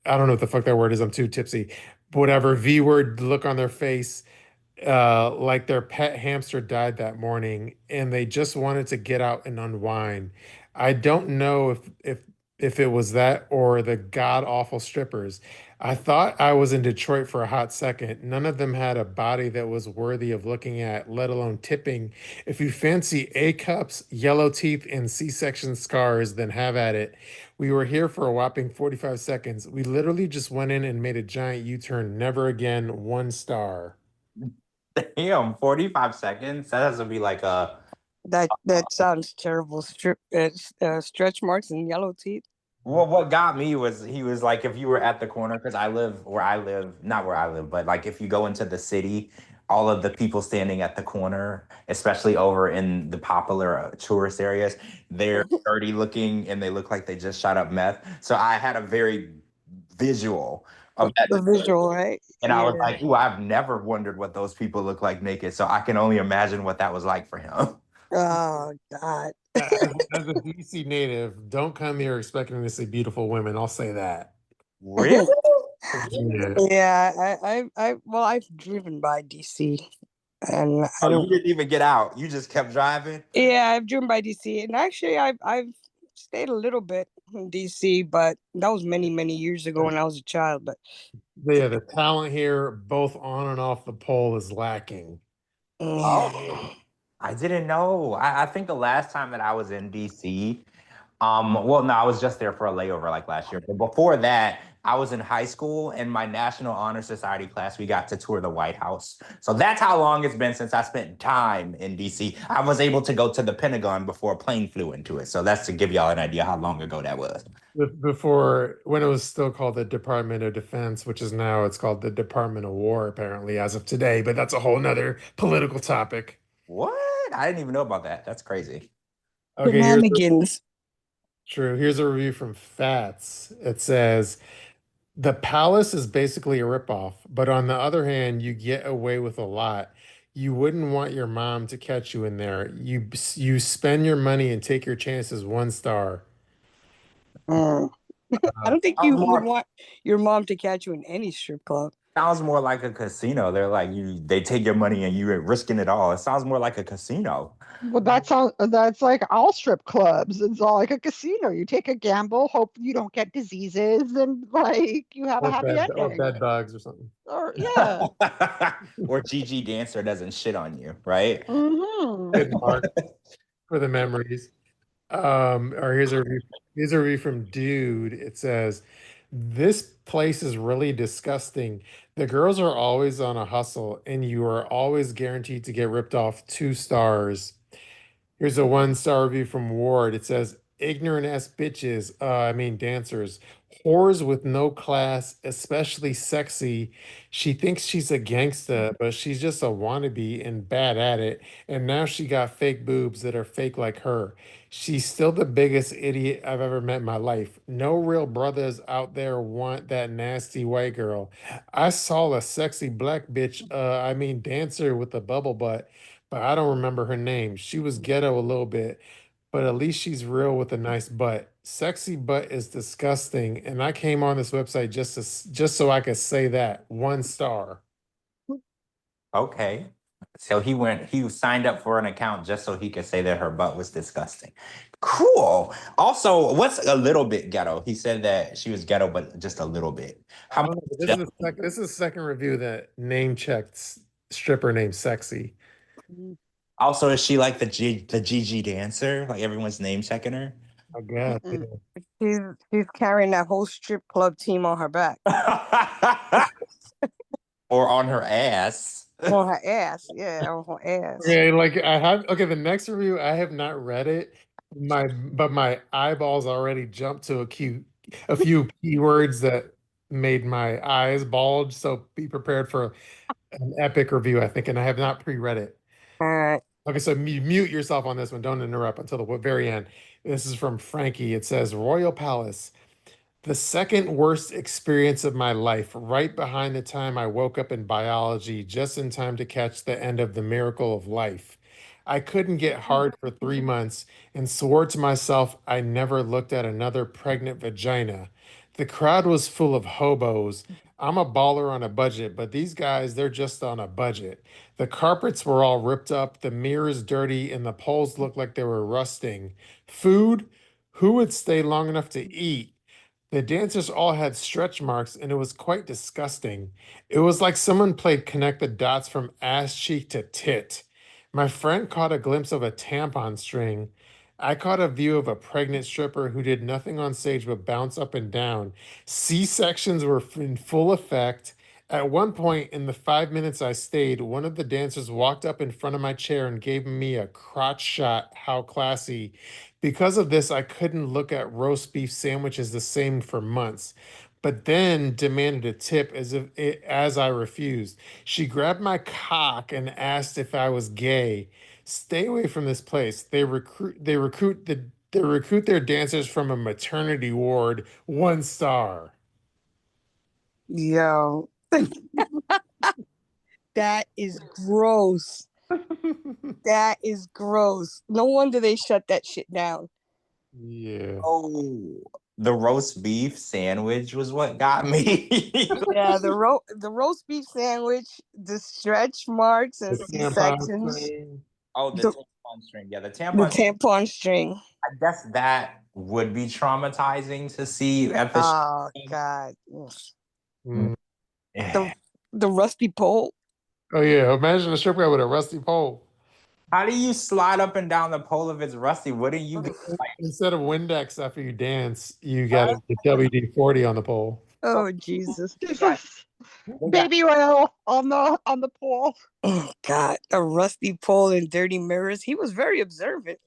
I don't know what the fuck that word is. I'm too tipsy. Whatever V word look on their face, like their pet hamster died that morning and they just wanted to get out and unwind. I don't know if it was that or the god awful strippers. I thought I was in Detroit for a hot second. None of them had a body that was worthy of looking at, let alone tipping. If you fancy A cups, yellow teeth, and C-section scars, then have at it. We were here for a whopping 45 seconds. We literally just went in and made a giant U-turn. Never again, 1 star. Damn, 45 seconds? That has to be like a That sounds terrible. Stretch marks and yellow teeth. well, what got me was he was like, if you were at the corner, because I live where I live, not where I live, but like if you go into the city, all of the people standing at the corner, especially over in the popular tourist areas, they're dirty looking and they look like they just shot up meth. So I had a very visual of that. The visual, right? And I was like, ooh, I've never wondered what those people look like naked. So I can only imagine what that was like for him. Oh God. As a DC native, don't come here expecting to see beautiful women. I'll say that. Really? Yeah, well, I've driven by DC, and I Oh, don't. you didn't even get out. You just kept driving? Yeah, I've driven by DC, and actually, I've stayed a little bit in DC, but that was many years ago when I was a child. But Yeah, the talent here, both on and off the pole, is lacking. Oh, I didn't know. I think the last time that I was in DC, well, no, I was just there for a layover like last year. But before that, I was in high school and my National Honor Society class, we got to tour the White House. So that's how long it's been since I spent time in DC. I was able to go to the Pentagon before a plane flew into it. So that's to give y'all an idea how long ago that was. Before, when it was still called the Department of Defense, which is now it's called the Department of War, apparently, as of today. But that's a whole nother political topic. What? I didn't even know about that. That's crazy. Okay, shenanigans. True. Here's a review from Fats. It says, the palace is basically a ripoff, but on the other hand, you get away with a lot. You wouldn't want your mom to catch you in there. You spend your money and take your chances. 1 star. I don't think you would want your mom to catch you in any strip club. Sounds more like a casino. They're like they take your money and you're risking it all. It sounds more like a casino. Well, that's like all strip clubs. It's all like a casino. You take a gamble, hope you don't get diseases, and like you have a happy Or ending. bed bugs or something. Or yeah. Or Gigi Dancer doesn't shit on you, right? Good mark for the memories. Or here's a review from Dude. It says, this place is really disgusting. The girls are always on a hustle, and you are always guaranteed to get ripped off. 2 stars. Here's a 1 star review from Ward. It says, ignorant ass bitches, I mean dancers, whores with no class, especially sexy. She thinks she's a gangsta, but she's just a wannabe and bad at it. And now she got fake boobs that are fake like her. She's still the biggest idiot I've ever met in my life. No real brothers out there want that nasty white girl. I saw a sexy black bitch, I mean dancer with a bubble butt, but I don't remember her name. She was ghetto a little bit, but at least she's real with a nice butt. Sexy butt is disgusting, and I came on this website just so I could say that. 1 star. Okay. So he signed up for an account just so he could say that her butt was disgusting. Cool. Also, what's a little bit ghetto? He said that she was ghetto, but just a little bit. How much? This is the second review that name checked stripper named Sexy. Also, is she like the Gigi Dancer? Like everyone's name checking her? I guess. She's carrying that whole strip club team on her back. Or on her ass. On her ass, yeah, on her ass. Okay, the next review, I have not read it. But my eyeballs already jumped to a few keywords that made my eyes bulge. So be prepared for an epic review, I think, and I have not pre-read it. All right. Okay, so mute yourself on this one. Don't interrupt until the very end. This is from Frankie. It says, Royal Palace. The second worst experience of my life, right behind the time I woke up in biology, just in time to catch the end of the miracle of life. I couldn't get hard for 3 months and swore to myself I never looked at another pregnant vagina. The crowd was full of hobos. I'm a baller on a budget, but these guys, they're just on a budget. The carpets were all ripped up, the mirrors dirty, and the poles looked like they were rusting. Food? Who would stay long enough to eat? The dancers all had stretch marks, and it was quite disgusting. It was like someone played connect the dots from ass cheek to tit. My friend caught a glimpse of a tampon string. I caught a view of a pregnant stripper who did nothing on stage but bounce up and down. C-sections were in full effect. At one point in the 5 minutes I stayed, one of the dancers walked up in front of my chair and gave me a crotch shot. How classy. Because of this, I couldn't look at roast beef sandwiches the same for months, but then demanded a tip as I refused. She grabbed my cock and asked if I was gay. Stay away from this place. They recruit their dancers from a maternity ward. 1 star. Yo, that is gross. That is gross. No wonder they shut that shit down. Yeah. Oh, the roast beef sandwich was what got me. Yeah, the roast beef sandwich, the stretch marks and The tampon C-sections, string. Oh, the the, tampon string. Yeah, the the tampon. tampon string. I guess that would be traumatizing to see at the Oh God. Mm. The rusty pole. Oh yeah, imagine a strip club with a rusty pole. How do you slide up and down the pole if it's rusty? Wouldn't you get Instead of Windex after you dance, you got a WD-40 on the pole. Oh Jesus. Baby oil on the pole. Oh God. A rusty pole and dirty mirrors. He was very observant.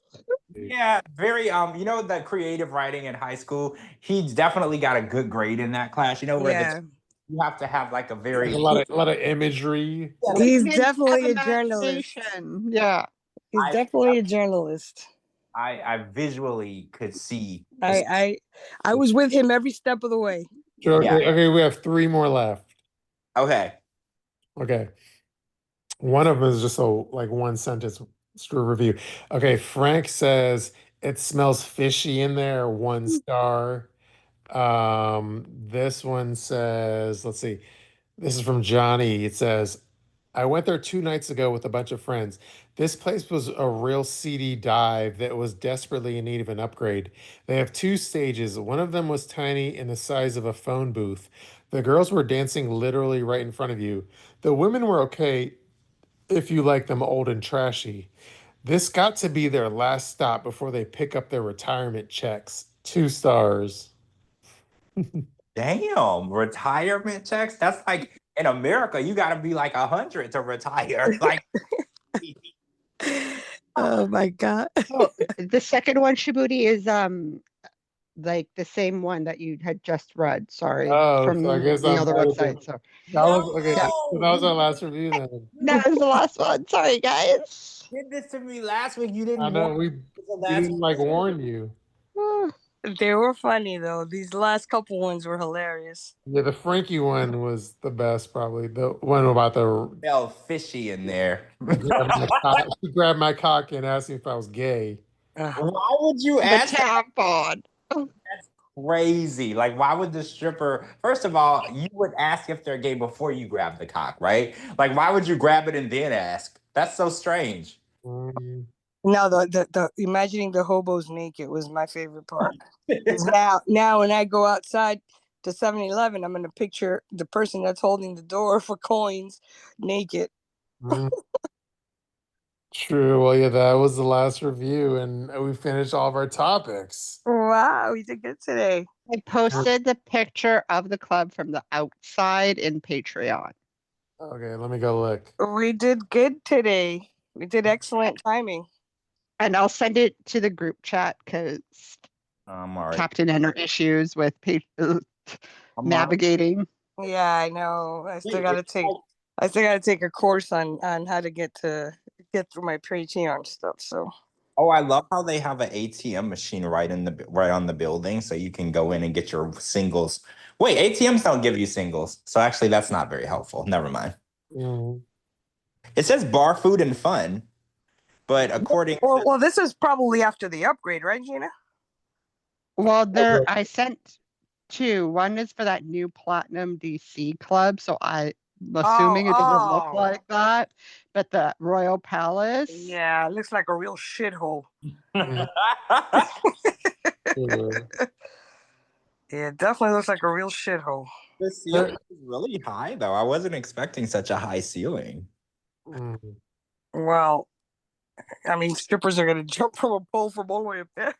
Yeah, very you know, the creative writing in high school, he's definitely got a good grade in that class. You know, where Yeah. you have to have like a Like very a lot of imagery. He's Kids definitely have a journalist. imagination. Yeah. He's definitely a journalist. I visually could see. I was with him every step of the way. Sure, Yeah. okay, we have 3 more left. Okay. Okay. One of them is just like 1 sentence review. Okay, Frank says it smells fishy in there, 1 star. This one says, let's see. This is from Johnny. It says, I went there 2 nights ago with a bunch of friends. This place was a real seedy dive that was desperately in need of an upgrade. They have 2 stages. One of them was tiny and the size of a phone booth. The girls were dancing literally right in front of you. The women were okay if you like them old and trashy. This got to be their last stop before they pick up their retirement checks. 2 stars. Damn, retirement checks? That's like in America, you gotta be like 100 to retire. Like Oh my God. Oh, the second one, Shabooty, is like the same one that you had just read. Sorry, Oh, from so I guess the I other might have website. been. So That was okay. Yeah. So that was our last review then. that was the last one. Sorry, guys. you did this to me last week. You I didn't know want we the didn't like week. warn you. They were funny though. These last couple ones were hilarious. Yeah, the Frankie one was the best, probably. The one about the Smell fishy in there. she grabbed my cock and asked me if I was gay. Why would you The ask? tampon. That's crazy. Like, why would the stripper? First of all, you would ask if they're gay before you grab the cock, right? Like, why would you grab it and then ask? That's so strange. Mm. No, the imagining the hobos naked was my favorite part. Now when I go outside to 7-Eleven, I'm gonna picture the person that's holding the door for coins naked. Mm. True. Well, yeah, that was the last review, and we finished all of our topics. Wow, we did good today. I posted the picture of the club from the outside in Patreon. Okay, let me go look. We did good today. We did excellent timing. And I'll send it to the group chat because All Captain and her issues with navigating. Yeah, I know. I still gotta take a course on how to get through my Patreon stuff. So Oh, I love how they have an ATM machine right on the building, so you can go in and get your singles. Wait, ATMs don't give you singles, so actually that's not very helpful. Never mind. Mm. It says bar food and fun, but according well, this is probably after the upgrade, right, Gina? Well, I sent 2. One is for that new Platinum DC club, so I'm assuming it doesn't look like that. But the Royal Palace. Yeah, it looks like a real shithole. Mm. Yeah, it definitely looks like a real shithole. the ceiling is really high, though. I wasn't expecting such a high ceiling. Mm. Well, I mean, strippers are gonna jump from a pole from all the way up there.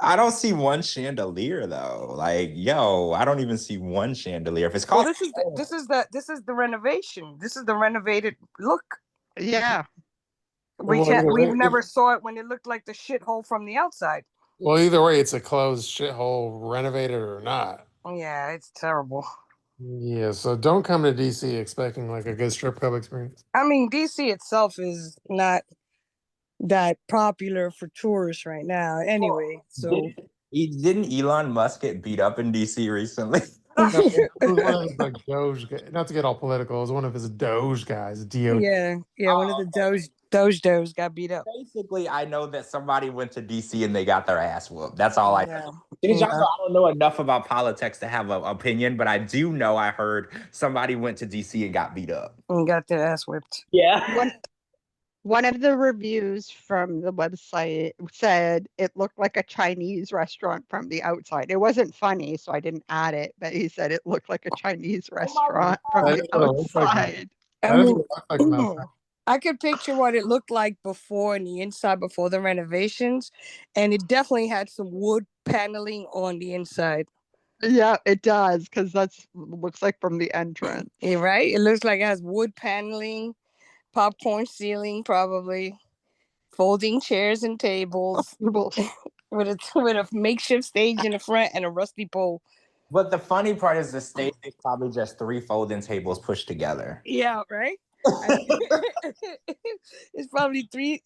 I don't see one chandelier though. Like, yo, I don't even see one chandelier. If it's called, Well, this is the renovation. This is the renovated look. Yeah. We've never saw it when it looked like the shithole from the outside. Well, either way, it's a closed shithole, renovated or not. Yeah, it's terrible. Yeah, so don't come to DC expecting like a good strip club experience. I mean, DC itself is not that popular for tourists right now anyway. So didn't Elon Musk get beat up in DC recently? It was one of his like Doge, not to get all political, it was one of his Doge guys, DO. yeah, one of the Doge got beat up. Basically, I know that somebody went to DC and they got their ass whooped. That's all I know. Yeah. I don't know enough about politics to have an opinion, but I do know I heard somebody went to DC and got beat up. And got their ass whipped. Yeah. One of the reviews from the website said it looked like a Chinese restaurant from the outside. It wasn't funny, so I didn't add it, but he said it looked like a Chinese restaurant from the outside. I could picture what it looked like before in the inside, before the renovations, and it definitely had some wood paneling on the inside. Yeah, it does, because that's looks like from the entrance. Yeah, right? It looks like it has wood paneling, popcorn ceiling, probably folding chairs and tables with a makeshift stage in the front and a rusty pole. But the funny part is the stage is probably just 3 folding tables pushed together. Yeah, right? It's probably three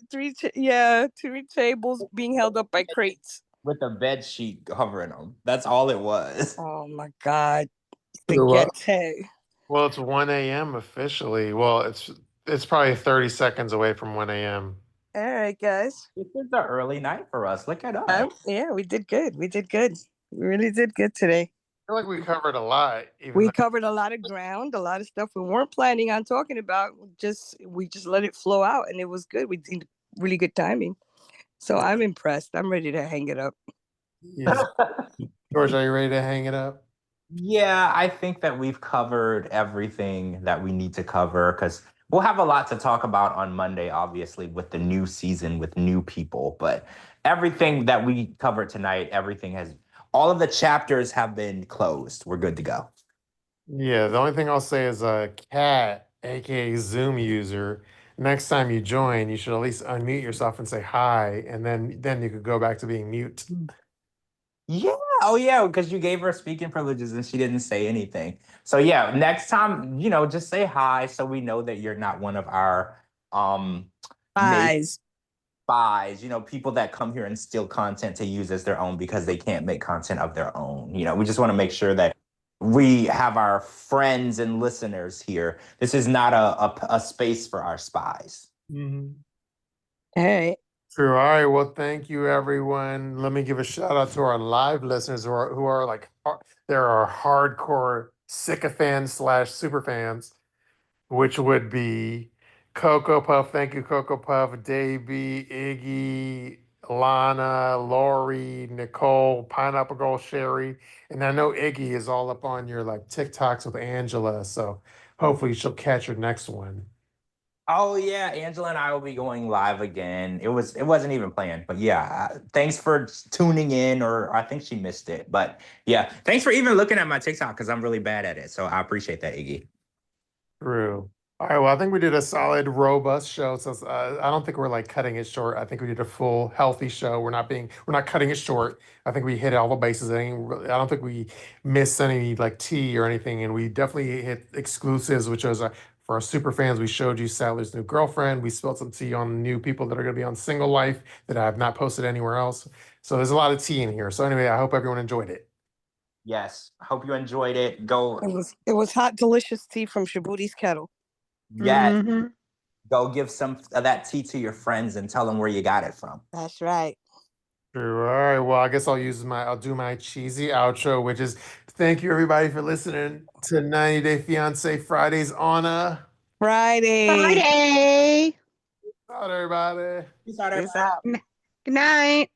tables being held up by crates. With a bed sheet covering them. That's all it was. Oh my God. Spaghetti. Well, it's 1 a.m. officially. Well, it's probably 30 seconds away from 1 a.m. All right, guys. This is the early night for us. Look at us. Yeah, we did good. We really did good today. I feel like we covered a lot. We covered a lot of ground, a lot of stuff we weren't planning on talking about. We just let it flow out, and it was good. We did really good timing. So I'm impressed. I'm ready to hang it up. Yes. George, are you ready to hang it up? Yeah, I think that we've covered everything that we need to cover because we'll have a lot to talk about on Monday, obviously, with the new season, with new people. But everything that we covered tonight, all of the chapters have been closed. We're good to go. Yeah, the only thing I'll say is Cat, aka Zoom user, next time you join, you should at least unmute yourself and say hi, and then you could go back to being mute. Yeah. Oh, yeah, because you gave her speaking privileges and she didn't say anything. So, yeah, next time, just say hi so we know that you're not one of our Spies. People that come here and steal content to use as their own because they can't make content of their own. We just want to make sure that we have our friends and listeners here. This is not a space for our spies. Mm-hmm. All right. True. All right. Well, thank you, everyone. Let me give a shout out to our live listeners who are like, there are hardcore sycophants / super fans, which would be Coco Puff. Thank you, Coco Puff, DayB, Iggy, Lana, Laurie, Nicole, Pineapple Girl, Sherry. And I know Iggy is all up on your like TikToks with Angela. So hopefully she'll catch your next one. Oh yeah, Angela and I will be going live again. It wasn't even planned, but yeah, thanks for tuning in, or I think she missed it. But yeah, thanks for even looking at my TikTok because I'm really bad at it. So I appreciate that, Iggy. True. All right, well, I think we did a solid, robust show. So I don't think we're like cutting it short. I think we did a full, healthy show. We're not cutting it short. I think we hit all the bases. I don't think we missed any like tea or anything. And we definitely hit exclusives, which was for our super fans. We showed you Sadler's new girlfriend. We spilled some tea on new people that are going to be on Single Life that I have not posted anywhere else. So there's a lot of tea in here. So anyway, I hope everyone enjoyed it. Yes, I hope you enjoyed it. It was hot, delicious tea from Shabooty's kettle. Yes. Mm-hmm. Go give some of that tea to your friends and tell them where you got it from. That's right. True. All right. Well, I guess I'll do my cheesy outro, which is thank you everybody for listening to 90 Day Fiance Fridays on a Friday. Friday. Peace out, everybody. Peace out, everybody. Good night.